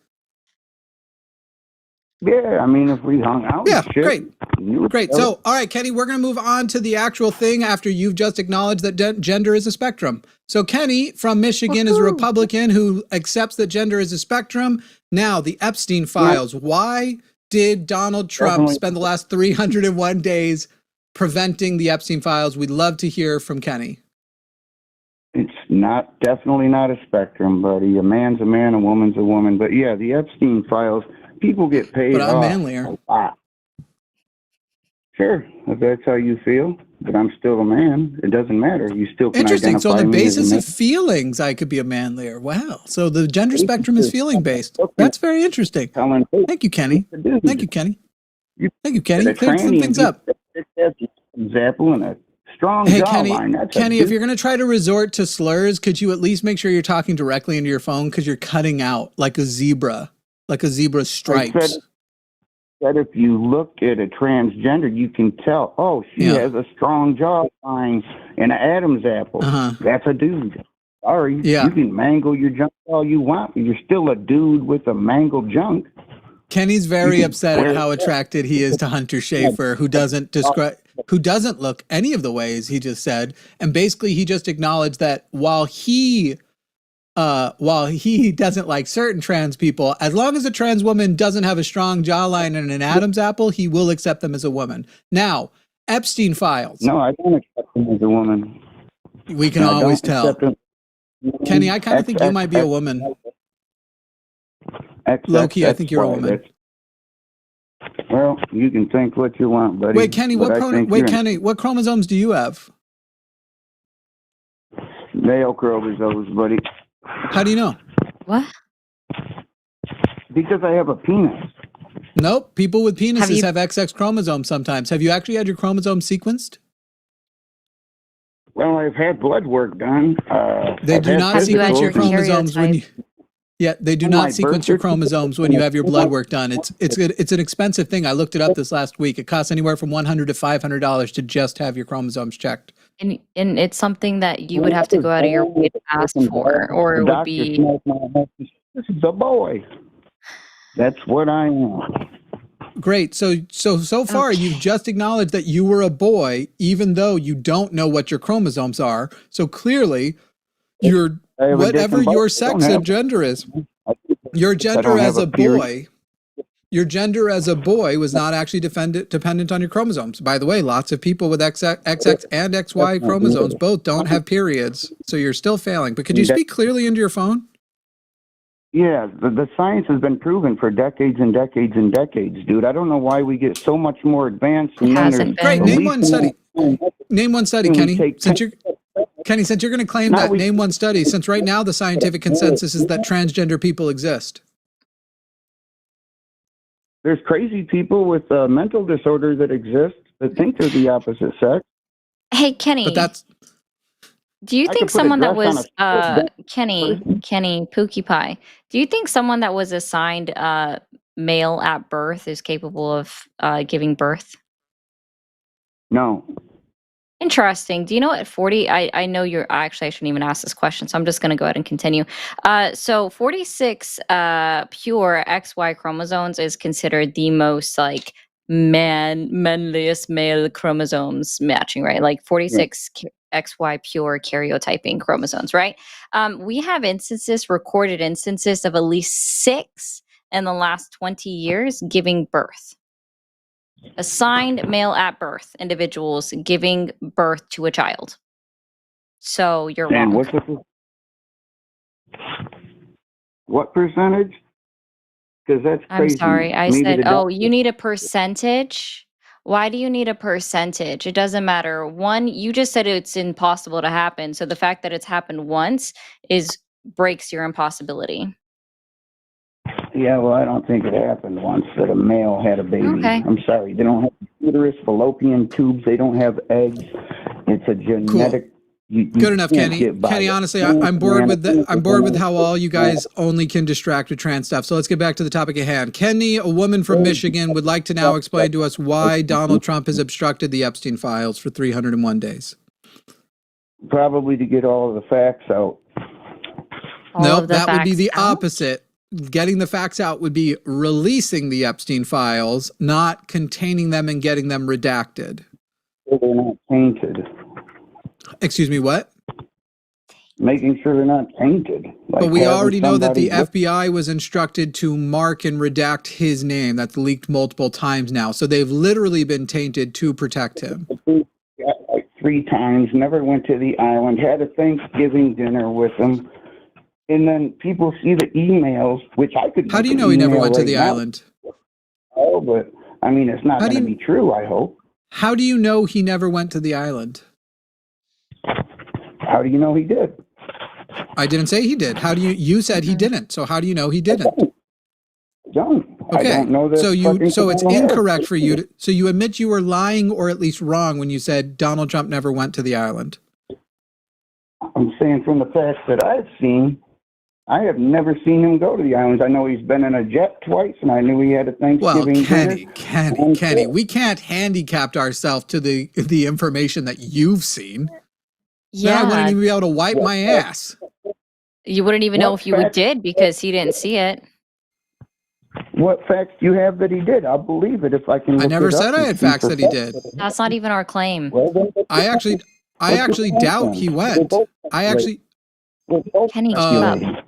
Speaker 6: Yeah, I mean, if we hung out.
Speaker 1: Yeah,
Speaker 6: and shit,
Speaker 1: great.
Speaker 6: you would
Speaker 1: Great.
Speaker 6: know.
Speaker 1: So, all right, Kenny, we're going to move on to the actual thing after you've just acknowledged that gender is a spectrum. So, Kenny from Michigan is a Republican who accepts that gender is a spectrum. Now, the Epstein files. Why did Donald Trump
Speaker 6: Definitely.
Speaker 1: spend the last 301 days preventing the Epstein files? We'd love to hear from Kenny.
Speaker 6: It's definitely not a spectrum, buddy. A man's a man, a woman's a woman. But yeah, the Epstein files, people get paid
Speaker 1: But I'm
Speaker 6: off
Speaker 1: manlier.
Speaker 6: a lot. Sure, if that's how you feel, but I'm still a man. It doesn't matter. You still can
Speaker 1: Interesting. So, on
Speaker 6: identify
Speaker 1: the
Speaker 6: me as a
Speaker 1: basis
Speaker 6: man.
Speaker 1: of feelings, I could be a manlier. Wow. So, the gender spectrum is feeling based. That's very interesting.
Speaker 6: Telling people
Speaker 1: Thank you, Kenny.
Speaker 6: to do.
Speaker 1: Thank you, Kenny.
Speaker 6: You-
Speaker 1: Thank you, Kenny.
Speaker 6: But a
Speaker 1: Cleared some
Speaker 6: tranny
Speaker 1: things
Speaker 6: and
Speaker 1: up.
Speaker 6: That's an example and a strong
Speaker 1: Hey, Kenny,
Speaker 6: jawline. That's a
Speaker 1: Kenny, if
Speaker 6: dude.
Speaker 1: you're going to try to resort to slurs, could you at least make sure you're talking directly into your phone because you're cutting out like a zebra's stripes.
Speaker 6: That if you look at a transgender, you can tell, oh, she
Speaker 1: Yeah.
Speaker 6: has a strong jawline and an Adam's apple.
Speaker 1: Uh-huh.
Speaker 6: That's a dude. Sorry.
Speaker 1: Yeah.
Speaker 6: You can mangle your junk all you want, but you're still a dude with a mangled junk.
Speaker 1: Kenny's very
Speaker 6: You can
Speaker 1: upset at
Speaker 6: wear
Speaker 1: how
Speaker 6: it.
Speaker 1: attracted he is to Hunter Schafer, who doesn't look any of the ways he just said. And basically he just acknowledged that while he doesn't like certain trans people, as long as a trans woman doesn't have a strong jawline and an Adam's apple, he will accept them as a woman. Now, Epstein files.
Speaker 6: No, I don't accept him as a woman.
Speaker 1: We can
Speaker 6: I don't
Speaker 1: always tell.
Speaker 6: accept him.
Speaker 1: Kenny, I kind of think you might be a woman. Low-key, I think you're a woman.
Speaker 6: Well, you can think what you want, buddy.
Speaker 1: Wait, Kenny,
Speaker 6: but I think you're
Speaker 1: what chromosomes do you have?
Speaker 6: male chromosomes, buddy.
Speaker 1: How do you know?
Speaker 2: What?
Speaker 6: Because I have a penis.
Speaker 1: Nope. People with penises
Speaker 2: you-
Speaker 1: have XX chromosomes sometimes. Have you actually had your chromosomes sequenced?
Speaker 6: Well, I've had blood work done.
Speaker 1: They
Speaker 6: I've
Speaker 1: do
Speaker 6: had
Speaker 1: not
Speaker 2: Have you had
Speaker 1: sequence
Speaker 2: your
Speaker 1: your chromosomes when you.
Speaker 2: karyotype?
Speaker 1: Yeah, they do
Speaker 6: On
Speaker 1: not
Speaker 6: my
Speaker 1: sequence
Speaker 6: birth
Speaker 1: your
Speaker 6: certificate.
Speaker 1: chromosomes when you have your blood work done. It's an expensive thing. I looked it up this last week. It costs anywhere from $100 to $500 to just have your chromosomes checked.
Speaker 2: And it's something that you would have to go out of your way to ask for, or it
Speaker 6: The
Speaker 2: would
Speaker 6: doctor
Speaker 2: be.
Speaker 6: smoked my head. This is a boy. That's what I am.
Speaker 1: Great. So far
Speaker 2: Okay.
Speaker 1: you've just acknowledged that you were a boy, even though you don't know what your chromosomes are. So clearly, you're
Speaker 6: I have a
Speaker 1: whatever
Speaker 6: different
Speaker 1: your
Speaker 6: body. I
Speaker 1: sex
Speaker 6: don't
Speaker 1: and
Speaker 6: have-
Speaker 1: gender is.
Speaker 6: I
Speaker 1: Your gender
Speaker 6: don't
Speaker 1: as
Speaker 6: have
Speaker 1: a
Speaker 6: a period.
Speaker 1: boy, your gender as a boy was not actually dependent on your chromosomes. By the way, lots of people with XX and XY chromosomes both don't have periods, so you're still failing. But could you speak clearly into your phone?
Speaker 6: Yeah, the science has been proven for decades and decades and decades, dude. I don't know why we get so much more advanced. And then
Speaker 2: Hasn't
Speaker 6: there's
Speaker 2: been.
Speaker 1: Great.
Speaker 6: the
Speaker 1: Name one
Speaker 6: least
Speaker 1: study.
Speaker 6: amount-
Speaker 1: Name one study,
Speaker 6: Can we
Speaker 1: Kenny.
Speaker 6: take-
Speaker 1: Since you're going to claim
Speaker 6: Now
Speaker 1: that,
Speaker 6: we-
Speaker 1: name one study. Since right now the scientific consensus is that transgender people exist.
Speaker 6: There's crazy people with mental disorders that exist that think they're the opposite sex.
Speaker 2: Hey, Kenny.
Speaker 1: But that's
Speaker 2: Do you
Speaker 6: I could
Speaker 2: think
Speaker 6: put a
Speaker 2: someone that
Speaker 6: dress on
Speaker 2: was
Speaker 6: a-
Speaker 2: Kenny Pookie Pie? Do you think someone that was assigned male at birth is capable of giving birth?
Speaker 6: No.
Speaker 2: Interesting. Do you know at 40, I know you're actually, I shouldn't even ask this question, so I'm just going to go ahead and continue. So 46 pure XY chromosomes is considered the most like manliest male chromosomes matching, right? Like 46 XY pure karyotyping chromosomes, right? We have recorded instances of at least 6 in the last 20 years giving birth. Assigned male at birth individuals giving birth to a child. So you're
Speaker 6: And
Speaker 2: wrong.
Speaker 6: what percentage? Because that's
Speaker 2: I'm
Speaker 6: crazy.
Speaker 2: sorry. I
Speaker 6: Maybe
Speaker 2: said,
Speaker 6: the
Speaker 2: oh, you need a percentage? Why do you need a percentage? It doesn't matter. One, you just said it's impossible to happen. So the fact that it's happened once breaks your impossibility.
Speaker 6: Yeah, well, I don't think it happened once that a male had a baby.
Speaker 2: Okay.
Speaker 6: I'm sorry. They don't have uterus, fallopian tubes. They don't have eggs. It's a genetic. You
Speaker 1: Good enough,
Speaker 6: can't
Speaker 1: Kenny.
Speaker 6: get by
Speaker 1: Kenny,
Speaker 6: it.
Speaker 1: honestly, I'm bored with I'm bored with how all you guys only can distract with trans stuff. So let's get back to the topic at hand. Kenny, a woman from Michigan, would like to now explain to us why Donald Trump has obstructed the Epstein files for 301 days.
Speaker 6: Probably to get all of the facts out.
Speaker 1: No, that would be the opposite. Getting the facts out would be releasing the Epstein files, not containing them and getting them redacted.
Speaker 6: So they're not tainted.
Speaker 1: Excuse me, what?
Speaker 6: Making sure they're not tainted. Like
Speaker 1: but we already know that the
Speaker 6: somebody
Speaker 1: FBI was instructed to mark and redact his name. That's leaked multiple times now. So they've literally been tainted to protect him.
Speaker 6: like 3 times, never went to the island, had a Thanksgiving dinner with him. And then people see the emails, which I could.
Speaker 1: How do you know he never went to the island?
Speaker 6: Oh, but I mean, it's not going to be true, I hope.
Speaker 1: How do you know he never went to the island?
Speaker 6: How do you know he did?
Speaker 1: I didn't say he did. How do you said he didn't. So how do you know he didn't?
Speaker 6: I don't.
Speaker 1: Okay.
Speaker 6: I don't know that.
Speaker 1: So it's incorrect for you to, so you admit you were lying or at least wrong when you said Donald Trump never went to the island.
Speaker 6: I'm saying from the facts that I've seen, I have never seen him go to the islands. I know he's been in a jet twice, and I knew he had a Thanksgiving dinner.
Speaker 1: Kenny, we can't handicap ourselves to the information that you've seen.
Speaker 2: Yeah.
Speaker 1: Then I wouldn't even be able to wipe my ass.
Speaker 2: You wouldn't even know if you did because he didn't see it.
Speaker 6: What facts do you have that he did? I'll believe it if I can.
Speaker 1: I never said I had facts that he did.
Speaker 2: That's not even our claim.
Speaker 1: I actually doubt he went.
Speaker 2: Kenny, keep up.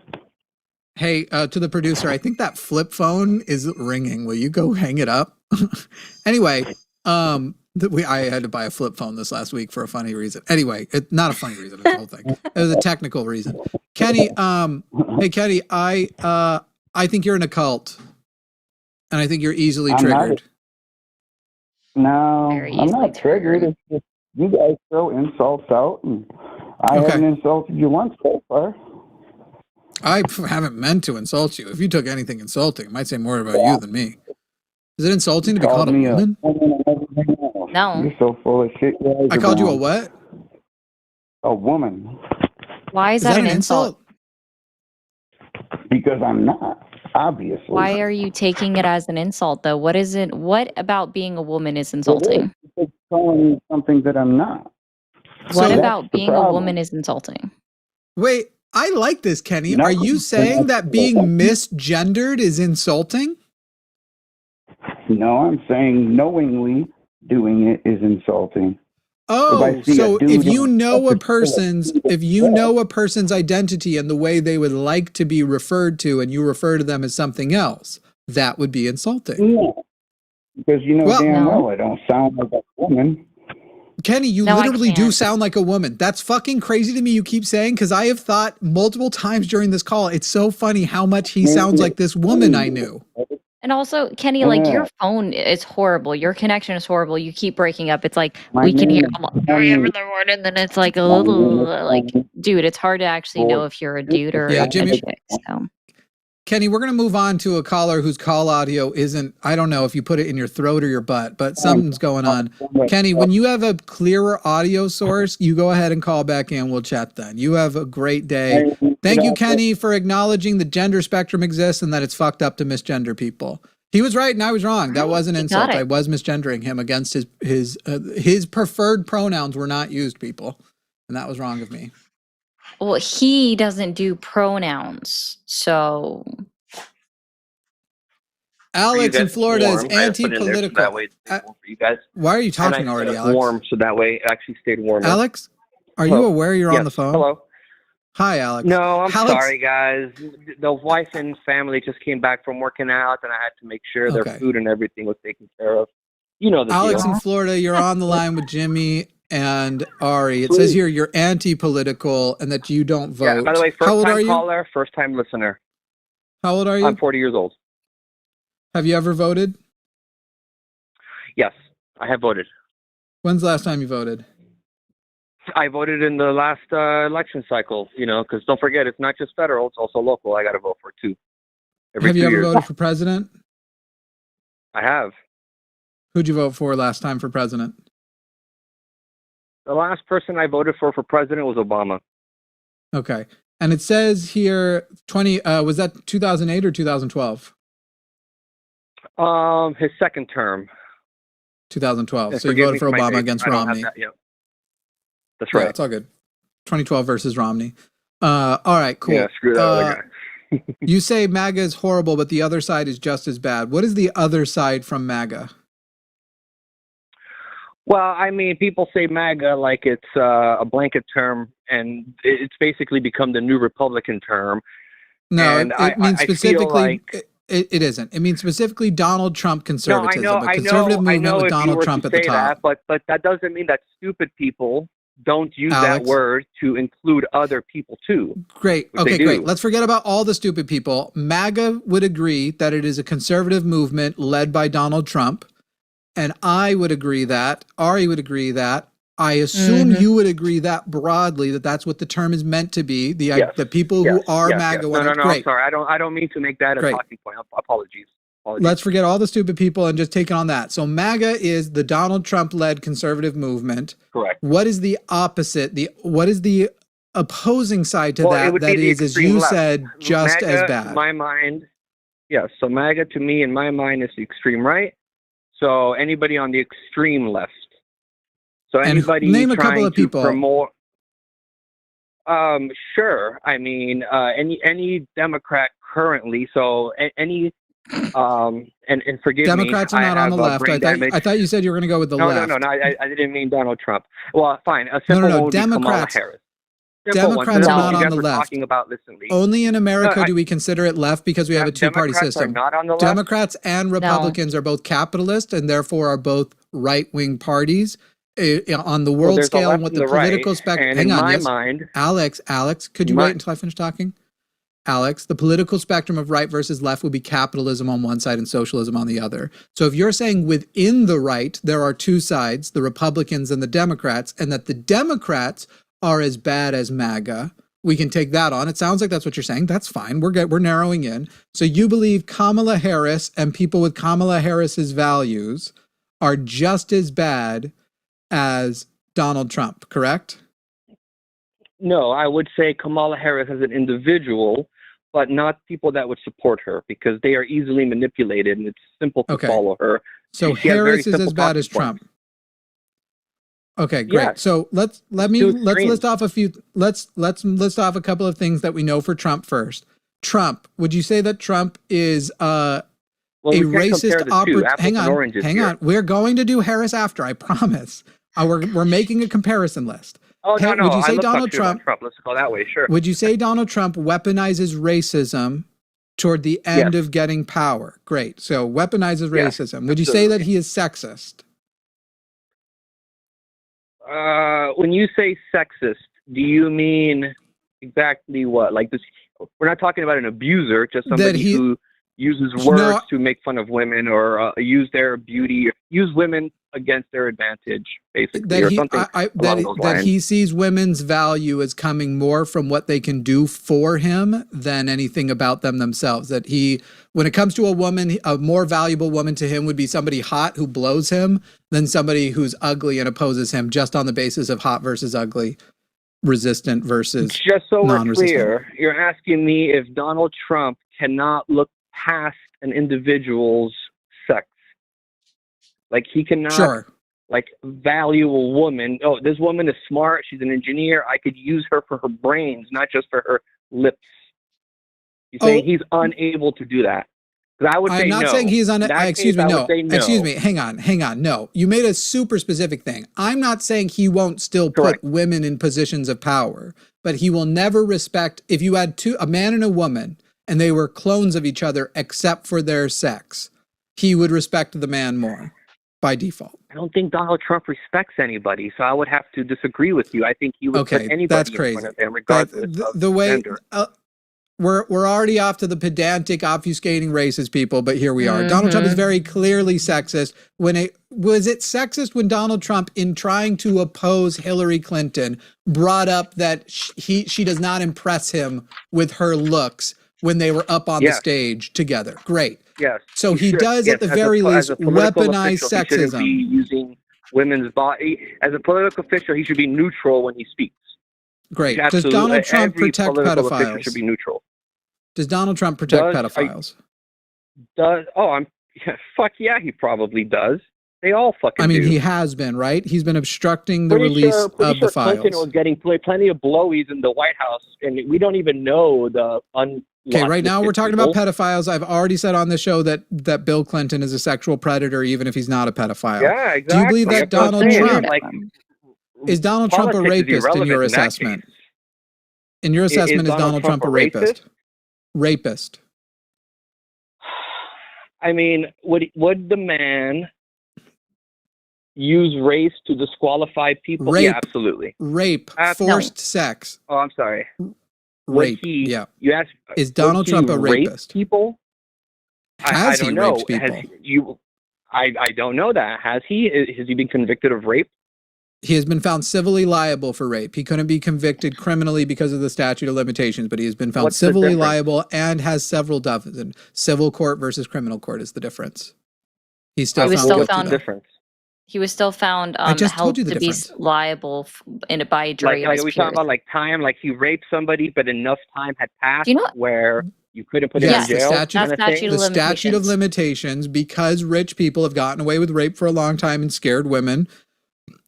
Speaker 1: Hey, to the producer, I think that flip phone is ringing. Will you go hang it up? Anyway, I had to buy a flip phone this last week for a funny reason. Anyway, not a funny reason, it's the whole thing. It was a technical reason. Kenny, hey Kenny, I think you're in a cult. And I think you're easily triggered.
Speaker 6: No, I'm not triggered. It's just you guys throw insults out, and I haven't insulted you once so far.
Speaker 1: I haven't meant to insult you. If you took anything insulting, it might say more about you than me. Is it insulting to be called a woman?
Speaker 2: No.
Speaker 6: You're so full of shit.
Speaker 1: I called you a what?
Speaker 6: A woman.
Speaker 2: Why is that an insult?
Speaker 6: Because I'm not, obviously.
Speaker 2: Why are you taking it as an insult, though? What is it? What about being a woman is insulting?
Speaker 6: It's calling me something that I'm not.
Speaker 2: What about being a woman is insulting?
Speaker 1: Wait, I like this, Kenny. Are you saying that being misgendered is insulting?
Speaker 6: No, I'm saying knowingly doing it is insulting.
Speaker 1: Oh, so if you know a person's identity and the way they would like to be referred to, and you refer to them as something else, that would be insulting.
Speaker 6: Yeah, because damn well I don't sound like a woman.
Speaker 1: Kenny, you literally do sound like a woman. That's fucking crazy to me. You keep saying, because I have thought multiple times during this call, it's so funny how much he sounds like this woman I knew.
Speaker 2: And also, Kenny, like your phone is horrible. Your connection is horrible. You keep breaking up. It's like we can hear and then it's like a little like, dude, it's hard to actually know if you're a dude or a chick. So.
Speaker 1: Kenny, we're going to move on to a caller whose call audio isn't, I don't know if you put it in your throat or your butt, but something's going on. Kenny, when you have a clearer audio source, you go ahead and call back in. We'll chat then. You have a great day. Thank you, Kenny, for acknowledging the gender spectrum exists and that it's fucked up to misgender people. He was right and I was wrong. That was an
Speaker 2: You
Speaker 1: insult.
Speaker 2: got it.
Speaker 1: I was misgendering him against his preferred pronouns were not used, people, and that was wrong of me.
Speaker 2: Well, he doesn't do pronouns, so
Speaker 1: Alex in Florida is
Speaker 7: warm. I put it in there so
Speaker 1: anti-political.
Speaker 7: that way it's warm for you guys.
Speaker 1: Why are you
Speaker 7: And
Speaker 1: talking
Speaker 7: I
Speaker 1: already,
Speaker 7: set it
Speaker 1: Alex?
Speaker 7: warm so that way it actually stayed warmer.
Speaker 1: Alex, are you
Speaker 7: Hello.
Speaker 1: aware you're on
Speaker 7: Yes.
Speaker 1: the phone?
Speaker 7: Hello.
Speaker 1: Hi, Alex.
Speaker 7: No, I'm
Speaker 1: Alex-
Speaker 7: sorry, guys. The wife and family just came back from working out, and I had to make sure their
Speaker 1: Okay.
Speaker 7: food and everything was taken care of. You know the
Speaker 1: Alex
Speaker 7: deal.
Speaker 1: in Florida, you're on the line with Jimmy and Ari. It says here you're anti-political and that you don't vote.
Speaker 7: Yeah, by the way,
Speaker 1: How old are
Speaker 7: first-time
Speaker 1: you?
Speaker 7: caller, first-time listener.
Speaker 1: How old are you?
Speaker 7: I'm 40 years old.
Speaker 1: Have you ever voted?
Speaker 7: Yes, I have voted.
Speaker 1: When's the last time you voted?
Speaker 7: I voted in the last election cycle, because don't forget, it's not just federal, it's also local. I got to vote for too. Every
Speaker 1: Have
Speaker 7: 2
Speaker 1: you ever
Speaker 7: years.
Speaker 1: voted for president?
Speaker 7: I have.
Speaker 1: Who'd you vote for last time for president?
Speaker 7: The last person I voted for president was Obama.
Speaker 1: Okay. And it says here was that 2008 or 2012?
Speaker 7: His second term.
Speaker 1: 2012.
Speaker 7: Yeah,
Speaker 1: So you
Speaker 7: forgive
Speaker 1: voted
Speaker 7: me
Speaker 1: for
Speaker 7: my
Speaker 1: Obama
Speaker 7: dates.
Speaker 1: against
Speaker 7: I don't have
Speaker 1: Romney.
Speaker 7: that yet. That's
Speaker 1: Yeah,
Speaker 7: right.
Speaker 1: it's all good. 2012 versus Romney. All right, cool.
Speaker 7: Yeah, screw that other guy.
Speaker 1: You say MAGA is horrible, but the other side is just as bad. What is the other side from MAGA?
Speaker 7: Well, I mean, people say MAGA like it's a blanket term, and it's basically become the new Republican term.
Speaker 1: No,
Speaker 7: And
Speaker 1: it means
Speaker 7: I feel
Speaker 1: specifically.
Speaker 7: like-
Speaker 1: It isn't. It means specifically Donald Trump conservatism,
Speaker 7: no,
Speaker 1: a conservative movement with
Speaker 7: if you
Speaker 1: Donald
Speaker 7: were
Speaker 1: Trump
Speaker 7: to
Speaker 1: at the
Speaker 7: say
Speaker 1: top.
Speaker 7: that, but that doesn't mean that stupid people don't use
Speaker 1: Alex.
Speaker 7: that word to include other people too.
Speaker 1: Great.
Speaker 7: Which
Speaker 1: Okay,
Speaker 7: they do.
Speaker 1: great. Let's forget about all the stupid people. MAGA would agree that it is a conservative movement led by Donald Trump. And I would agree that. Ari would agree that. I assume you would agree that broadly that that's what the term is meant to be.
Speaker 7: Yes.
Speaker 1: The people
Speaker 7: Yes,
Speaker 1: who are
Speaker 7: yes,
Speaker 1: MAGA.
Speaker 7: yes.
Speaker 1: want
Speaker 7: No,
Speaker 1: it.
Speaker 7: I'm
Speaker 1: Great.
Speaker 7: sorry. I don't mean to make that a
Speaker 1: Great.
Speaker 7: talking point. Apologies.
Speaker 1: Let's forget all the stupid people and just take it on that. So MAGA is the Donald Trump-led conservative movement.
Speaker 7: Correct.
Speaker 1: What is the opposite? What is the opposing side to
Speaker 7: Well, it
Speaker 1: that?
Speaker 7: would
Speaker 1: That
Speaker 7: be the
Speaker 1: is, as
Speaker 7: extreme
Speaker 1: you
Speaker 7: left.
Speaker 1: said, just
Speaker 7: MAGA,
Speaker 1: as
Speaker 7: in
Speaker 1: bad.
Speaker 7: my mind, yes. So MAGA to me, in my mind, is the extreme right. So anybody on the extreme left. So
Speaker 1: And
Speaker 7: anybody
Speaker 1: name a couple
Speaker 7: trying
Speaker 1: of people.
Speaker 7: to promote. Sure. I mean, any Democrat currently. So any and forgive
Speaker 1: Democrats
Speaker 7: me.
Speaker 1: are not
Speaker 7: I
Speaker 1: on the
Speaker 7: have,
Speaker 1: left.
Speaker 7: brain damage.
Speaker 1: I thought you said you were going to go with the
Speaker 7: No,
Speaker 1: left.
Speaker 7: no. I didn't mean Donald Trump. Well, fine. A simple
Speaker 1: no.
Speaker 7: one would be Kamala
Speaker 1: Democrats-
Speaker 7: Harris. Simple one.
Speaker 1: Democrats
Speaker 7: So
Speaker 2: are
Speaker 7: that's
Speaker 2: not
Speaker 7: what
Speaker 1: on
Speaker 7: you
Speaker 1: the
Speaker 7: guys were
Speaker 1: left.
Speaker 7: Talking about recently.
Speaker 1: Only in America
Speaker 7: No,
Speaker 1: do we consider it left because we have a two-party
Speaker 7: Democrats
Speaker 1: system.
Speaker 7: Are not on the left.
Speaker 1: Democrats and Republicans are both capitalist and therefore are both right-wing parties. On the world
Speaker 7: there's a
Speaker 1: scale and
Speaker 7: left
Speaker 1: what
Speaker 7: and
Speaker 1: the
Speaker 7: the right,
Speaker 1: political spectrum.
Speaker 7: and
Speaker 1: Hang
Speaker 7: in
Speaker 1: on,
Speaker 7: my
Speaker 1: yes.
Speaker 7: mind,
Speaker 1: Alex, could you wait until I finish talking? Alex, the political spectrum of right versus left would be capitalism on one side and socialism on the other. So if you're saying within the right, there are two sides, the Republicans and the Democrats, and that the Democrats are as bad as MAGA, we can take that on. It sounds like that's what you're saying. That's fine. We're narrowing in. So you believe Kamala Harris and people with Kamala Harris's values are just as bad as Donald Trump, correct?
Speaker 7: no, I would say Kamala Harris as an individual, but not people that would support her because they are easily manipulated and it's simple to
Speaker 1: Okay.
Speaker 7: follow her.
Speaker 1: So
Speaker 7: She has very
Speaker 1: Harris is as
Speaker 7: simple
Speaker 1: bad as
Speaker 7: talking points.
Speaker 1: Trump. Okay, great.
Speaker 7: Yes.
Speaker 1: So let's
Speaker 7: Two
Speaker 1: list
Speaker 7: extremes.
Speaker 1: off a few. Let's list off a couple of things that we know for Trump first. Trump. Would you say that Trump is
Speaker 7: Well,
Speaker 1: a
Speaker 7: we can't
Speaker 1: racist
Speaker 7: compare the two, apples
Speaker 1: hang
Speaker 7: and
Speaker 1: on,
Speaker 7: oranges
Speaker 1: hang
Speaker 7: here.
Speaker 1: on. We're going to do Harris after, I promise. We're making a comparison list.
Speaker 7: Oh, no, no.
Speaker 1: Would you say
Speaker 7: I looked
Speaker 1: Donald
Speaker 7: up to you about
Speaker 1: Trump?
Speaker 7: Trump. Let's go that way, sure.
Speaker 1: Would you say Donald Trump weaponizes racism toward the end
Speaker 7: Yes.
Speaker 1: of getting power? Great. So weaponizes
Speaker 7: Yes,
Speaker 1: racism. Would you say that
Speaker 7: absolutely.
Speaker 1: he is sexist?
Speaker 7: When you say sexist, do you mean exactly what? Like this? We're not talking about an abuser, just somebody who uses words to make fun of women or use their beauty, use women against their advantage, basically, or something along those
Speaker 1: that
Speaker 7: lines.
Speaker 1: he sees women's value as coming more from what they can do for him than anything about them themselves. That he, when it comes to a woman, a more valuable woman to him would be somebody hot who blows him than somebody who's ugly and opposes him just on the basis of hot versus ugly, resistant versus
Speaker 7: Just so we're
Speaker 1: non-resistant.
Speaker 7: clear, you're asking me if Donald Trump cannot look past an individual's Like he cannot like value a woman. Oh, this woman is smart. She's an engineer. I could use her for her brains, not just for her lips. He's saying he's unable to do that. I would say no.
Speaker 1: I'm not saying he's excuse me, no.
Speaker 7: No.
Speaker 1: Excuse me, hang on. No, you made a super specific thing. I'm not saying he won't still put women in positions of power, but he will never respect, if you had a man and a woman, and they were clones of each other except for their sex, he would respect the man more by default.
Speaker 7: I don't think Donald Trump respects anybody, so I would have to disagree with you. I think he would put anybody
Speaker 1: that's crazy.
Speaker 7: in front of him, regardless of the way, gender.
Speaker 1: We're already off to the pedantic, obfuscating racist people, but here we are. Donald Trump is very clearly sexist. Was it sexist when Donald Trump, in trying to oppose Hillary Clinton, brought up that she does not impress him with her looks when they were up on the stage together? Great.
Speaker 7: Yes.
Speaker 1: So he does, at the very least, weaponize sexism.
Speaker 7: He shouldn't be using women's body. As a political official, he should be neutral when he speaks.
Speaker 1: Great. Does Donald Trump protect pedophiles?
Speaker 7: Should be neutral.
Speaker 1: Does Donald Trump protect pedophiles?
Speaker 7: Fuck yeah, he probably does. They all fucking do.
Speaker 1: He has been, right? He's been obstructing the release of the files.
Speaker 7: Clinton was getting plenty of blowies in the White House, and we don't even know the
Speaker 1: Okay, right now we're talking about pedophiles. I've already said on the show that Bill Clinton is a sexual predator, even if he's not a pedophile.
Speaker 7: Yeah, exactly.
Speaker 1: Do you believe that Donald Trump is Donald Trump a rapist in your assessment? In your assessment, is Donald Trump a rapist? Rapist.
Speaker 7: I mean, would the man use race to disqualify people?
Speaker 1: Rape.
Speaker 7: Yeah, absolutely.
Speaker 1: Rape. Forced sex.
Speaker 7: Oh, I'm sorry.
Speaker 1: Rape. You asked, is Donald Trump a rapist?
Speaker 7: People?
Speaker 1: Has he raped
Speaker 7: people? I don't know that. Has he? Has he been convicted of rape?
Speaker 1: He has been found civilly liable for rape. He couldn't be convicted criminally because of the statute of limitations, but he has been found civilly liable and has several dozens. Civil court versus criminal court is the difference. He was still found
Speaker 7: difference.
Speaker 2: He was still found held to be liable by a jury.
Speaker 7: Like we talking about like time, like he raped somebody, but enough time had passed where you couldn't put him in jail.
Speaker 1: The statute of limitations, because rich people have gotten away with rape for a long time and scared women.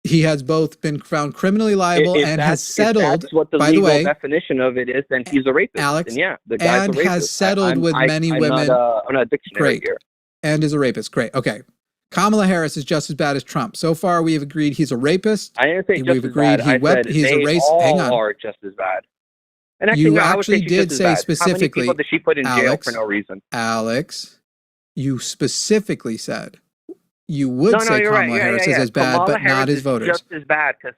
Speaker 1: He has both been found criminally liable and has settled.
Speaker 7: That's what the legal definition of it is, then he's a rapist.
Speaker 1: Alex,
Speaker 7: and the guy's a rapist.
Speaker 1: Has settled with many women.
Speaker 7: I'm not a dictionary here.
Speaker 1: And is a rapist. Great. Okay. Kamala Harris is just as bad as Trump. So far, we have agreed he's a rapist.
Speaker 7: I didn't say just as bad. He's a racist. Hang on. Are just as bad. And actually,
Speaker 1: you actually did say specifically. How many people
Speaker 7: did she put in jail for no reason?
Speaker 1: Alex, you specifically said. You would say Kamala Harris is as bad, but not his voters.
Speaker 7: Just as bad because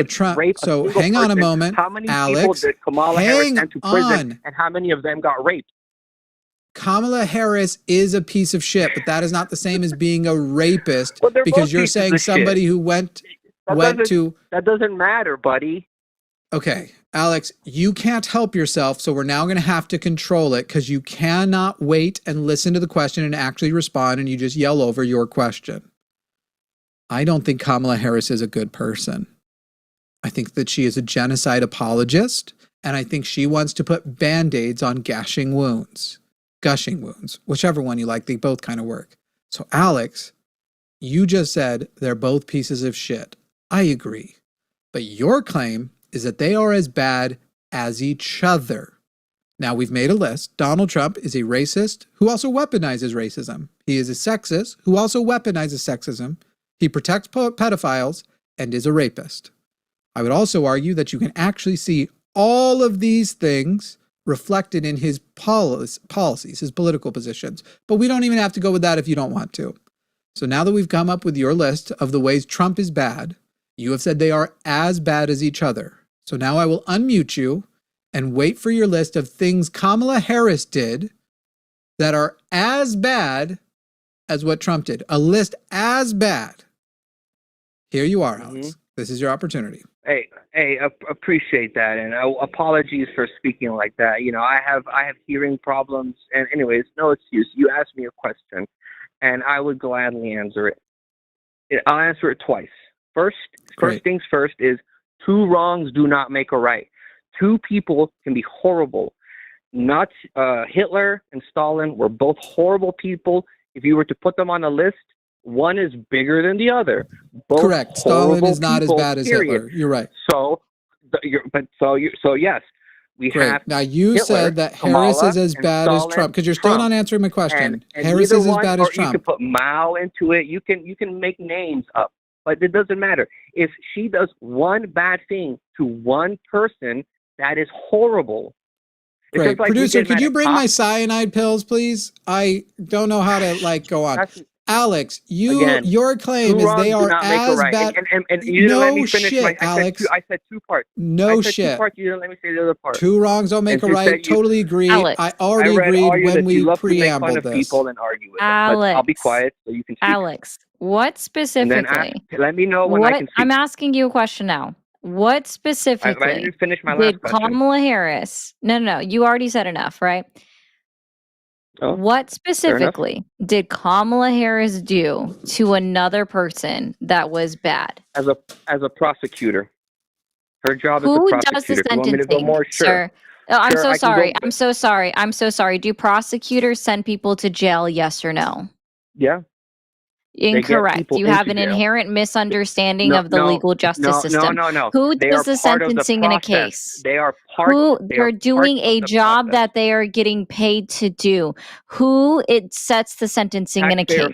Speaker 1: Trump. So hang on a moment,
Speaker 7: how many
Speaker 1: Alex.
Speaker 7: People did Kamala Harris send to prison, and how many of them got raped?
Speaker 1: Kamala Harris is a piece of shit, but that is not the same as being a rapist, because you're saying somebody who went to.
Speaker 7: That doesn't matter, buddy.
Speaker 1: Okay, Alex, you can't help yourself, so we're now going to have to control it, because you cannot wait and listen to the question and actually respond, and you just yell over your question. I don't think Kamala Harris is a good person. I think that she is a genocide apologist, and I think she wants to put Band-Aids on gushing wounds, whichever one you like, they both kind of work. So Alex, you just said they're both pieces of shit. I agree. But your claim is that they are as bad as each other. Now, we've made a list. Donald Trump is a racist who also weaponizes racism. He is a sexist who also weaponizes sexism. He protects pedophiles and is a rapist. I would also argue that you can actually see all of these things reflected in his policies, his political positions. But we don't even have to go with that if you don't want to. So now that we've come up with your list of the ways Trump is bad, you have said they are as bad as each other. So now I will unmute you and wait for your list of things Kamala Harris did that are as bad as what Trump did. A list as bad. Here you are, Alex. This is your opportunity.
Speaker 7: Hey, appreciate that, and apologies for speaking like that. You know, I have hearing problems, and anyways, no excuse. You asked me a question, and I would gladly answer it. I'll answer it twice. First things first is, two wrongs do not make a right. Two people can be horrible. Not Hitler and Stalin were both horrible people. If you were to put them on a list, one is bigger than the other. Both
Speaker 1: correct. Stalin is not as
Speaker 7: people,
Speaker 1: bad as Hitler. You're right.
Speaker 7: So, yes, we
Speaker 1: Great.
Speaker 7: have.
Speaker 1: Now you
Speaker 7: Hitler,
Speaker 1: said that
Speaker 7: Kamala,
Speaker 1: Harris is as
Speaker 7: and
Speaker 1: bad
Speaker 7: Stalin,
Speaker 1: as Trump because you're still not answering my question.
Speaker 7: And
Speaker 1: Harris is as bad as
Speaker 7: or
Speaker 1: Trump.
Speaker 7: You can put Mao into it. You can make names up, but it doesn't matter. If she does one bad thing to one person, that is horrible. It's
Speaker 1: Great.
Speaker 7: like
Speaker 1: Producer, could you bring my cyanide pills, please? I don't know how to go on. Alex, your claim is they are as bad.
Speaker 7: And you didn't let me finish
Speaker 1: shit, Alex.
Speaker 7: I said two parts.
Speaker 1: No
Speaker 7: I said
Speaker 1: shit.
Speaker 7: 2 parts. You didn't let me say the other part.
Speaker 1: Two wrongs don't make a right. Totally agree.
Speaker 2: Alex,
Speaker 1: I already agreed when we preambled this.
Speaker 7: People and argue with
Speaker 2: Alex,
Speaker 7: them, but I'll be quiet so you can speak.
Speaker 2: Alex, what specifically?
Speaker 7: Let me know when I can speak.
Speaker 2: I'm asking you a question now. What specifically
Speaker 7: I didn't finish my
Speaker 2: did
Speaker 7: last question.
Speaker 2: Kamala Harris? No. You already said enough, right?
Speaker 7: Oh,
Speaker 2: what specifically did Kamala Harris do to another person that was bad?
Speaker 7: As a prosecutor, her job
Speaker 2: Who
Speaker 7: as a prosecutor.
Speaker 2: does the
Speaker 7: You want me to go
Speaker 2: sentencing,
Speaker 7: more? Sure.
Speaker 2: sir? Oh, I'm
Speaker 7: Sure,
Speaker 2: so
Speaker 7: I can
Speaker 2: sorry.
Speaker 7: go-
Speaker 2: I'm so sorry. I'm so sorry. Do prosecutors send people to jail? Yes or no?
Speaker 7: Yeah.
Speaker 2: Incorrect.
Speaker 7: people
Speaker 2: You have
Speaker 7: into
Speaker 2: an
Speaker 7: jail.
Speaker 2: inherent misunderstanding of the legal justice system.
Speaker 7: No.
Speaker 2: Who
Speaker 7: They
Speaker 2: does
Speaker 7: are
Speaker 2: the
Speaker 7: part of
Speaker 2: sentencing in a
Speaker 7: process.
Speaker 2: case?
Speaker 7: They are part.
Speaker 2: They're doing a job that they are getting paid to do. Who it sets the sentencing in a case?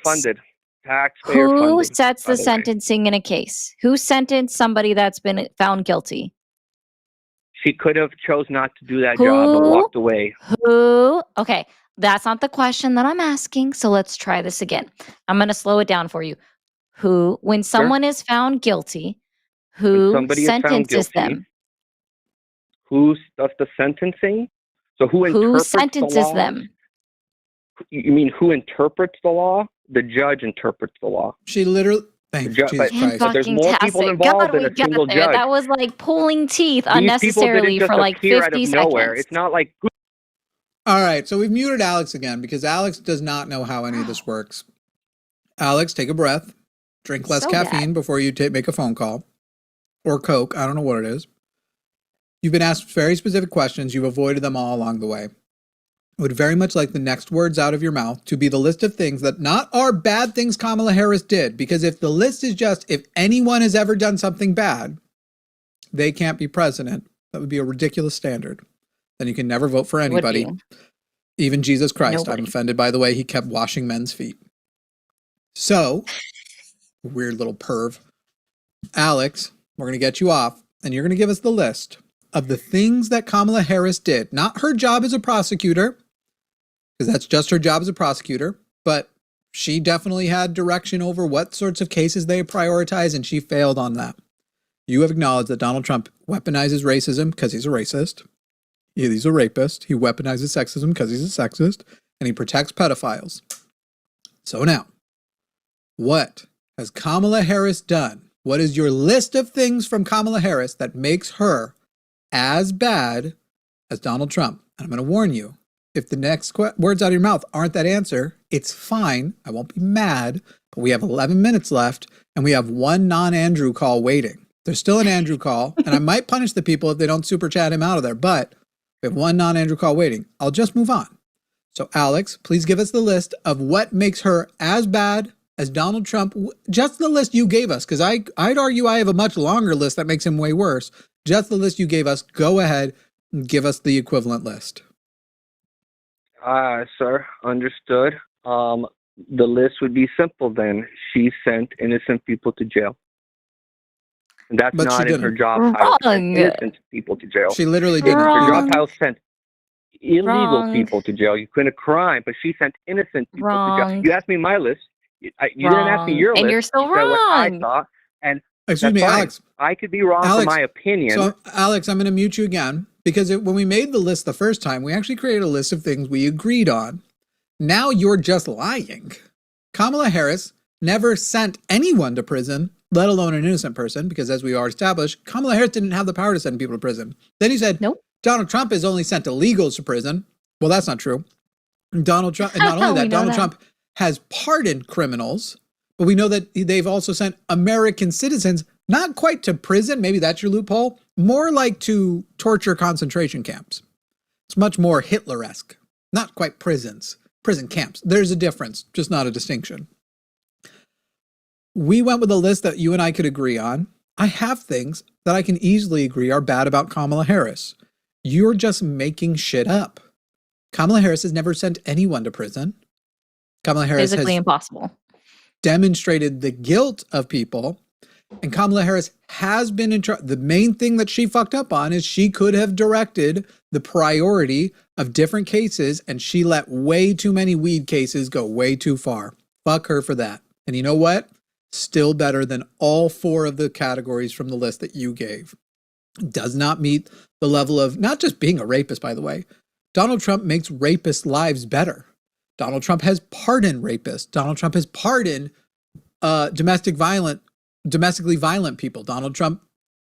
Speaker 7: Taxpayer
Speaker 2: Who
Speaker 7: funded,
Speaker 2: sets
Speaker 7: by
Speaker 2: the
Speaker 7: way.
Speaker 2: sentencing in a case? Who sentenced somebody that's been found guilty?
Speaker 7: She could have chose not to do that job and walked away.
Speaker 2: Who? Okay, that's not the question that I'm asking. So let's try this again. I'm going to slow it down for you. Who, when someone is found guilty, who sentences them?
Speaker 7: Who does the sentencing? So who
Speaker 2: sentences
Speaker 7: the law?
Speaker 2: them?
Speaker 7: You mean who interprets the law? The judge interprets the law.
Speaker 1: She literally. Thank you, Jesus Christ.
Speaker 7: But there's more people involved than a single judge.
Speaker 2: That was like pulling teeth
Speaker 7: These
Speaker 2: unnecessarily for like 50
Speaker 7: out of nowhere.
Speaker 2: seconds.
Speaker 7: It's not like.
Speaker 1: All right, so we've muted Alex again because Alex does not know how any of this works. Alex, take a breath. Drink less caffeine before you make a phone call. Or Coke. I don't know what it is. You've been asked very specific questions. You've avoided them all along the way. I would very much like the next words out of your mouth to be the list of things that not are bad things Kamala Harris did. Because if the list is just if anyone has ever done something bad, they can't be president. That would be a ridiculous standard. Then you can never vote for anybody. Even Jesus Christ. Nobody. I'm offended by the way he kept washing men's feet. So, weird little perv. Alex, we're going to get you off, and you're going to give us the list of the things that Kamala Harris did. Not her job as a prosecutor, because that's just her job as a prosecutor, but she definitely had direction over what sorts of cases they prioritize, and she failed on that. You have acknowledged that Donald Trump weaponizes racism because he's a racist. He's a rapist. He weaponizes sexism because he's a sexist, and he protects pedophiles. So now, what has Kamala Harris done? What is your list of things from Kamala Harris that makes her as bad as Donald Trump? And I'm going to warn you, if the next words out of your mouth aren't that answer, it's fine. I won't be mad, but we have 11 minutes left, and we have one non-Andrew call waiting. There's still an Andrew call, and I might punish the people if they don't super chat him out of there, but we have one non-Andrew call waiting. I'll just move on. So Alex, please give us the list of what makes her as bad as Donald Trump. Just the list you gave us, because I'd argue I have a much longer list that makes him way worse. Just the list you gave us. Go ahead and give us the equivalent list.
Speaker 7: Sir, understood. The list would be simple then. She sent innocent people to jail. That's not in her job title. Innocent people to jail.
Speaker 1: She literally didn't.
Speaker 7: Her job title sent illegal people to jail. You commit a crime, but she sent innocent people to jail. You asked me my list. You didn't ask me your list.
Speaker 2: And you're still wrong.
Speaker 7: What I thought, and
Speaker 1: excuse me,
Speaker 7: fine.
Speaker 1: Alex.
Speaker 7: I could be wrong for my opinion.
Speaker 1: So, Alex, I'm going to mute you again because when we made the list the first time, we actually created a list of things we agreed on. Now you're just lying. Kamala Harris never sent anyone to prison, let alone an innocent person, because as we already established, Kamala Harris didn't have the power to send people to prison. Then you said, nope. Donald Trump has only sent illegals to prison. Well, that's not true. Donald Trump, and not only that, Donald Trump has pardoned criminals, but we know that they've also sent American citizens, not quite to prison, maybe that's your loophole, more like to torture concentration camps. It's much more Hitler-esque, not quite prisons, prison camps. There's a difference, just not a distinction. we went with a list that you and I could agree on. I have things that I can easily agree are bad about Kamala Harris. You're just making shit up. Kamala Harris has never sent anyone to prison. Kamala Harris
Speaker 2: Physically
Speaker 1: has
Speaker 2: impossible.
Speaker 1: demonstrated the guilt of people. And Kamala Harris has been in charge. The main thing that she fucked up on is she could have directed the priority of different cases, and she let way too many weed cases go way too far. Fuck her for that. And you know what? Still better than all 4 of the categories from the list that you gave. Does not meet the level of not just being a rapist, by the way. Donald Trump makes rapist lives better. Donald Trump has pardoned rapists. Donald Trump has pardoned domestically violent people. Donald Trump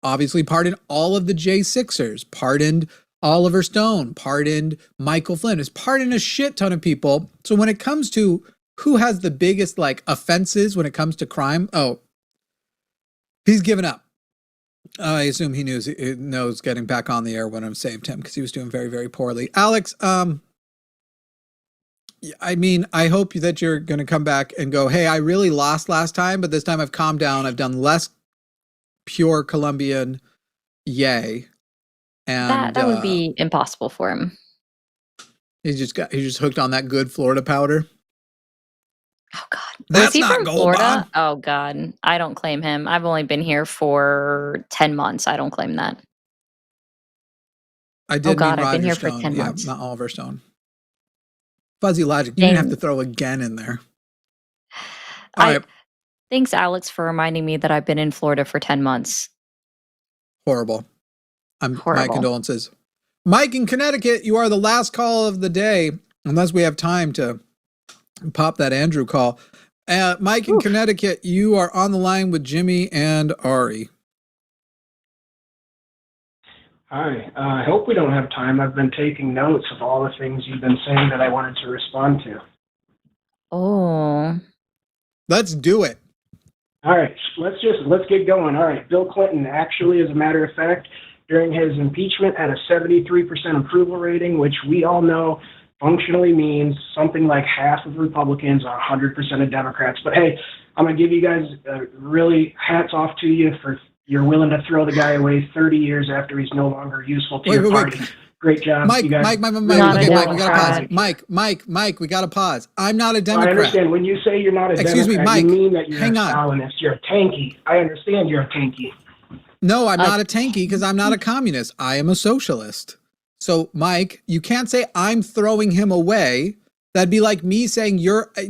Speaker 1: obviously pardoned all of the J6ers, pardoned Oliver Stone, pardoned Michael Flynn, has pardoned a shit ton of people. So when it comes to who has the biggest like offenses when it comes to crime, he's given up. I assume he knows getting back on the air when I've saved him because he was doing very, very poorly. Alex, I mean, I hope that you're going to come back and go, hey, I really lost last time, but this time I've calmed down. I've done less pure Colombian. Yay. And
Speaker 2: that would be impossible for him.
Speaker 1: He's just hooked on that good Florida powder.
Speaker 2: Oh God.
Speaker 1: That's
Speaker 2: Was he
Speaker 1: not
Speaker 2: from
Speaker 1: gold
Speaker 2: Florida?
Speaker 1: bond.
Speaker 2: Oh God. I don't claim him. I've only been here for 10 months. I don't claim that.
Speaker 1: I did mean
Speaker 2: I've been here
Speaker 1: Roger
Speaker 2: for
Speaker 1: Stone.
Speaker 2: 10 months.
Speaker 1: Not Oliver Stone. Fuzzy logic. You didn't have to throw again in there. All right.
Speaker 2: Thanks, Alex, for reminding me that I've been in Florida for 10 months.
Speaker 1: Horrible.
Speaker 2: Horrible.
Speaker 1: My condolences. Mike in Connecticut, you are the last call of the day, unless we have time to pop that Andrew call. Mike in Connecticut, you are on the line with Jimmy and Ari.
Speaker 8: Hi. I hope we don't have time. I've been taking notes of all the things you've been saying that I wanted to respond to.
Speaker 2: Oh.
Speaker 1: Let's do it.
Speaker 8: All right. Let's get going. All right. Bill Clinton, actually, as a matter of fact, during his impeachment had a 73% approval rating, which we all know functionally means something like half of Republicans or 100% of Democrats. But hey, I'm going to give you guys really hats off to you for you're willing to throw the guy away 30 years after he's no longer useful to your party. Great job.
Speaker 1: Mike,
Speaker 8: you guys
Speaker 1: Mike, we gotta pause. Mike, we gotta pause. I'm not a Democrat.
Speaker 8: I understand. When you say you're not a
Speaker 1: Excuse
Speaker 8: Democrat,
Speaker 1: me, Mike,
Speaker 8: you mean that you're
Speaker 1: hang
Speaker 8: a
Speaker 1: on.
Speaker 8: Stalinist. You're a tanky. I understand you're a tanky.
Speaker 1: No, I'm not a tanky because I'm not a communist. I am a socialist. So, Mike, you can't say I'm throwing him away. That'd be like me saying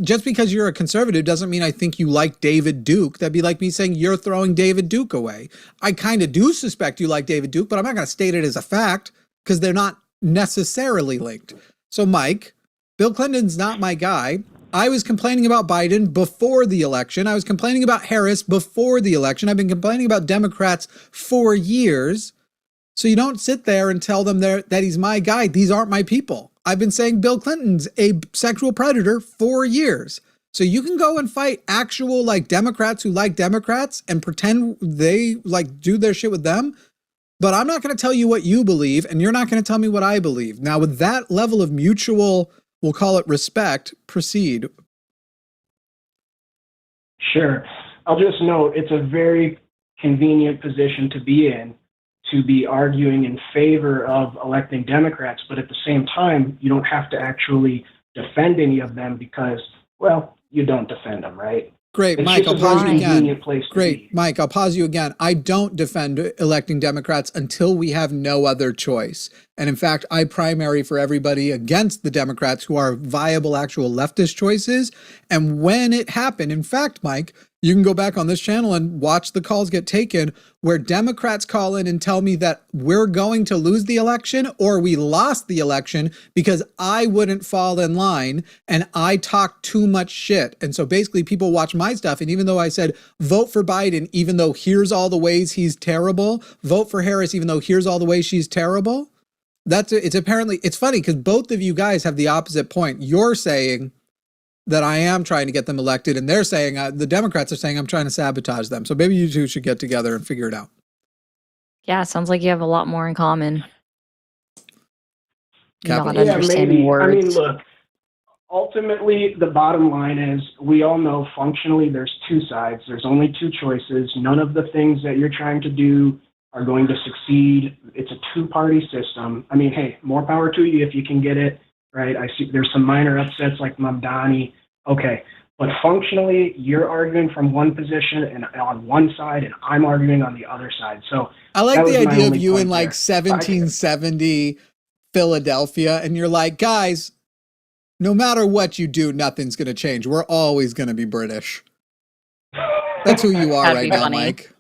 Speaker 1: just because you're a conservative doesn't mean I think you like David Duke. That'd be like me saying you're throwing David Duke away. I kind of do suspect you like David Duke, but I'm not going to state it as a fact because they're not necessarily linked. So, Mike, Bill Clinton's not my guy. I was complaining about Biden before the election. I was complaining about Harris before the election. I've been complaining about Democrats for years. So you don't sit there and tell them that he's my guy. These aren't my people. I've been saying Bill Clinton's a sexual predator for years. So you can go and fight actual like Democrats who like Democrats and pretend they like do their shit with them. But I'm not going to tell you what you believe, and you're not going to tell me what I believe. Now, with that level of mutual, we'll call it respect, proceed.
Speaker 8: Sure. I'll just note it's a very convenient position to be in, to be arguing in favor of electing Democrats, but at the same time, you don't have to actually defend any of them because, well, you don't defend them, right?
Speaker 1: Great,
Speaker 8: It's
Speaker 1: Mike,
Speaker 8: just
Speaker 1: I'll
Speaker 8: a
Speaker 1: pause
Speaker 8: very
Speaker 1: you again.
Speaker 8: convenient place to
Speaker 1: Great,
Speaker 8: be.
Speaker 1: Mike, I'll pause you again. I don't defend electing Democrats until we have no other choice. And in fact, I primary for everybody against the Democrats who are viable, actual leftist choices. And when it happened, in fact, Mike, you can go back on this channel and watch the calls get taken where Democrats call in and tell me that we're going to lose the election or we lost the election because I wouldn't fall in line and I talked too much shit. And so basically people watch my stuff. And even though I said vote for Biden, even though here's all the ways he's terrible, vote for Harris, even though here's all the ways she's terrible. It's funny because both of you guys have the opposite point. You're saying that I am trying to get them elected, and they're saying, the Democrats are saying I'm trying to sabotage them. So maybe you two should get together and figure it out.
Speaker 2: Yeah, sounds like you have a lot more in common. Not
Speaker 1: Capital.
Speaker 8: Yeah,
Speaker 2: understanding
Speaker 8: maybe.
Speaker 2: words.
Speaker 8: I mean, look, ultimately, the bottom line is we all know functionally there's two sides. There's only two choices. None of the things that you're trying to do are going to succeed. It's a two-party system. I mean, hey, more power to you if you can get it, right? I see there's some minor upsets like Mamdani. Okay. But functionally, you're arguing from one position and on one side, and I'm arguing on the other side. So
Speaker 1: I like the idea of you in like 1770 Philadelphia, and you're like, guys, no matter what you do, nothing's going to change. We're always going to be British. That's who you are right now, Mike.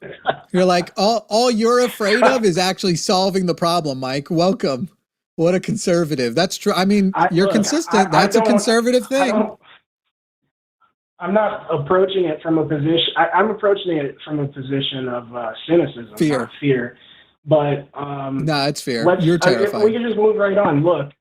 Speaker 1: You're like, all you're afraid of is actually solving the problem, Mike. Welcome. What a conservative. That's true. I mean, you're consistent. That's a conservative thing.
Speaker 8: I'm not approaching it from a position. I'm approaching it from a position of cynicism, not fear. But
Speaker 1: no, it's fear. You're terrified.
Speaker 8: We can just move right on. Look,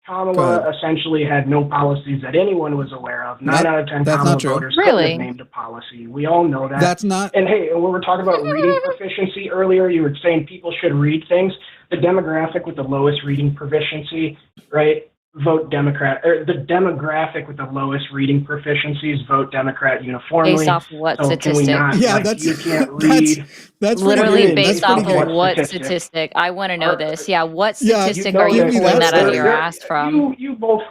Speaker 8: Kamala essentially had no policies that anyone was aware of. 9 out of 10 Kamala voters couldn't have named a policy. We all know that.
Speaker 1: That's not.
Speaker 8: And hey, when we're talking about reading proficiency earlier, you were saying people should read things. The demographic with the lowest reading proficiency, right? Vote Democrat, or the demographic with the lowest reading proficiencies vote Democrat uniformly.
Speaker 2: Based off of what
Speaker 8: so
Speaker 2: statistic?
Speaker 1: Yeah,
Speaker 8: like,
Speaker 1: that's
Speaker 8: you can't read.
Speaker 1: That's
Speaker 2: literally based off of what statistic? I want to know this. Yeah, what statistic are you pulling that out of your ass from?
Speaker 8: You both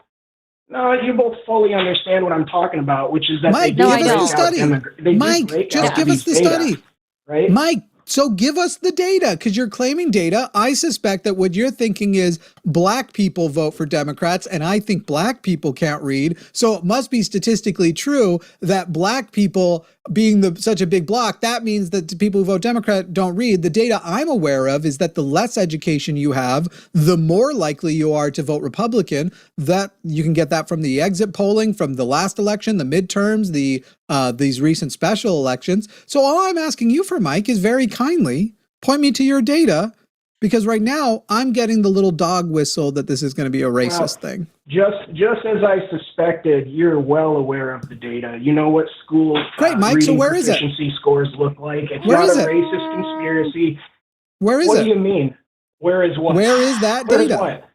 Speaker 8: fully understand what I'm talking about, which is that
Speaker 1: Mike, give us the study. Mike, just give us the study.
Speaker 8: Right,
Speaker 1: Mike. So give us the data, because you're claiming data. I suspect that what you're thinking is black people vote for Democrats, and I think black people can't read. So it must be statistically true that black people being such a big block, that means that the people who vote Democrat don't read. The data I'm aware of is that the less education you have, the more likely you are to vote Republican. That you can get that from the exit polling, from the last election, the midterms, these recent special elections. So all I'm asking you for, Mike, is very kindly point me to your data, because right now I'm getting the little dog whistle that this is going to be a racist thing.
Speaker 8: Just as I suspected, you're well aware of the data. You know what school
Speaker 1: Mike, so where is it?
Speaker 8: Proficiency scores look like. It's
Speaker 1: where
Speaker 8: not
Speaker 1: is
Speaker 8: a
Speaker 1: it?
Speaker 8: racist conspiracy.
Speaker 1: Where is it?
Speaker 8: What do you mean? Where is what?
Speaker 1: Where is that data?
Speaker 8: What?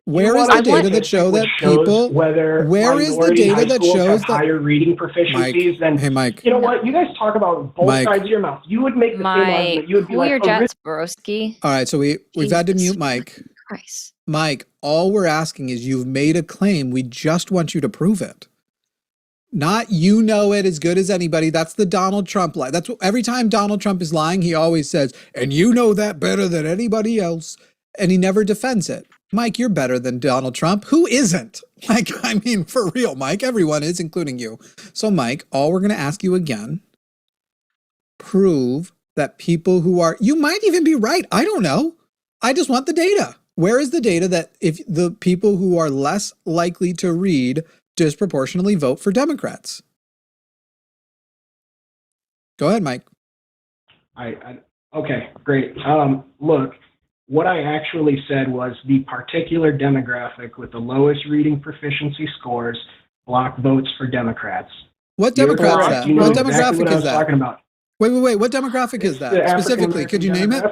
Speaker 1: Where is the data that show that people? Where is the data that shows that
Speaker 8: higher reading proficiencies than?
Speaker 1: Hey, Mike.
Speaker 8: You know what? You guys talk about both sides of your mouth. You would make the same argument. You would be like,
Speaker 2: Broski.
Speaker 1: All right, so we've had to mute Mike.
Speaker 2: Christ.
Speaker 1: Mike, all we're asking is you've made a claim. We just want you to prove it. Not you know it as good as anybody. That's the Donald Trump lie. That's what, every time Donald Trump is lying, he always says, and you know that better than anybody else. And he never defends it. Mike, you're better than Donald Trump. Who isn't? Like, I mean, for real, Mike, everyone is, including you. So, Mike, all we're going to ask you again, prove that people who are, you might even be right. I don't know. I just want the data. Where is the data that if the people who are less likely to read disproportionately vote for Democrats? Go ahead, Mike.
Speaker 8: Okay, great. Look, what I actually said was the particular demographic with the lowest reading proficiency scores block votes for Democrats.
Speaker 1: What Democrats that?
Speaker 8: You know
Speaker 1: what
Speaker 8: exactly
Speaker 1: demographic
Speaker 8: what
Speaker 1: is that?
Speaker 8: Talking about.
Speaker 1: Wait. What demographic is that? Specifically, could you name it?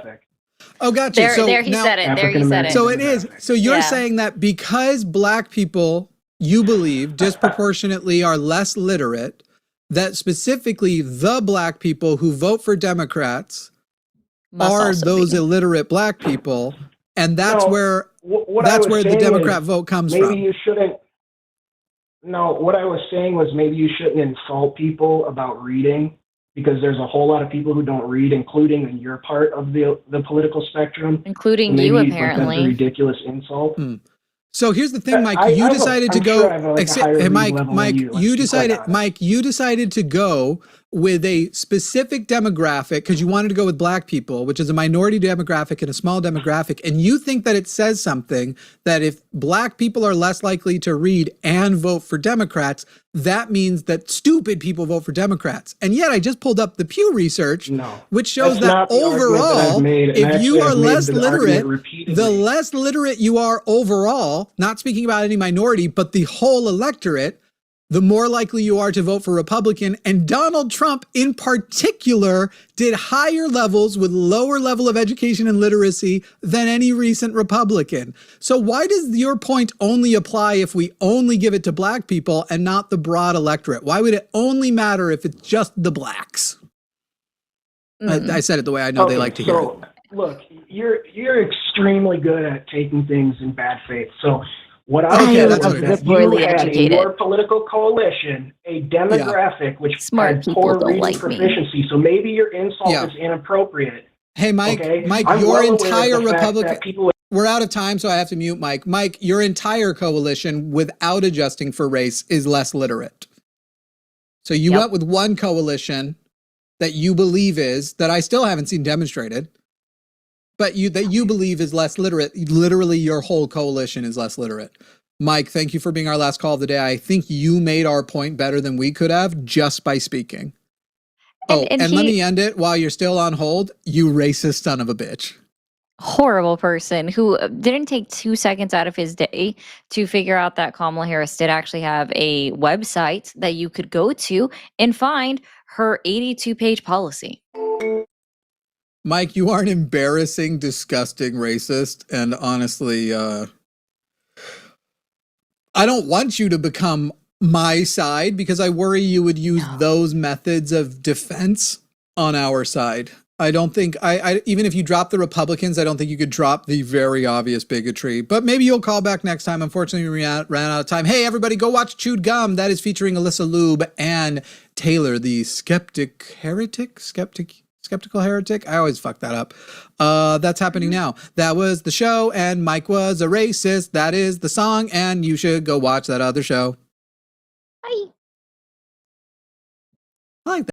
Speaker 1: Oh, gotcha.
Speaker 2: There he said it.
Speaker 1: So it is. So you're saying that because black people, you believe, disproportionately are less literate, that specifically the black people who vote for Democrats are those illiterate black people, and that's where the Democrat vote comes from.
Speaker 8: Maybe you shouldn't. No, what I was saying was maybe you shouldn't insult people about reading, because there's a whole lot of people who don't read, including in your part of the political spectrum,
Speaker 2: including you apparently.
Speaker 8: That's a ridiculous insult.
Speaker 1: So here's the thing, Mike. You decided to go. Mike, you decided to go with a specific demographic because you wanted to go with black people, which is a minority demographic and a small demographic. And you think that it says something that if black people are less likely to read and vote for Democrats, that means that stupid people vote for Democrats. And yet I just pulled up the Pew research, which shows that overall, if you are less literate, the less literate you are overall, not speaking about any minority, but the whole electorate, the more likely you are to vote for Republican. And Donald Trump in particular did higher levels with lower level of education and literacy than any recent Republican. So why does your point only apply if we only give it to black people and not the broad electorate? Why would it only matter if it's just the blacks? I said it the way I know they like to hear it.
Speaker 8: Look, you're extremely good at taking things in bad faith. So what I was that you had in your political coalition a demographic which
Speaker 2: smart
Speaker 8: had poor reading
Speaker 2: like
Speaker 8: proficiency. So maybe your insult is inappropriate.
Speaker 1: Hey, Mike,
Speaker 8: okay?
Speaker 1: Mike,
Speaker 8: I'm
Speaker 1: your
Speaker 8: well
Speaker 1: entire Republican. We're out of time, so I have to mute Mike. Mike, your entire coalition, without adjusting for race, is less literate. So you went with one coalition that you believe is, that I still haven't seen demonstrated, but that you believe is less literate. Literally, your whole coalition is less literate. Mike, thank you for being our last call of the day. I think you made our point better than we could have just by speaking. And let me end it while you're still on hold. You racist son of a bitch.
Speaker 2: Horrible person who didn't take 2 seconds out of his day to figure out that Kamala Harris did actually have a website that you could go to and find her 82-page policy.
Speaker 1: Mike, you are an embarrassing, disgusting racist. And honestly, I don't want you to become my side because I worry you would use those methods of defense on our side. I don't think, even if you drop the Republicans, I don't think you could drop the very obvious bigotry. But maybe you'll call back next time. Unfortunately, we ran out of time. Hey, everybody, go watch Chewed Gum. That is featuring Alyssa Lube and Taylor, the skeptical heretic. I always fuck that up. That's happening now. That was the show, and Mike was a racist. That is the song, and you should go watch that other show.
Speaker 2: Bye.
Speaker 1: I like that.